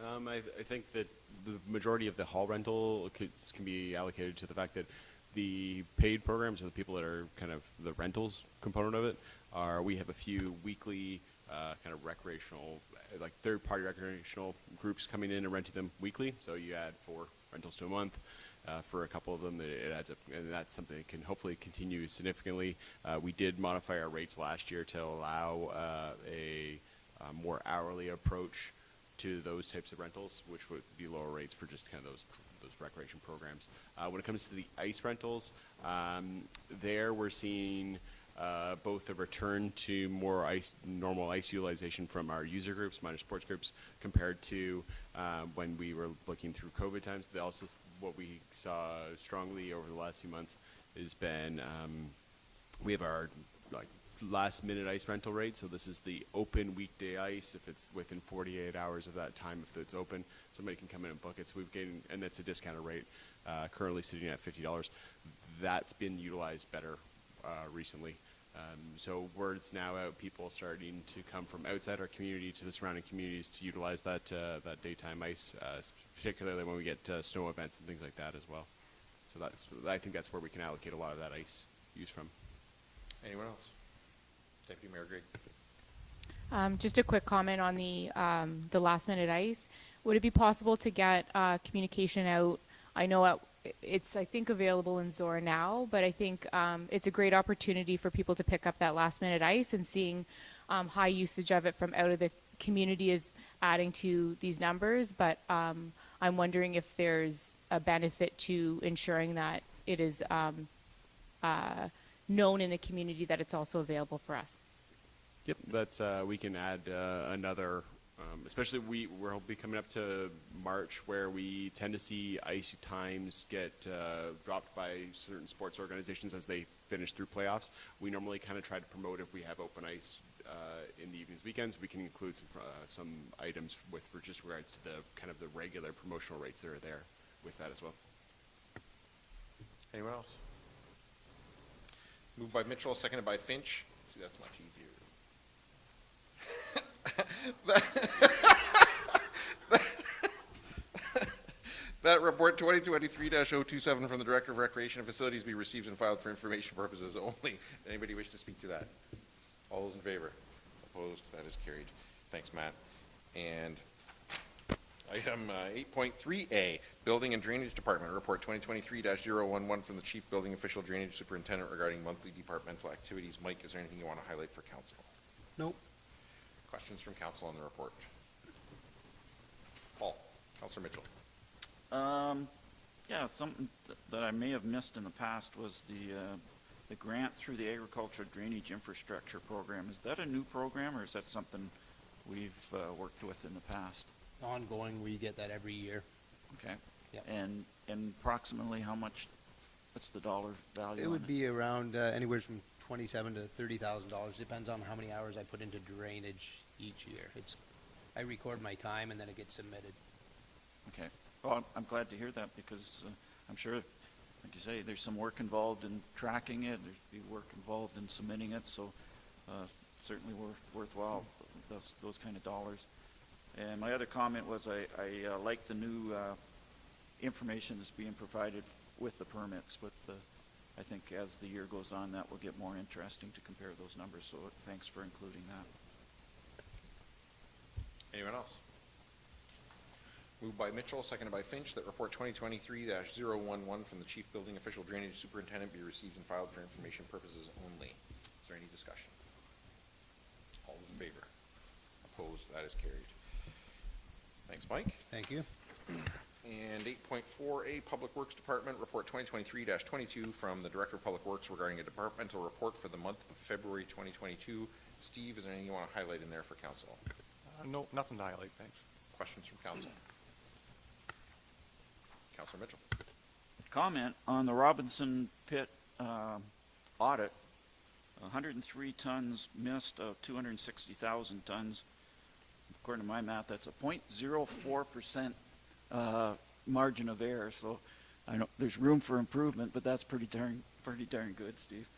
Speaker 14: I think that the majority of the hall rental can be allocated to the fact that the paid programs, or the people that are kind of the rentals component of it, we have a few weekly kind of recreational, like third-party recreational groups coming in and renting them weekly. So you add 4 rentals to a month. For a couple of them, it adds up, and that's something that can hopefully continue significantly. We did modify our rates last year to allow a more hourly approach to those types of rentals, which would be lower rates for just kind of those recreation programs. When it comes to the ice rentals, there we're seeing both a return to more normal ice utilization from our user groups, minor sports groups, compared to when we were looking through COVID times. Also, what we saw strongly over the last few months has been we have our last minute ice rental rate. So this is the open weekday ice. If it's within 48 hours of that time, if it's open, somebody can come in and book it. So we've gained, and that's a discounted rate, currently sitting at $50. That's been utilized better recently. So word's now out, people starting to come from outside our community to the surrounding communities to utilize that daytime ice, particularly when we get snow events and things like that as well. So I think that's where we can allocate a lot of that ice use from.
Speaker 1: Anyone else? Deputy Mayor Grigg.
Speaker 11: Just a quick comment on the last minute ice. Would it be possible to get communication out? I know it's I think available in Zorra now, but I think it's a great opportunity for people to pick up that last minute ice, and seeing high usage of it from out of the community is adding to these numbers. But I'm wondering if there's a benefit to ensuring that it is known in the community that it's also available for us.
Speaker 14: Yep, that's we can add another especially we'll be coming up to March where we tend to see ice times get dropped by certain sports organizations as they finish through playoffs. We normally kind of try to promote if we have open ice in the evenings, weekends. We can include some items with just regards to the kind of the regular promotional rates that are there with that as well.
Speaker 1: Anyone else? Moved by Mitchell, seconded by Finch. See, that's much easier. That report 2023-027 from the Director of Recreation and Facilities be received and filed for information purposes only. Anybody wish to speak to that? All those in favor? Opposed? That is carried. Thanks, Matt. And item 8.3A, Building and Drainage Department, report 2023-011 from the Chief Building Official Drainage Superintendent regarding monthly departmental activities. Mike, is there anything you want to highlight for council?
Speaker 15: Nope.
Speaker 1: Questions from council on the report? Paul, Councilor Mitchell.
Speaker 3: Yeah, something that I may have missed in the past was the grant through the Agriculture Drainage Infrastructure Program. Is that a new program, or is that something we've worked with in the past?
Speaker 15: Ongoing, we get that every year.
Speaker 3: Okay.
Speaker 15: Yep.
Speaker 3: And approximately how much, what's the dollar value
Speaker 15: It
Speaker 3: on
Speaker 15: would be around anywhere from $27,000 to $30,000. Depends on how many hours I put into drainage each year. I record my time and then it gets submitted.
Speaker 3: Okay. Well, I'm glad to hear that because I'm sure, like you say, there's some work involved in tracking it. There's be work involved in submitting it. So certainly worthwhile, those kind of dollars. And my other comment was I like the new information that's being provided with the permits. I think as the year goes on, that will get more interesting to compare those numbers. So thanks for including that.
Speaker 1: Anyone else? Moved by Mitchell, seconded by Finch, that report 2023-011 from the Chief Building Official Drainage Superintendent be received and filed for information purposes only. Is there any discussion? All those in favor? Opposed? That is carried. Thanks, Mike.
Speaker 15: Thank you.
Speaker 1: And 8.4A, Public Works Department, report 2023-22 from the Director of Public Works regarding a departmental report for the month of February 2022. Steve, is there anything you want to highlight in there for council?
Speaker 16: No, nothing to highlight, thanks.
Speaker 1: Questions from council? Councilor Mitchell.
Speaker 3: Comment on the Robinson Pit audit. 103 tons missed of 260,000 tons. According to my math, that's a 0.04% margin of error. So I know there's room for improvement, but that's pretty darn good, Steve.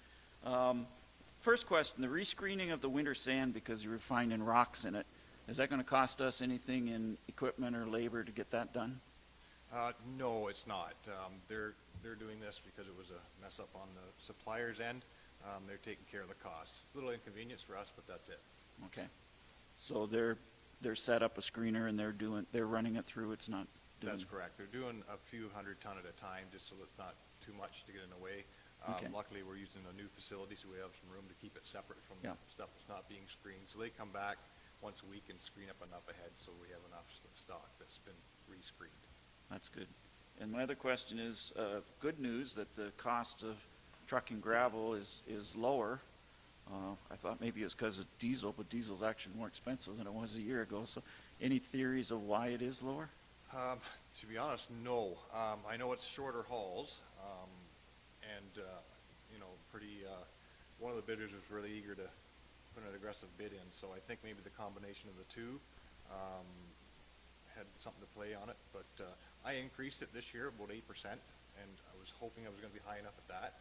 Speaker 3: First question: the rescreening of the winter sand because you were finding rocks in it. Is that going to cost us anything in equipment or labor to get that done?
Speaker 16: No, it's not. They're doing this because it was a mess up on the supplier's end. They're taking care of the costs. A little inconvenience for us, but that's it.
Speaker 3: Okay. So they're set up a screener and they're running it through. It's not doing.
Speaker 16: That's correct. They're doing a few 100 ton at a time, just so it's not too much to get in the way.
Speaker 3: Okay.
Speaker 16: Luckily, we're using a new facility, so we have some room to keep it separate from
Speaker 3: Yeah.
Speaker 16: stuff that's not being screened. So they come back once a week and screen up enough ahead, so we have enough stock that's been re-screened.
Speaker 3: That's good. And my other question is, good news that the cost of trucking gravel is lower. I thought maybe it was because of diesel, but diesel's actually more expensive than it was a year ago. So any theories of why it is lower?
Speaker 16: To be honest, no. I know it's shorter hauls, and one of the bidders was really eager to put an aggressive bid in, so I think maybe the combination of the two had something to play on it. But I increased it this year about 8%, and I was hoping I was going to be high enough at that.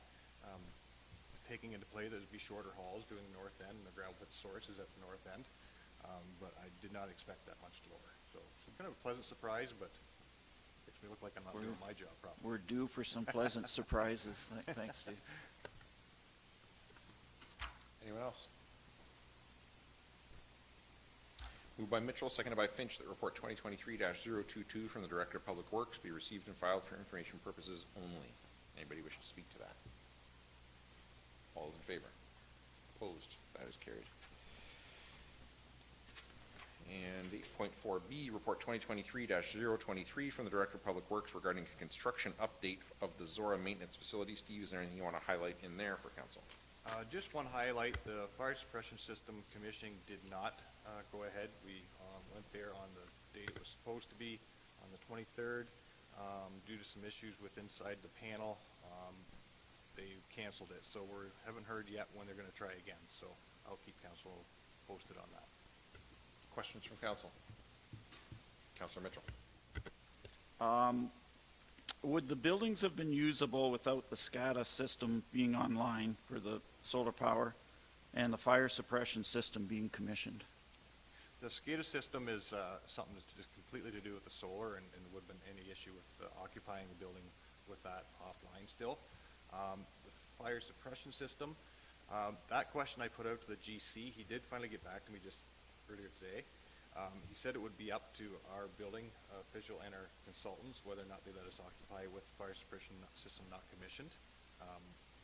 Speaker 16: Taking into play that it'd be shorter hauls doing the north end, and the gravel pit source is at the north end, but I did not expect that much lower. So it's kind of a pleasant surprise, but makes me look like I'm not doing my job properly.
Speaker 3: We're due for some pleasant surprises. Thanks, Steve.
Speaker 1: Anyone else? Moved by Mitchell, seconded by Finch, that report 2023-022 from the Director of Public Works be received and filed for information purposes only. Anybody wish to speak to that? All those in favor? Opposed? That is carried. And 8.4B, report 2023-023 from the Director of Public Works regarding a construction update of the Zorra maintenance facility. Steve, is there anything you want to highlight in there for council?
Speaker 16: Just one highlight, the fire suppression system commissioning did not go ahead. We went there on the date it was supposed to be, on the 23rd. Due to some issues with inside the panel, they canceled it. So we haven't heard yet when they're going to try again. So I'll keep council posted on that.
Speaker 1: Questions from council? Councilor Mitchell.
Speaker 3: Would the buildings have been usable without the SCADA system being online for the solar power and the fire suppression system being commissioned?
Speaker 16: The SCADA system is something that's just completely to do with the solar, and there would have been any issue with occupying the building with that offline still. The fire suppression system, that question I put out to the GC. He did finally get back to me just earlier today. He said it would be up to our building official and our consultants whether or not they let us occupy with fire suppression system not commissioned.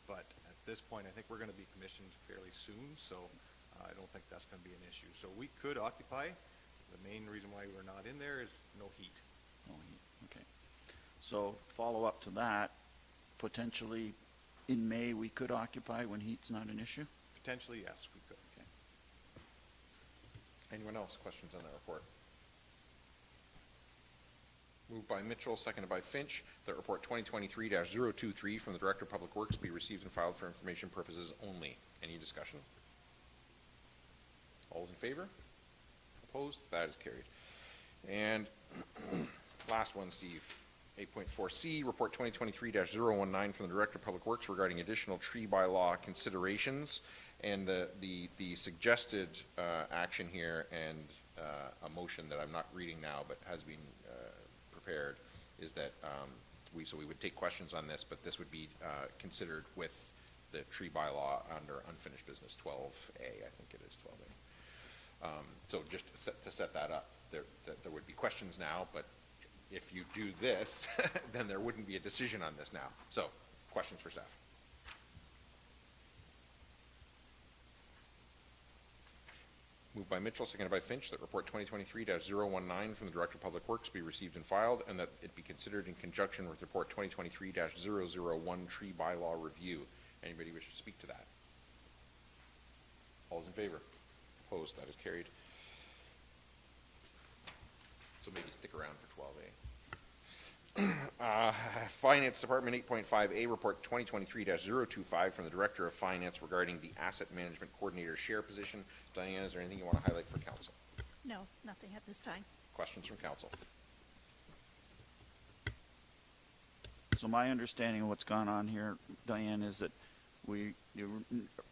Speaker 16: But at this point, I think we're going to be commissioned fairly soon, so I don't think that's going to be an issue. So we could occupy. The main reason why we're not in there is no heat.
Speaker 3: No heat, okay. So follow up to that, potentially in May we could occupy when heat's not an issue?
Speaker 16: Potentially, yes, we could.
Speaker 3: Okay.
Speaker 1: Anyone else? Questions on that report? Moved by Mitchell, seconded by Finch, that report 2023-023 from the Director of Public Works be received and filed for information purposes only. Any discussion? All those in favor? Opposed? That is carried. And last one, Steve. 8.4C, report 2023-019 from the Director of Public Works regarding additional tree bylaw considerations. And the suggested action here and a motion that I'm not reading now but has been prepared is that we would take questions on this, but this would be considered with the tree bylaw under unfinished business 12A, I think it is 12A. So just to set that up, there would be questions now, but if you do this, then there wouldn't be a decision on this now. So, questions for staff? Moved by Mitchell, seconded by Finch, that report 2023-019 from the Director of Public Works be received and filed, and that it be considered in conjunction with report 2023-001 tree bylaw review. Anybody wish to speak to that? All those in favor? Opposed? That is carried. So maybe stick around for 12A. Finance Department 8.5A report 2023-025 from the Director of Finance regarding the Asset Management Coordinator share position. Diane, is there anything you want to highlight for council?
Speaker 8: No, nothing at this time.
Speaker 1: Questions from council?
Speaker 3: So my understanding of what's gone on here, Diane, is that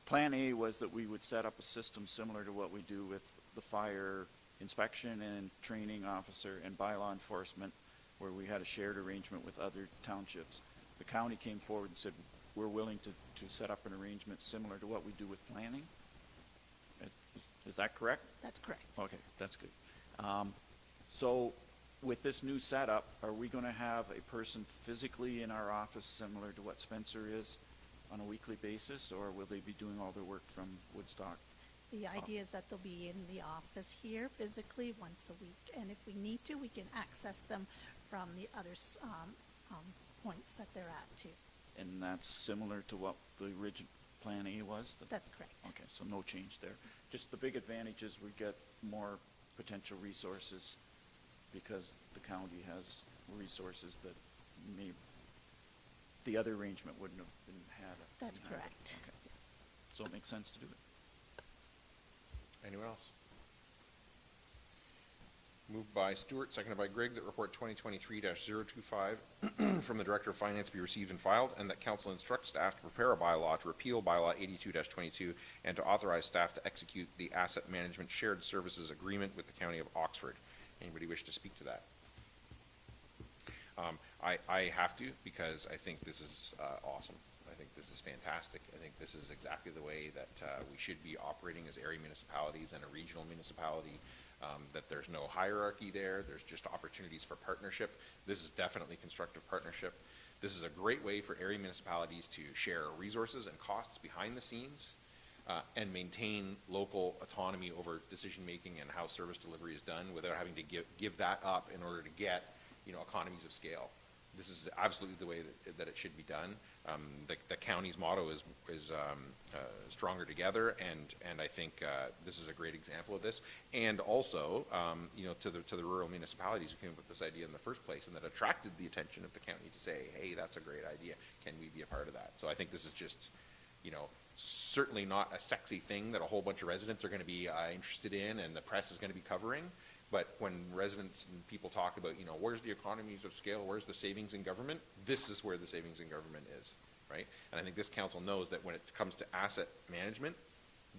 Speaker 3: plan A was that we would set up a system similar to what we do with the fire inspection and training officer and bylaw enforcement, where we had a shared arrangement with other townships. The county came forward and said, we're willing to set up an arrangement similar to what we do with planning. Is that correct?
Speaker 8: That's correct.
Speaker 3: Okay, that's good. So with this new setup, are we going to have a person physically in our office similar to what Spencer is on a weekly basis, or will they be doing all their work from Woodstock?
Speaker 8: The idea is that they'll be in the office here physically once a week, and if we need to, we can access them from the other points that they're at too.
Speaker 3: And that's similar to what the original Plan A was?
Speaker 8: That's correct.
Speaker 3: Okay, so no change there. Just the big advantage is we get more potential resources because the county has resources that the other arrangement wouldn't have been had.
Speaker 8: That's correct.
Speaker 3: Okay.
Speaker 8: Yes.
Speaker 3: So it makes sense to do it.
Speaker 1: Anyone else? Moved by Stewart, seconded by Grigg, that report 2023-025 from the Director of Finance be received and filed, and that council instruct staff to prepare a bylaw to repeal bylaw 82-22 and to authorize staff to execute the asset management shared services agreement with the County of Oxford. Anybody wish to speak to that? I have to, because I think this is awesome. I think this is fantastic. I think this is exactly the way that we should be operating as area municipalities and a regional municipality, that there's no hierarchy there. There's just opportunities for partnership. This is definitely constructive partnership. This is a great way for area municipalities to share resources and costs behind the scenes and maintain local autonomy over decision-making and how service delivery is done without having to give that up in order to get, economies of scale. this is absolutely the way that it should be done. The county's motto is stronger together, and I think this is a great example of this. And also, you know, to the rural municipalities who came up with this idea in the first place, and that attracted the attention of the county to say, hey, that's a great idea. Can we be a part of that? So I think this is just, you know, certainly not a sexy thing that a whole bunch of residents are going to be interested in, and the press is going to be covering. But when residents and people talk about, you know, where's the economies of scale, where's the savings in government, this is where the savings in government is, right? And I think this council knows that when it comes to asset management,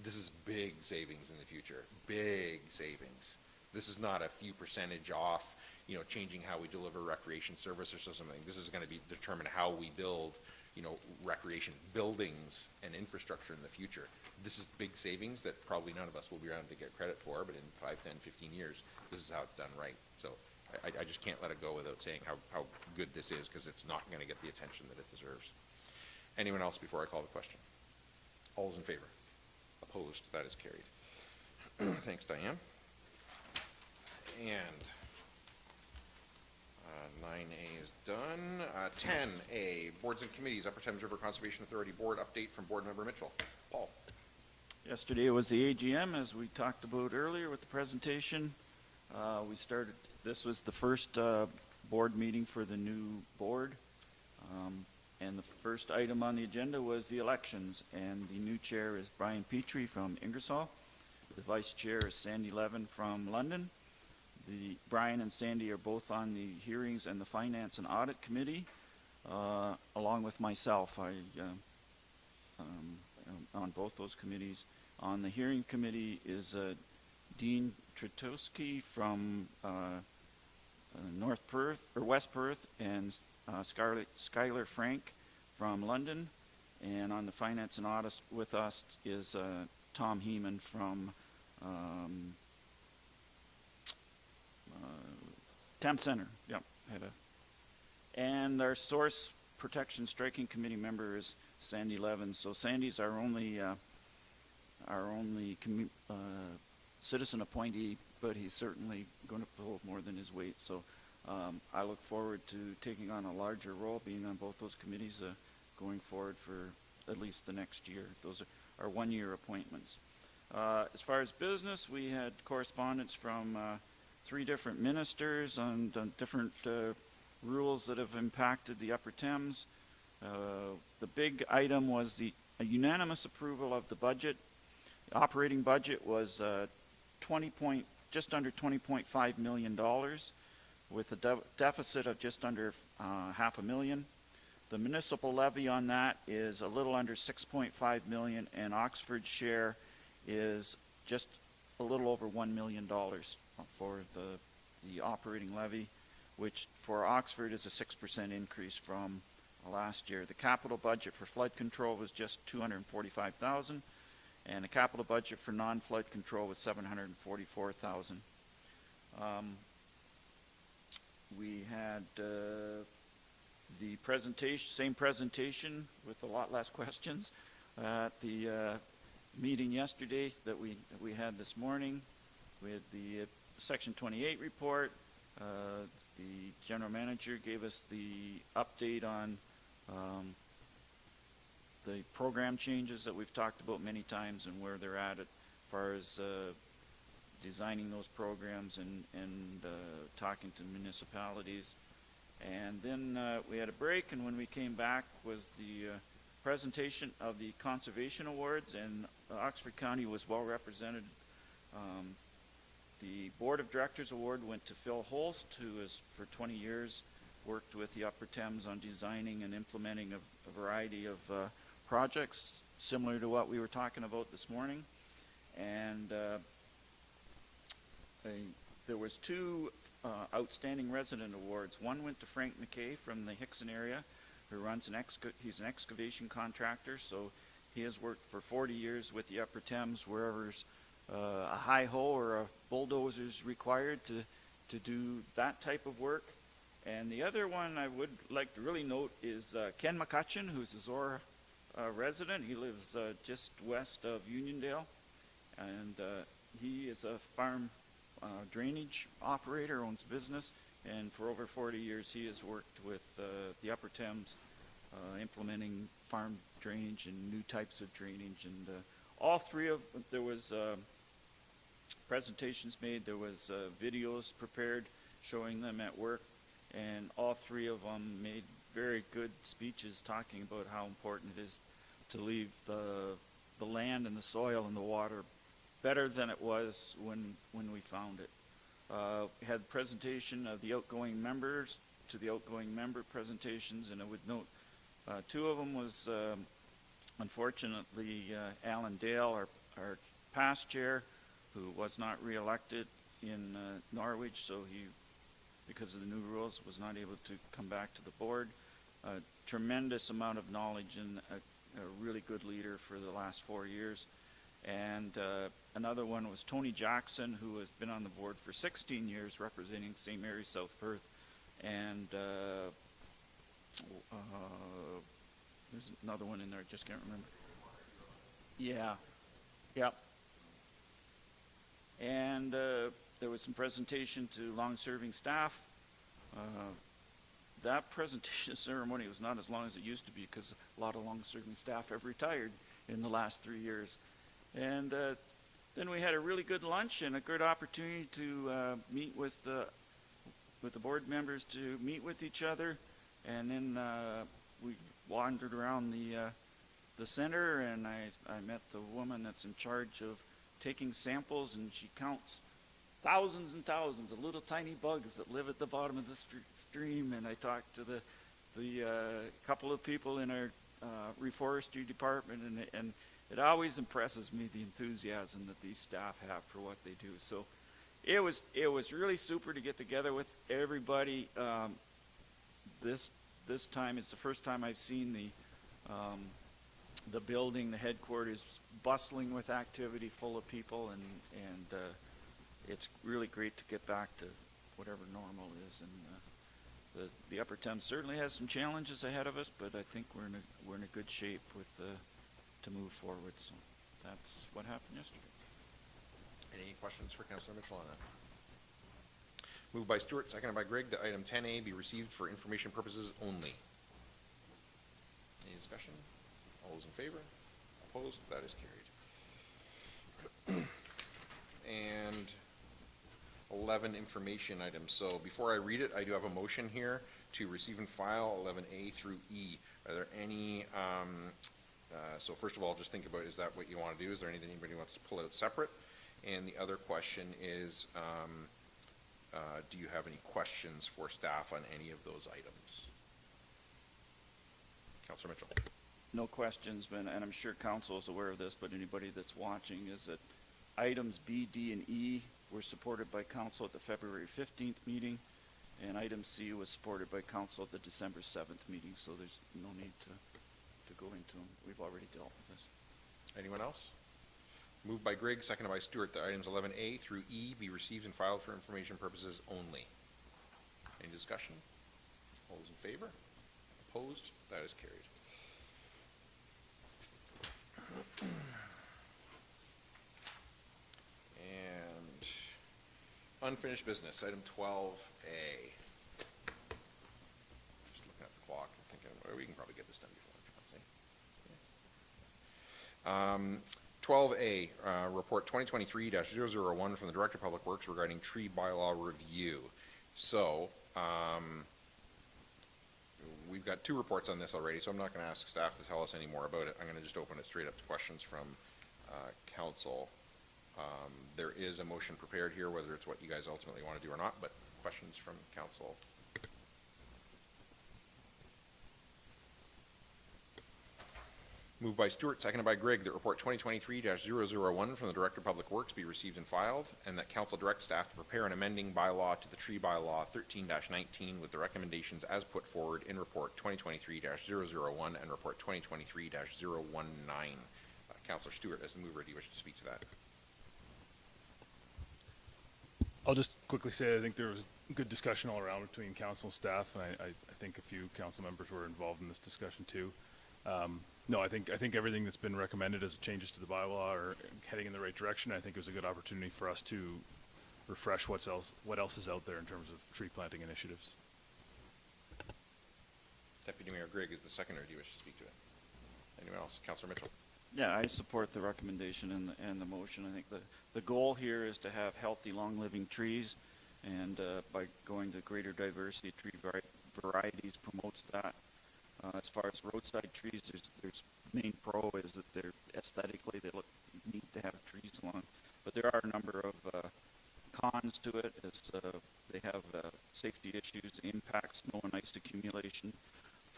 Speaker 1: this is big savings in the future, big savings. This is not a few percentage off, you know, changing how we deliver recreation service or something. This is going to be determine how we build, you know, recreation buildings and infrastructure in the future. This is big savings that probably none of us will be around to get credit for, but in 5, 10, 15 years, this is how it's done right. So I just can't let it go without saying how good this is, because it's not going to get the attention that it deserves. Anyone else before I call the question? All those in favor? Opposed? That is carried. Thanks, Diane. And 9A is done. 10A, boards and committees, Upper Thames River Conservation Authority Board update from Board Member Mitchell. Paul.
Speaker 3: Yesterday was the AGM, as we talked about earlier with the presentation. This was the first board meeting for the new board. And the first item on the agenda was the elections, and the new chair is Brian Petrie from Ingersoll. The vice chair is Sandy Levin from London. Brian and Sandy are both on the hearings and the finance and audit committee, along with myself. On both those committees. On the hearing committee is Dean Tritowski from North Perth or West Perth, and Skylar Frank from London. And on the finance and audit with us is Tom Heeman from Temp Center. Yep. And our source protection striking committee member is Sandy Levin. So Sandy's our only citizen appointee, but he's certainly going to pull more than his weight. So I look forward to taking on a larger role, being on both those committees going forward for at least the next year. Those are one-year appointments. As far as business, we had correspondence from 3 different ministers on different rules that have impacted the Upper Thames. The big item was a unanimous approval of the budget. The operating budget was just under $20.5 million, with a deficit of just under $500,000. The municipal levy on that is a little under $6.5 million, and Oxford's share is just a little over $1 million for the operating levy, which for Oxford is a 6% increase from last year. The capital budget for flood control was just $245,000, and the capital budget for non-flood control was $744,000. We had the same presentation with a lot less questions at the meeting yesterday that we had this morning. We had the Section 28 report. The general manager gave us the update on the program changes that we've talked about many times and where they're at as far as designing those programs and talking to municipalities. And then we had a break, and when we came back was the presentation of the conservation awards, and Oxford County was well represented. The Board of Directors Award went to Phil Holst, who has for 20 years worked with the Upper Thames on designing and implementing a variety of projects similar to what we were talking about this morning. And there was 2 outstanding resident awards. One went to Frank McKay from the Hickson area, who runs he's an excavation contractor, so he has worked for 40 years with the Upper Thames wherever's a high-ho or a bulldozer is required to do that type of work. And the other one I would like to really note is Ken McCutcheon, who's a Zorra resident. He lives just west of Uniondale, and he is a farm drainage operator, owns a business, and for over 40 years he has worked with the Upper Thames, implementing farm drainage and new types of drainage. And all three of there was presentations made, there was videos prepared showing them at work, and all three of them made very good speeches talking about how important it is to leave the land and the soil and the water better than it was when we found it. We had presentation of the outgoing members to the outgoing member presentations, and I would note two of them was unfortunately Alan Dale, our past chair, who was not reelected in Norwich, so he, because of the new rules, was not able to come back to the board. Tremendous amount of knowledge and a really good leader for the last 4 years. And another one was Tony Jackson, who has been on the board for 16 years representing St. Mary's South Perth. And there's another one in there, I just can't remember. Yeah, yep. And there was some presentation to long-serving staff. That presentation ceremony was not as long as it used to be because a lot of long-serving staff have retired in the last 3 years. And then we had a really good lunch and a good opportunity to meet with the board members, to meet with each other. And then we wandered around the center, and I met the woman that's in charge of taking samples, and she counts thousands and thousands of little tiny bugs that live at the bottom of the stream. And I talked to the couple of people in our reforestry department, and it always impresses me the enthusiasm that these staff have for what they do. So it was really super to get together with everybody. This time it's the first time I've seen the building, the headquarters, bustling with activity, full of people, and it's really great to get back to whatever normal is. And the Upper Thames certainly has some challenges ahead of us, but I think we're in a good shape with to move forward. So that's what happened yesterday.
Speaker 1: Any questions for Councillor Mitchell on that? Moved by Stewart, seconded by Grigg, that item 10A be received for information purposes only. Any discussion? All those in favor? Opposed? That is carried. And 11 information items. So before I read it, I do have a motion here to receive and file 11A through E. Are there any, so first of all, just think about, is that what you want to do? Is there anything anybody wants to pull out separate? And the other question is, do you have any questions for staff on any of those items? Councillor Mitchell.
Speaker 3: No questions, and I'm sure council is aware of this, but anybody that's watching, is that items B, D, and E were supported by council at the February 15th meeting, and item C was supported by council at the December 7th meeting, so there's no need to go into them. We've already dealt with this.
Speaker 1: Anyone else? Moved by Grigg, seconded by Stewart, that items 11A through E be received and filed for information purposes only. Any discussion? All those in favor? Opposed? That is carried. And unfinished business, item 12A. Just looking at the clock and thinking, well, we can probably get this done before. 12A, report 2023-001 from the Director of Public Works regarding tree bylaw review. So, we've got 2 reports on this already, so I'm not going to ask staff to tell us any more about it. I'm going to just open it straight up to questions from council. There is a motion prepared here, whether it's what you guys ultimately want to do or not, but questions from council. Moved by Stewart, seconded by Grigg, that report 2023-001 from the Director of Public Works be received and filed, and that council direct staff to prepare an amending bylaw to the tree bylaw 13-19 with the recommendations as put forward in report 2023-001 and report 2023-019. Councillor Stewart, as the mover, do you wish to speak to that?
Speaker 6: I'll just quickly say I think there was good discussion all around between council and staff, and I think a few council members were involved in this discussion too. No, I think everything that's been recommended as changes to the bylaw are heading in the right direction. I think it was a good opportunity for us to refresh what else is out there in terms of tree planting initiatives.
Speaker 1: Deputy Mayor Grigg is the seconder. Do you wish to speak to it? Anyone else? Councillor Mitchell.
Speaker 3: Yeah, I support the recommendation and the motion. I think the goal here is to have healthy, long-living trees, and by going to greater diversity of tree varieties promotes that. As far as roadside trees, there's main pro is that they're aesthetically, they look neat to have trees along, but there are a number of cons to it, as they have safety issues, impact snow and ice accumulation,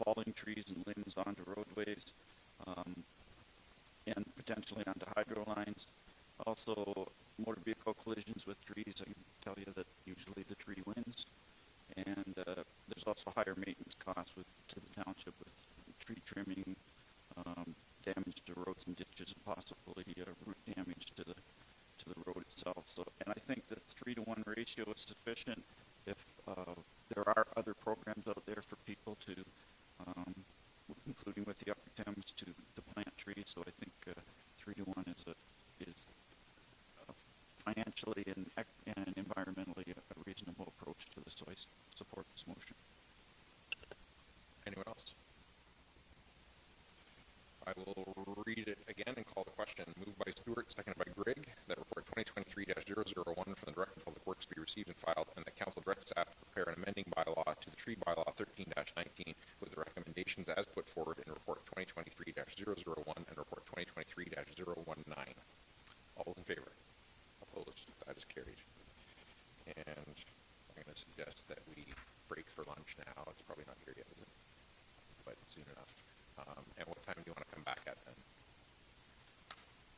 Speaker 3: falling trees and limbs onto roadways, and potentially onto hydro lines. Also, motor vehicle collisions with trees, I can tell you that usually the tree wins. And there's also higher maintenance costs to the township with tree trimming, damage to roads and ditches, and possibly root damage to the road itself. So, and I think the 3-to-1 ratio is sufficient if there are other programs out there for people to, including with the Upper Thames, to plant trees. So I think 3-to-1 is financially and environmentally a reasonable approach to this. So I support this motion.
Speaker 1: Anyone else? I will read it again and call the question. Moved by Stewart, seconded by Grigg, that report 2023-001 from the Director of Public Works be received and filed, and that Council direct staff to prepare an amending bylaw to the tree bylaw 13-19 with the recommendations as put forward in report 2023-001 and report 2023-019. All those in favor? Opposed? That is carried. And I'm going to suggest that we break for lunch now. It's probably not here yet, is it? But soon enough. And what time do you want to come back at then?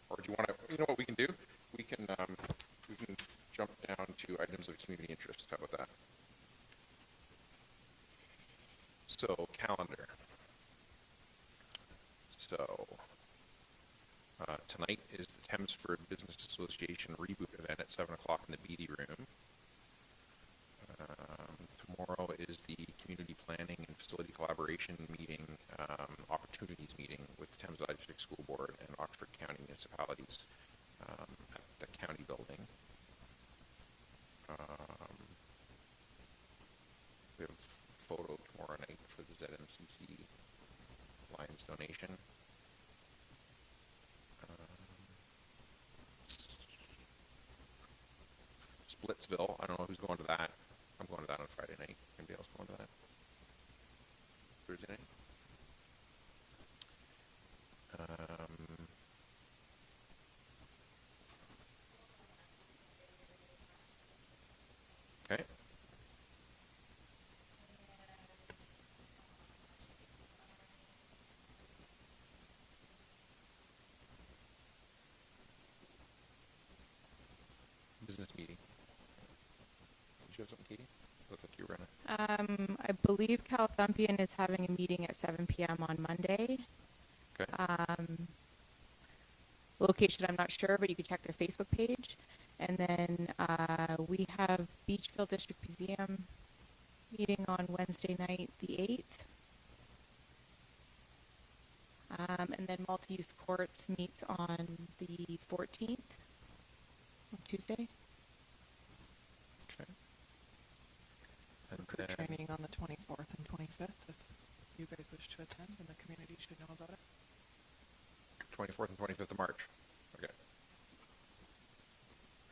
Speaker 1: Or do you want to, you know what we can do? We can jump down to items of community interest. How about that? So, calendar. So, tonight is the Thamesford Business Association reboot event at 7 o'clock in the Beatty Room. Tomorrow is the community planning and facility collaboration meeting, opportunities meeting with the Thames Valley District School Board and Oxford County municipalities at the county building. We have a photo tomorrow night for the ZMCC Lions donation. Splitsville, I don't know who's going to that. I'm going to that on Friday night. Anybody else going to that? Thursday night? Okay. Business meeting. Did you have something, Katie? Looked like you were running.
Speaker 11: I believe Calthumpian is having a meeting at 7 p.m. on Monday.
Speaker 1: Okay.
Speaker 11: Location, I'm not sure, but you could check their Facebook page. And then we have Beachville District Museum meeting on Wednesday night, the 8th. And then Multi-Use Courts meets on the 14th, on Tuesday.
Speaker 1: Okay. And
Speaker 2: Recruit
Speaker 1: then,
Speaker 2: training on the 24th and 25th, if you guys wish to attend, and the community should know about it.
Speaker 1: 24th and 25th of March. Okay.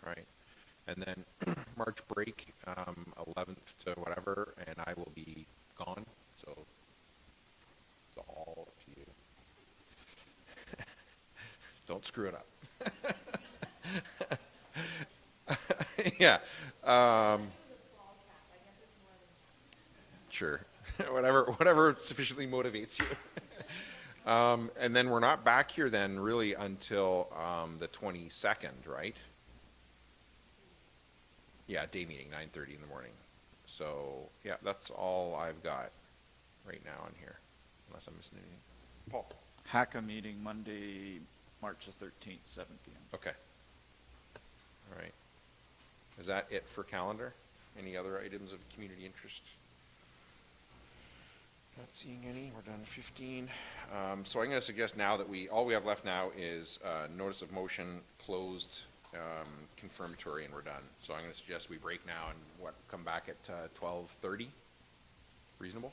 Speaker 1: All right. And then March break, 11th to whatever, and I will be gone. So it's all up to you. Don't screw it up. Yeah. Sure. whatever sufficiently motivates you. And then we're not back here then really until the 22nd, right? Yeah, day meeting, 9:30 in the morning. So, yeah, that's all I've got right now on here, unless I'm missing anything. Paul?
Speaker 3: HACA meeting Monday, March the 13th, 7 p.m.
Speaker 1: Okay. All right. Is that it for calendar? Any other items of community interest? Not seeing any. We're down to 15. So I'm going to suggest now that all we have left now is notice of motion closed confirmatory, and we're done. So I'm going to suggest we break now and come back at 12:30. Reasonable?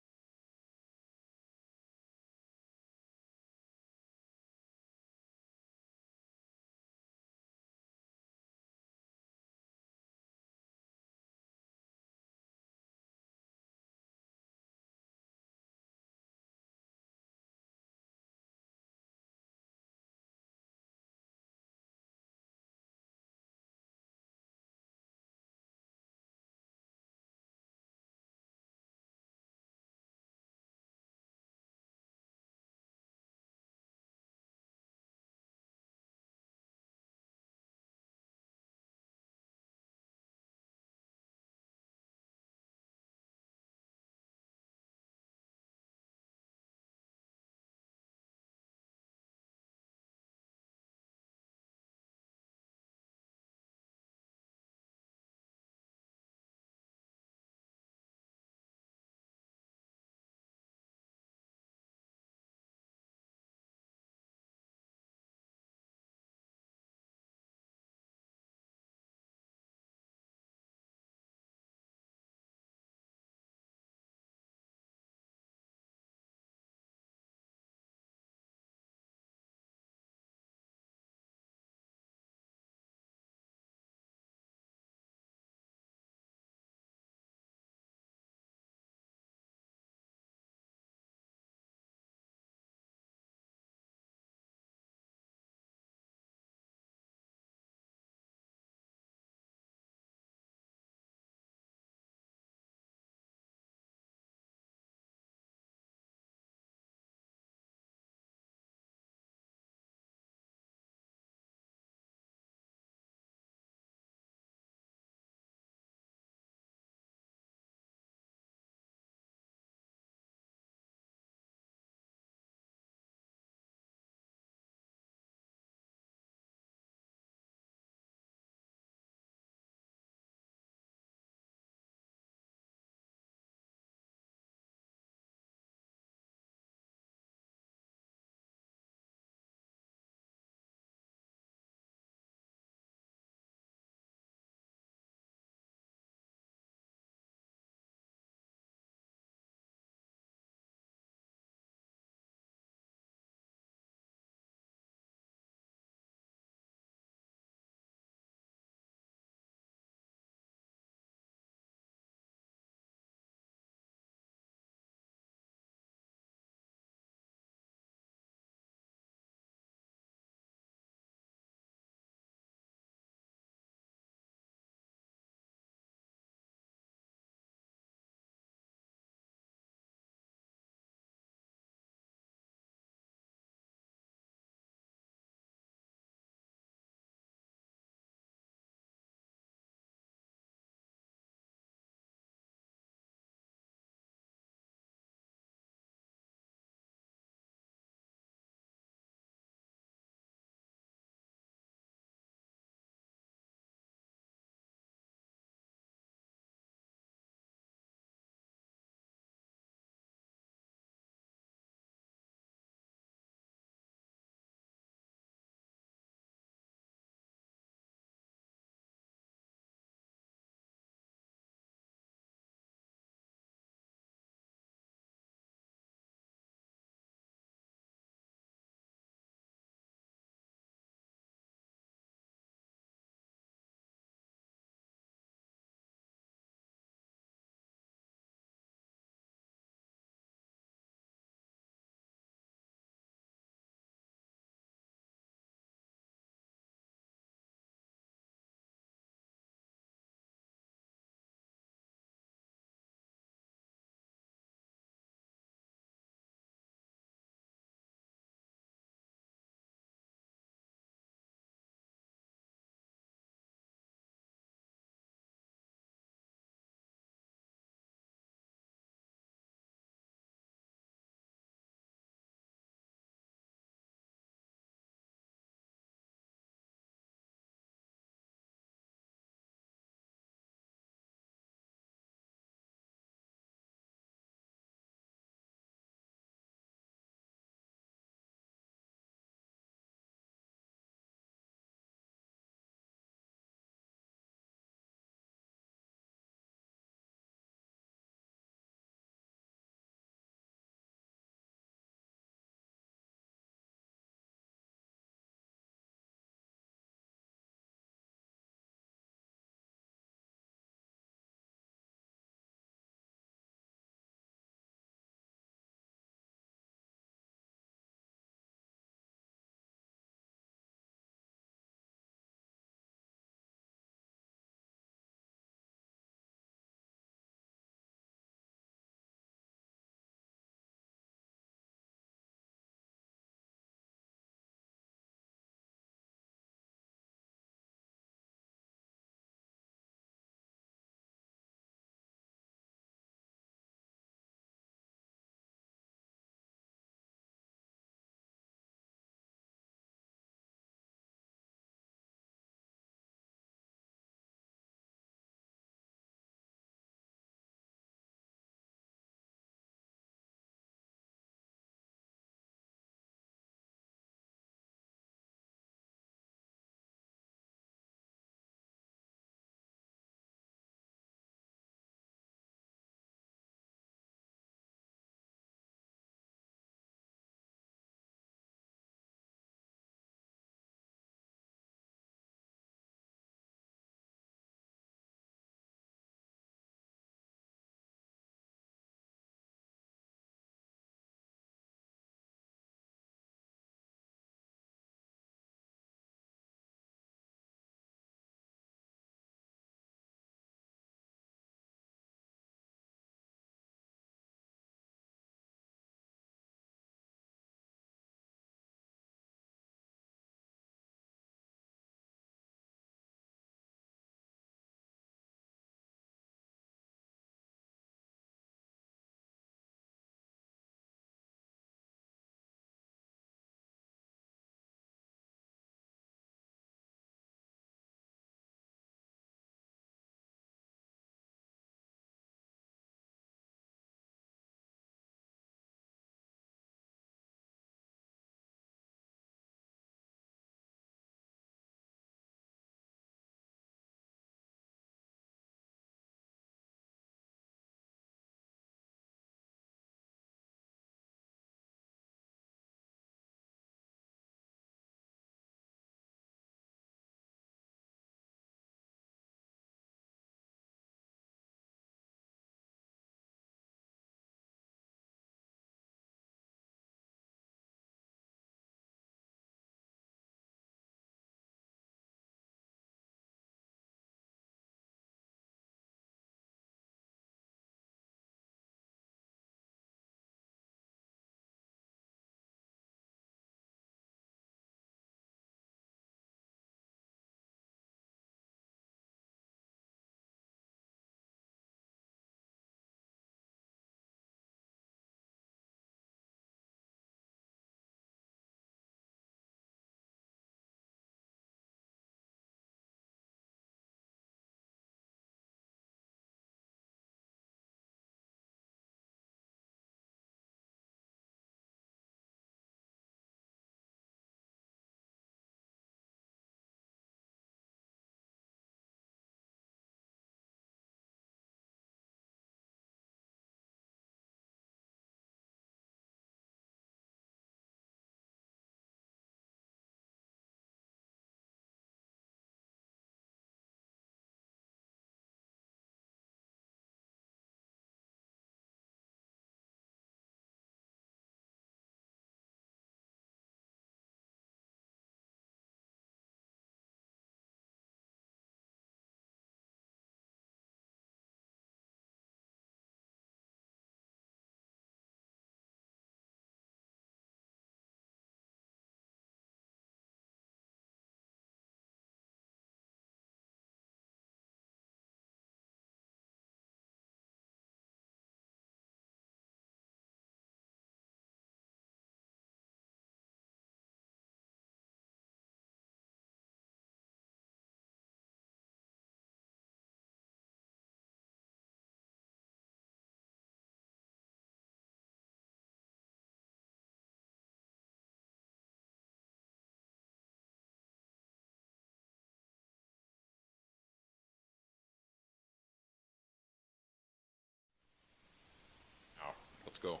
Speaker 1: go.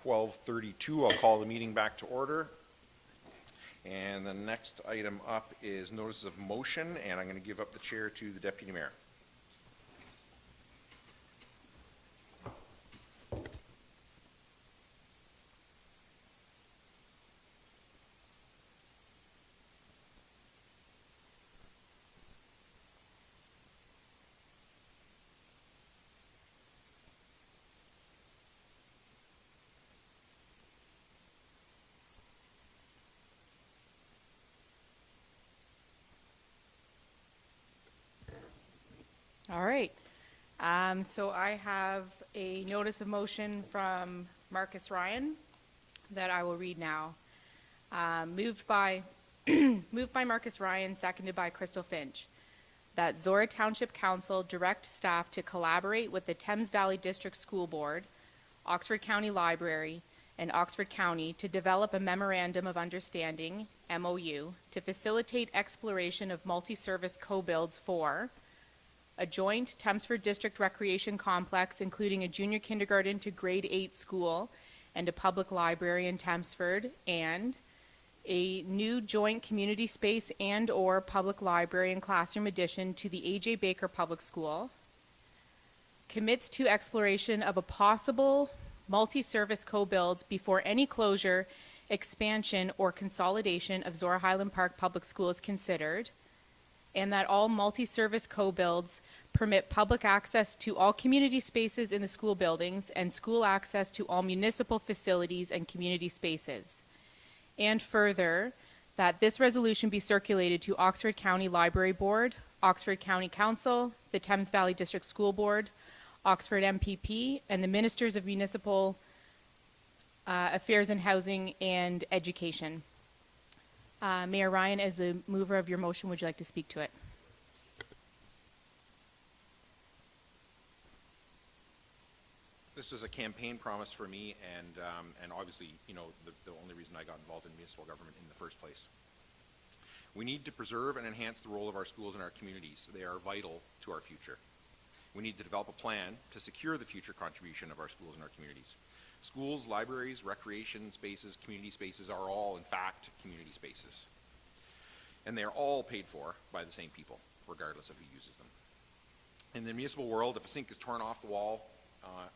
Speaker 1: 12:32, I'll call the meeting back to order. And the next item up is notice of motion, and I'm going to give up the chair to the deputy mayor.
Speaker 11: All right. So I have a notice of motion from Marcus Ryan that I will read now. Moved by Marcus Ryan, seconded by Crystal Finch, that Zorra Township Council direct staff to collaborate with the Thames Valley District School Board, Oxford County Library, and Oxford County to develop a Memorandum of Understanding, MOU, to facilitate exploration of multi-service co-builds for a joint Thamesford District Recreation Complex, including a junior kindergarten to grade 8 school and a public library in Thamesford, and a new joint community space and/or public library and classroom addition to the A.J. Baker Public School, commits to exploration of a possible multi-service co-build before any closure, expansion, or consolidation of Zorra Highland Park Public School is considered, and that all multi-service co-builds permit public access to all community spaces in the school buildings and school access to all municipal facilities and community spaces. And further, that this resolution be circulated to Oxford County Library Board, Oxford County Council, the Thames Valley District School Board, Oxford MPP, and the Ministers of Municipal Affairs and Housing and Education. Mayor Ryan, as the mover of your motion, would you like to speak to it?
Speaker 1: This was a campaign promise for me, and obviously, you know, the only reason I got involved in municipal government in the first place. We need to preserve and enhance the role of our schools and our communities. They are vital to our future. We need to develop a plan to secure the future contribution of our schools and our communities. Schools, libraries, recreation spaces, community spaces are all, in fact, community spaces. And they are all paid for by the same people, regardless of who uses them. In the municipal world, if a sink is torn off the wall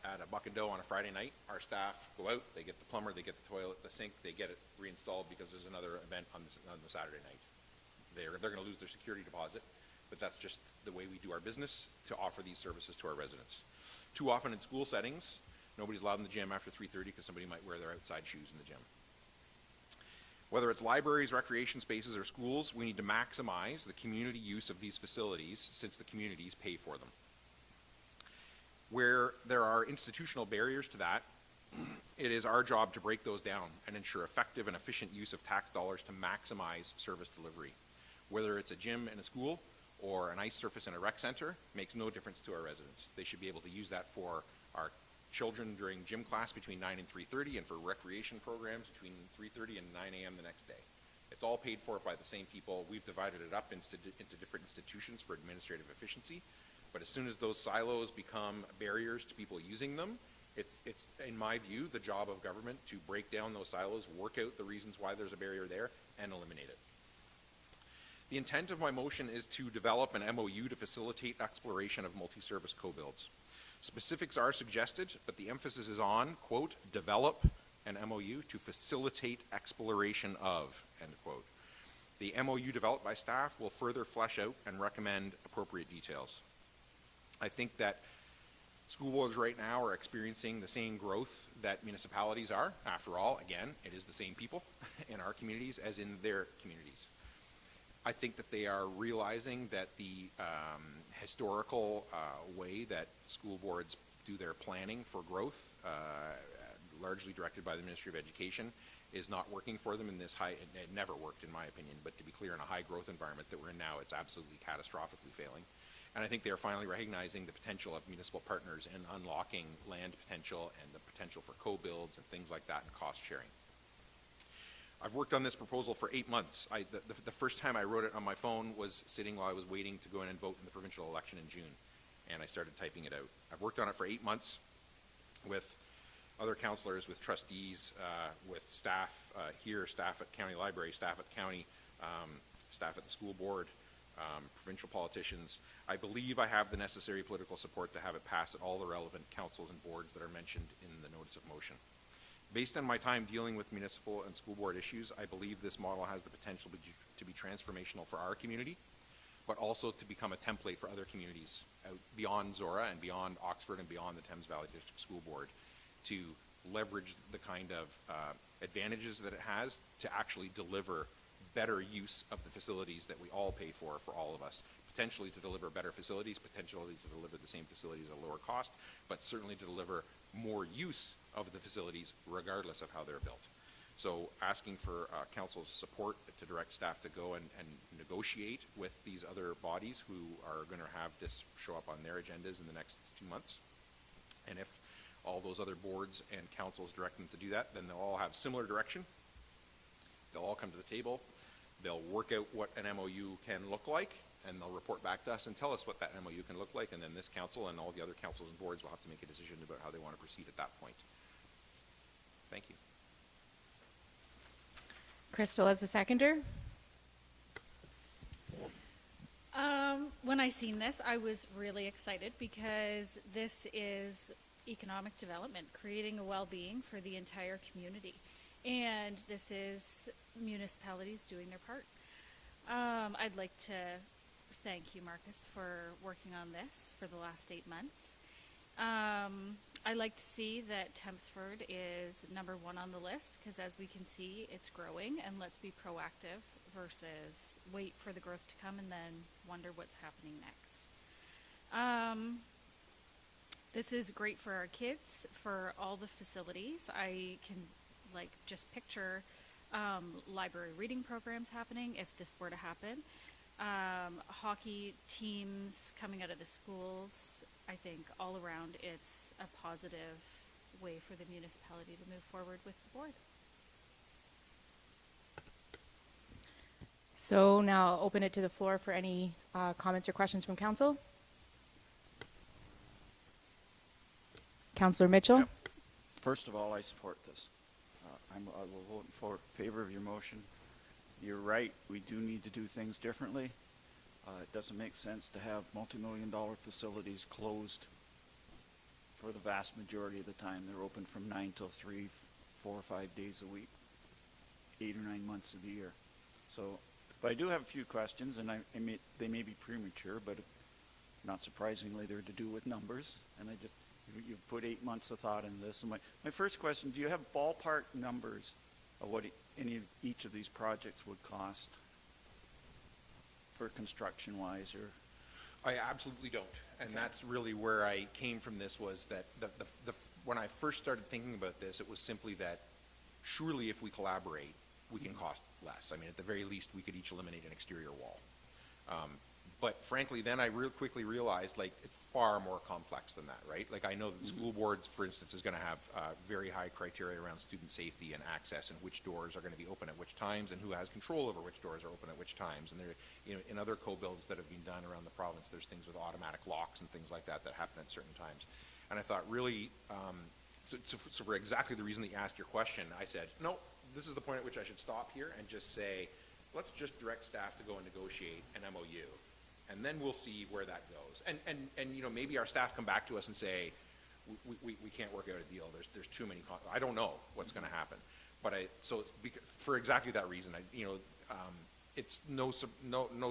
Speaker 1: at a Buck and Doe on a Friday night, our staff go out, they get the plumber, they get the toilet, the sink, they get it reinstalled because there's another event on the Saturday night. They're going to lose their security deposit, but that's just the way we do our business to offer these services to our residents. Too often in school settings, nobody's allowed in the gym after 3:30 because somebody might wear their outside shoes in the gym. Whether it's libraries, recreation spaces, or schools, we need to maximize the community use of these facilities since the communities pay for them. Where there are institutional barriers to that, it is our job to break those down and ensure effective and efficient use of tax dollars to maximize service delivery. Whether it's a gym in a school or an ice surface in a rec center, makes no difference to our residents. They should be able to use that for our children during gym class between 9 and 3:30, and for recreation programs between 3:30 and 9 a.m. the next day. It's all paid for by the same people. We've divided it up into different institutions for administrative efficiency, but as soon as those silos become barriers to people using them, it's in my view, the job of government to break down those silos, work out the reasons why there's a barrier there, and eliminate it. The intent of my motion is to develop an MOU to facilitate exploration of multi-service co-builds. Specifics are suggested, but the emphasis is on, quote, develop an MOU to facilitate exploration of, end quote. The MOU developed by staff will further flesh out and recommend appropriate details. I think that school boards right now are experiencing the same growth that municipalities are. After all, again, it is the same people in our communities as in their communities. I think that they are realizing that the historical way that school boards do their planning for growth, largely directed by the Ministry of Education, is not working for them in this high, it never worked in my opinion, but to be clear, in a high growth environment that we're in now, it's absolutely catastrophically failing. And I think they are finally recognizing the potential of municipal partners and unlocking land potential and the potential for co-builds and things like that and cost sharing. I've worked on this proposal for 8 months. The first time I wrote it on my phone was sitting while I was waiting to go in and vote in the provincial election in June, and I started typing it out. I've worked on it for 8 months. with other counselors, with trustees, with staff here, staff at county library, staff at county, staff at the school board, provincial politicians. I believe I have the necessary political support to have it pass at all the relevant councils and boards that are mentioned in the notice of motion. Based on my time dealing with municipal and school board issues, I believe this model has the potential to be transformational for our community, but also to become a template for other communities out beyond Zorra and beyond Oxford and beyond the Thames Valley District School Board, to leverage the kind of advantages that it has to actually deliver better use of the facilities that we all pay for all of us. Potentially to deliver better facilities, potentially to deliver the same facilities at a lower cost, but certainly to deliver more use of the facilities regardless of how they're built. So asking for council's support to direct staff to go and negotiate with these other bodies who are going to have this show up on their agendas in the next 2 months. And if all those other boards and councils direct them to do that, then they'll all have similar direction. They'll all come to the table. They'll work out what an MOU can look like, and they'll report back to us and tell us what that MOU can look like, and then this council and all the other councils and boards will have to make a decision about how they want to proceed at that point. Thank you.
Speaker 11: Crystal as a seconder.
Speaker 4: When I seen this, I was really excited because this is economic development, creating a well-being for the entire community. And this is municipalities doing their part. I'd like to thank you, Marcus, for working on this for the last 8 months. I like to see that Tempsford is #1 on the list, because as we can see, it's growing, and let's be proactive versus wait for the growth to come and then wonder what's happening next. This is great for our kids, for all the facilities. I can just picture library reading programs happening if this were to happen. Hockey teams coming out of the schools. I think all around it's a positive way for the municipality to move forward with the board.
Speaker 11: So now I'll open it to the floor for any comments or questions from council. Councillor Mitchell.
Speaker 3: Yep. First of all, I support this. I will vote in favor of your motion. You're right, we do need to do things differently. It doesn't make sense to have multi-million-dollar facilities closed for the vast majority of the time. They're open from 9 till 3, 4 or 5 days a week, 8 or 9 months of the year. So, but I do have a few questions, and they may be premature, but not surprisingly, they're to do with numbers. And you put 8 months of thought into this. And my first question, do you have ballpark numbers of what each of these projects would cost for construction-wise? Or
Speaker 1: I absolutely don't, and that's really where I came from. This was that when I first started thinking about this, it was simply that surely if we collaborate, we can cost less. I mean, at the very least, we could each eliminate an exterior wall. But frankly, then I real quickly realized, it's far more complex than that, right? I know that the school boards, for instance, is going to have very high criteria around student safety and access, and which doors are going to be open at which times, and who has control over which doors are open at which times. And there, in other co-builds that have been done around the province, there's things with automatic locks and things like that that happen at certain times. And I thought, really, so for exactly the reason that you asked your question, I said, no, this is the point at which I should stop here and just say, let's just direct staff to go and negotiate an MOU. And then we'll see where that goes. And maybe our staff come back to us and say, we can't work out a deal. There's too many. I don't know what's going to happen. But for exactly that reason, it's no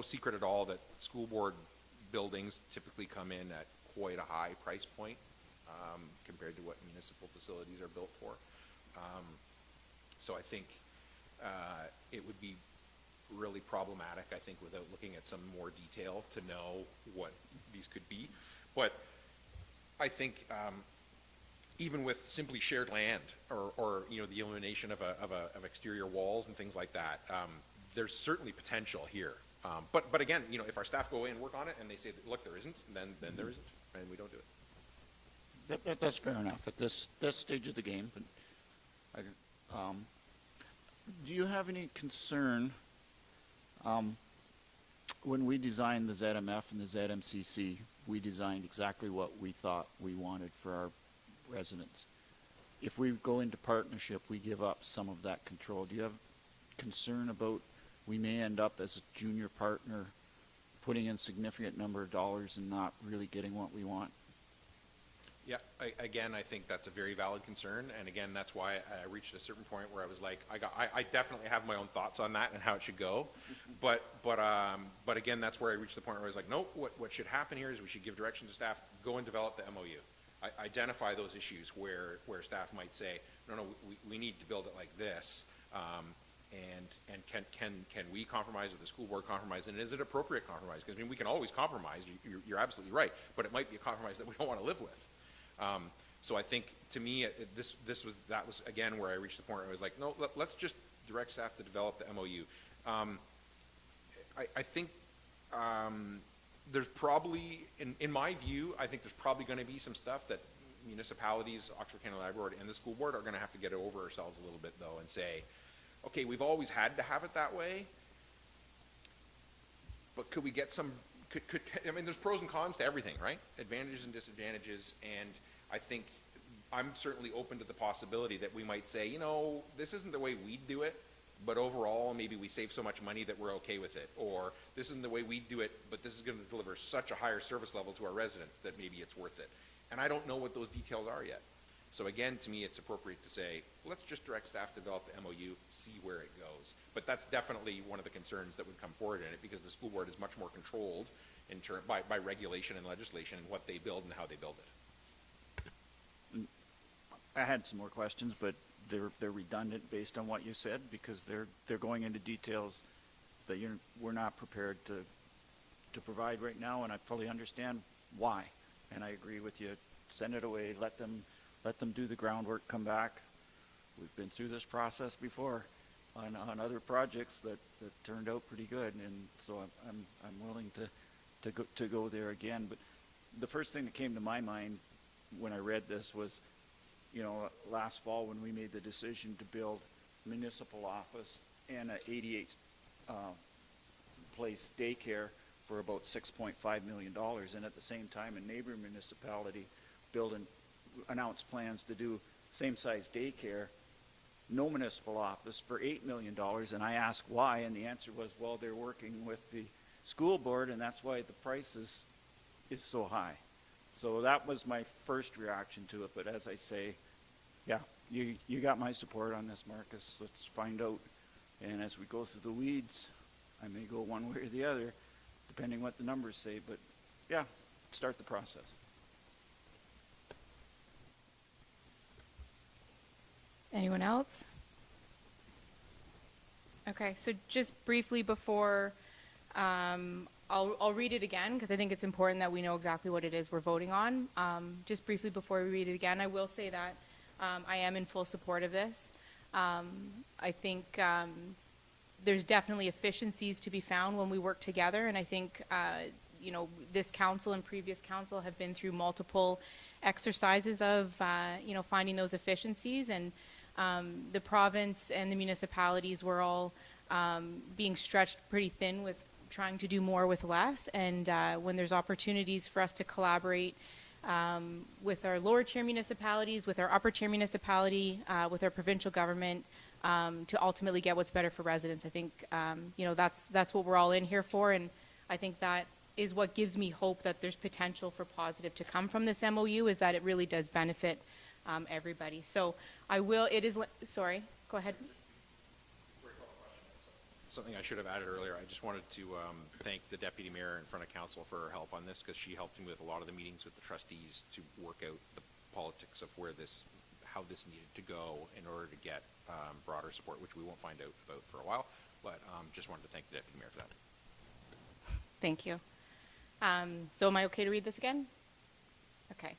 Speaker 1: secret at all that school board buildings typically come in at quite a high price point compared to what municipal facilities are built for. So I think it would be really problematic, I think, without looking at some more detail to know what these could be. But I think even with simply shared land or the elimination of exterior walls and things like that, there's certainly potential here. But again, if our staff go away and work on it and they say, look, there isn't, then there isn't, and we don't do it.
Speaker 3: that's fair enough at this stage of the game. But do you have any concern? When we designed the ZMF and the ZMCC, we designed exactly what we thought we wanted for our residents. If we go into partnership, we give up some of that control. Do you have concern about we may end up as a junior partner putting in significant number of dollars and not really getting what we want?
Speaker 1: Yeah, again, I think that's a very valid concern, and again, that's why I reached a certain point where I was like, I definitely have my own thoughts on that and how it should go, but again, that's where I reached the point where I was like, nope, what should happen here is we should give direction to staff, go and develop the MOU. Identify those issues where staff might say, no, we need to build it like this, and can we compromise, or the school board compromise, and is it appropriate compromise? Because I mean, we can always compromise, you're absolutely right, but it might be a compromise that we don't want to live with. So I think, to me, that was again where I reached the point where I was like, no, let's just direct staff to develop the MOU. I think there's probably, in my view, I think there's probably going to be some stuff that municipalities, Oxford County Library Board, and the school board are going to have to get over ourselves a little bit, though, and say, okay, we've always had to have it that way, but could we get some, I mean, there's pros and cons to everything, right? Advantages and disadvantages, and I think I'm certainly open to the possibility that we might say, this isn't the way we do it, but overall, maybe we save so much money that we're okay with it. Or this isn't the way we do it, but this is going to deliver such a higher service level to our residents that maybe it's worth it. And I don't know what those details are yet. So again, to me, it's appropriate to say, let's just direct staff to develop the MOU, see where it goes. But that's definitely one of the concerns that would come forward in it, because the school board is much more controlled in by regulation and legislation and what they build and how they build it.
Speaker 3: I had some more questions, but they're redundant based on what you said, because they're going into details that we're not prepared to provide right now, and I fully understand why. And I agree with you. Send it away. Let them do the groundwork. Come back. We've been through this process before on other projects that turned out pretty good, and so I'm willing to go there again. But the first thing that came to my mind when I read this was, last fall when we made the decision to build a municipal office and a 88 place daycare for about $6.5 million, and at the same time a neighboring municipality announced plans to do same-size daycare, no municipal office, for $8 million, and I asked why, and the answer was, well, they're working with the school board, and that's why the price is so high. So that was my first reaction to it, but as I say, yeah, you got my support on this, Marcus. Let's find out, and as we go through the weeds, I may go one way or the other, depending what the numbers say, but yeah, start the process.
Speaker 11: Anyone else? Okay, so just briefly before, I'll read it again because I think it's important that we know exactly what it is we're voting on. Just briefly before we read it again, I will say that I am in full support of this. I think there's definitely efficiencies to be found when we work together, and I think this council and previous council have been through multiple exercises of finding those efficiencies, and the province and the municipalities were all being stretched pretty thin with trying to do more with less, and when there's opportunities for us to collaborate with our lower tier municipalities, with our upper tier municipality, with our provincial government, to ultimately get what's better for residents. I think that's what we're all in here for, and I think that is what gives me hope that there's potential for positive to come from this MOU, is that it really does benefit everybody. So sorry, go ahead.
Speaker 1: Something I should have added earlier, I just wanted to thank the Deputy Mayor in front of Council for her help on this, because she helped me with a lot of the meetings with the trustees to work out the politics of how this needed to go in order to get broader support, which we won't find out about for a while, but just wanted to thank the Deputy Mayor for that.
Speaker 11: Thank you. So am I okay to read this again? Okay.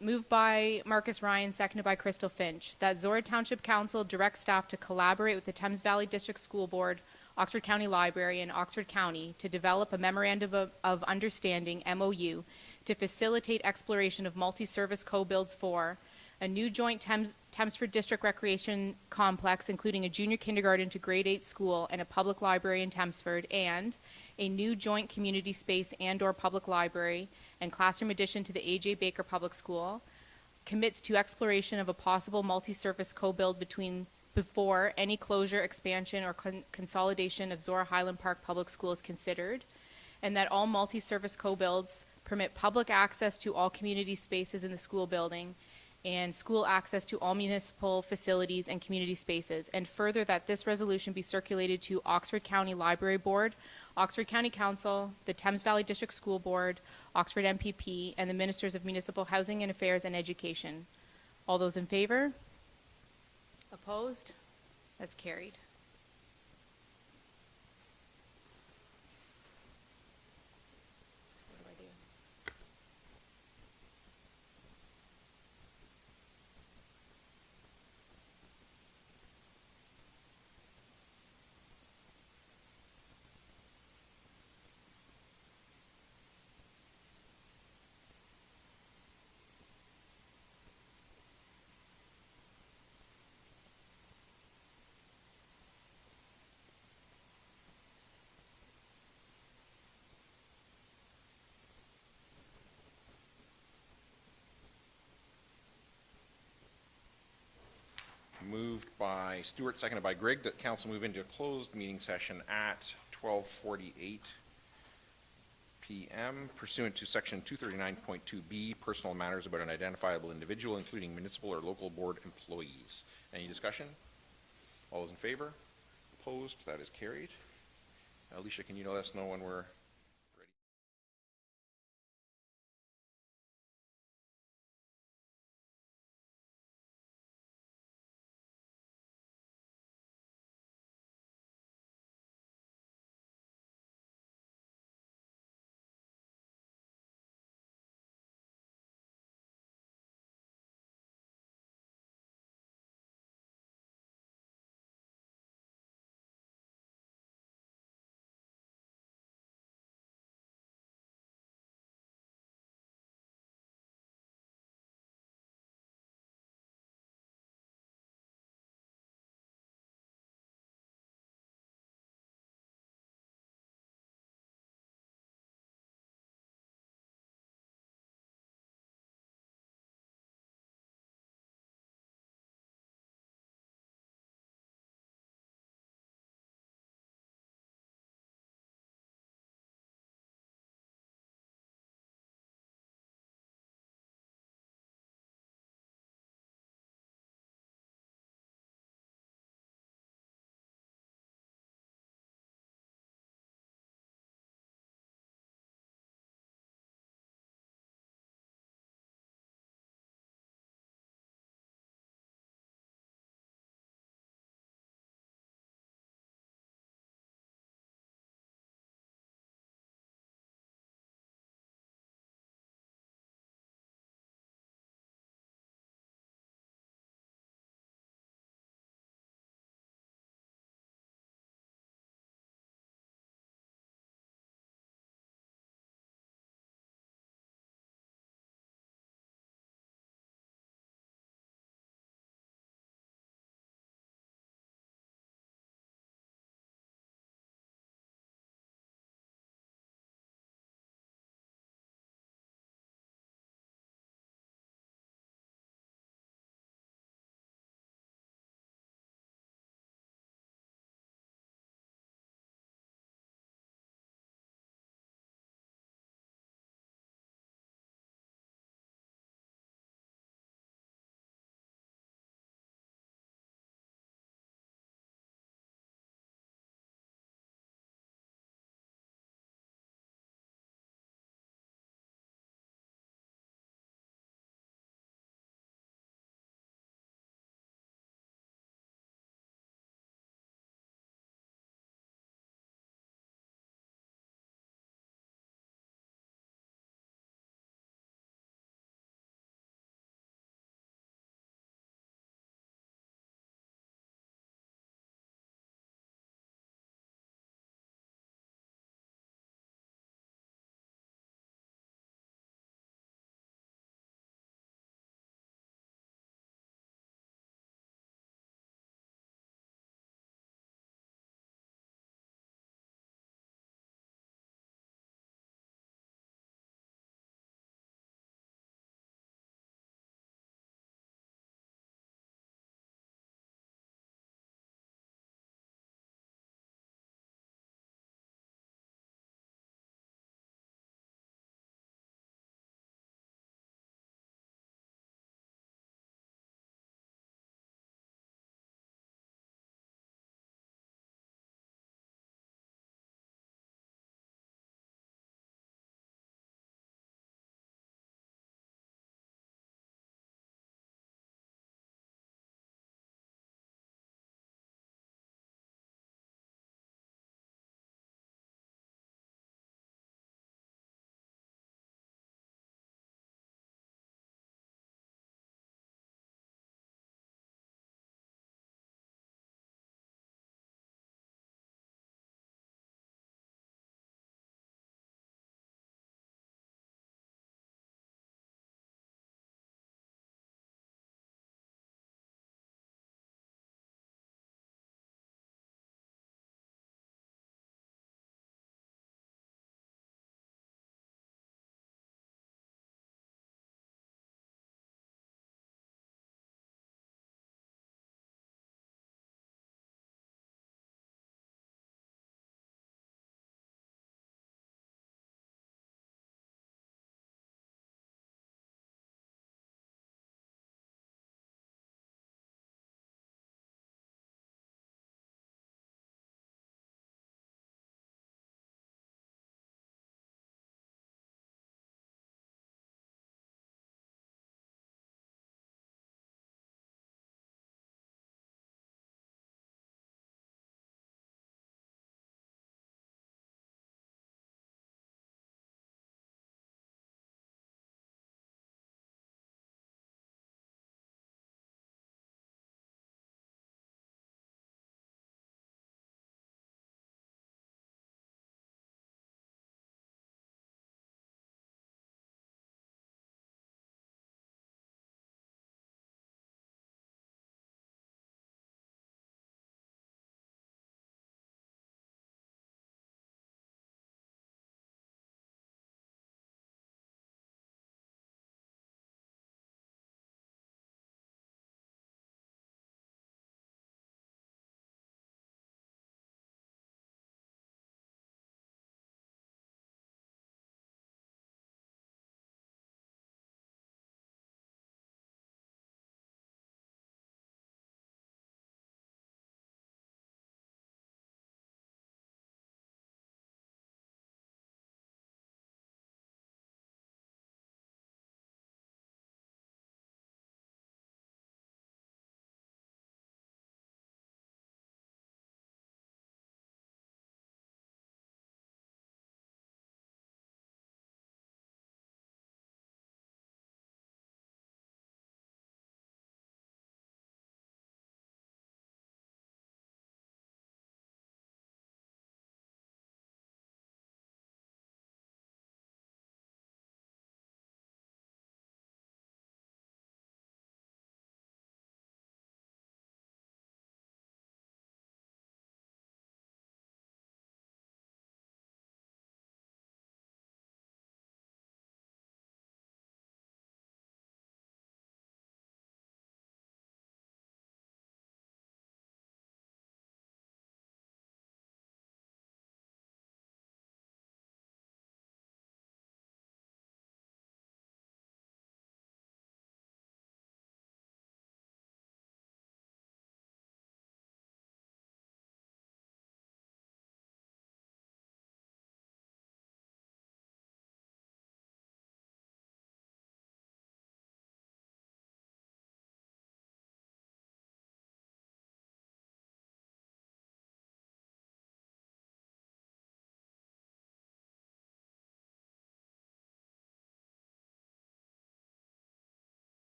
Speaker 11: Moved by Marcus Ryan, seconded by Crystal Finch, that Zorra Township Council direct staff to collaborate with the Thames Valley District School Board, Oxford County Library, and Oxford County to develop a Memorandum of Understanding, MOU, to facilitate exploration of multi-service co-builds for a new joint Thamesford District Recreation Complex, including a junior kindergarten to grade 8 school and a public library in Thamesford, and a new joint community space and/or public library and classroom addition to the A.J. Baker Public School, commits to exploration of a possible multi-surface co-build before any closure, expansion, or consolidation of Zorra Highland Park Public School is considered, and that all multi-surface co-builds permit public access to all community spaces in the school building and school access to all municipal facilities and community spaces, and further that this resolution be circulated to Oxford County Library Board, Oxford County Council, the Thames Valley District School Board, Oxford MPP, and the Ministers of Municipal Housing and Affairs and Education. All those in favor? Opposed? That's carried. What do I do?
Speaker 1: Moved by Stewart, seconded by Grigg, that council move into a closed meeting session at 12:48 p.m. pursuant to section 239.2B, personal matters about an identifiable individual, including municipal or local board employees. Any discussion? All those in favor? Opposed? That is carried. Alicia, can you let us know when we're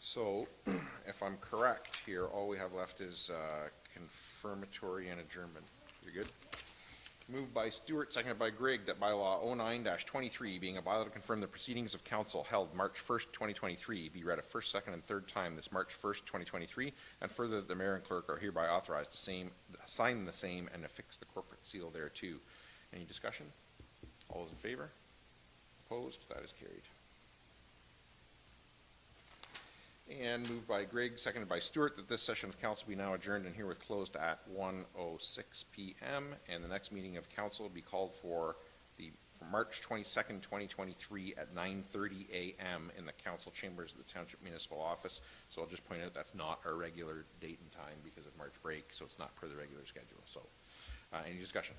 Speaker 1: So, if I'm correct here, all we have left is confirmatory and adjournment. You good? Moved by Stewart, seconded by Grigg, that bylaw 09-23, being a bylaw to confirm the proceedings of council held March 1st, 2023, be read a first, second, and third time this March 1st, 2023, and further that the mayor and clerk are hereby authorized to sign the same and affix the corporate seal thereto. Any discussion? All those in favor? Opposed? That is carried. And moved by Grigg, seconded by Stewart, that this session of council be now adjourned and herewith closed at 1:06 p.m. And the next meeting of council will be called for March 22nd, 2023 at 9:30 a.m. in the council chambers of the Township Municipal Office. So I'll just point out that's not our regular date and time because of March break, so it's not per the regular schedule. So any discussion?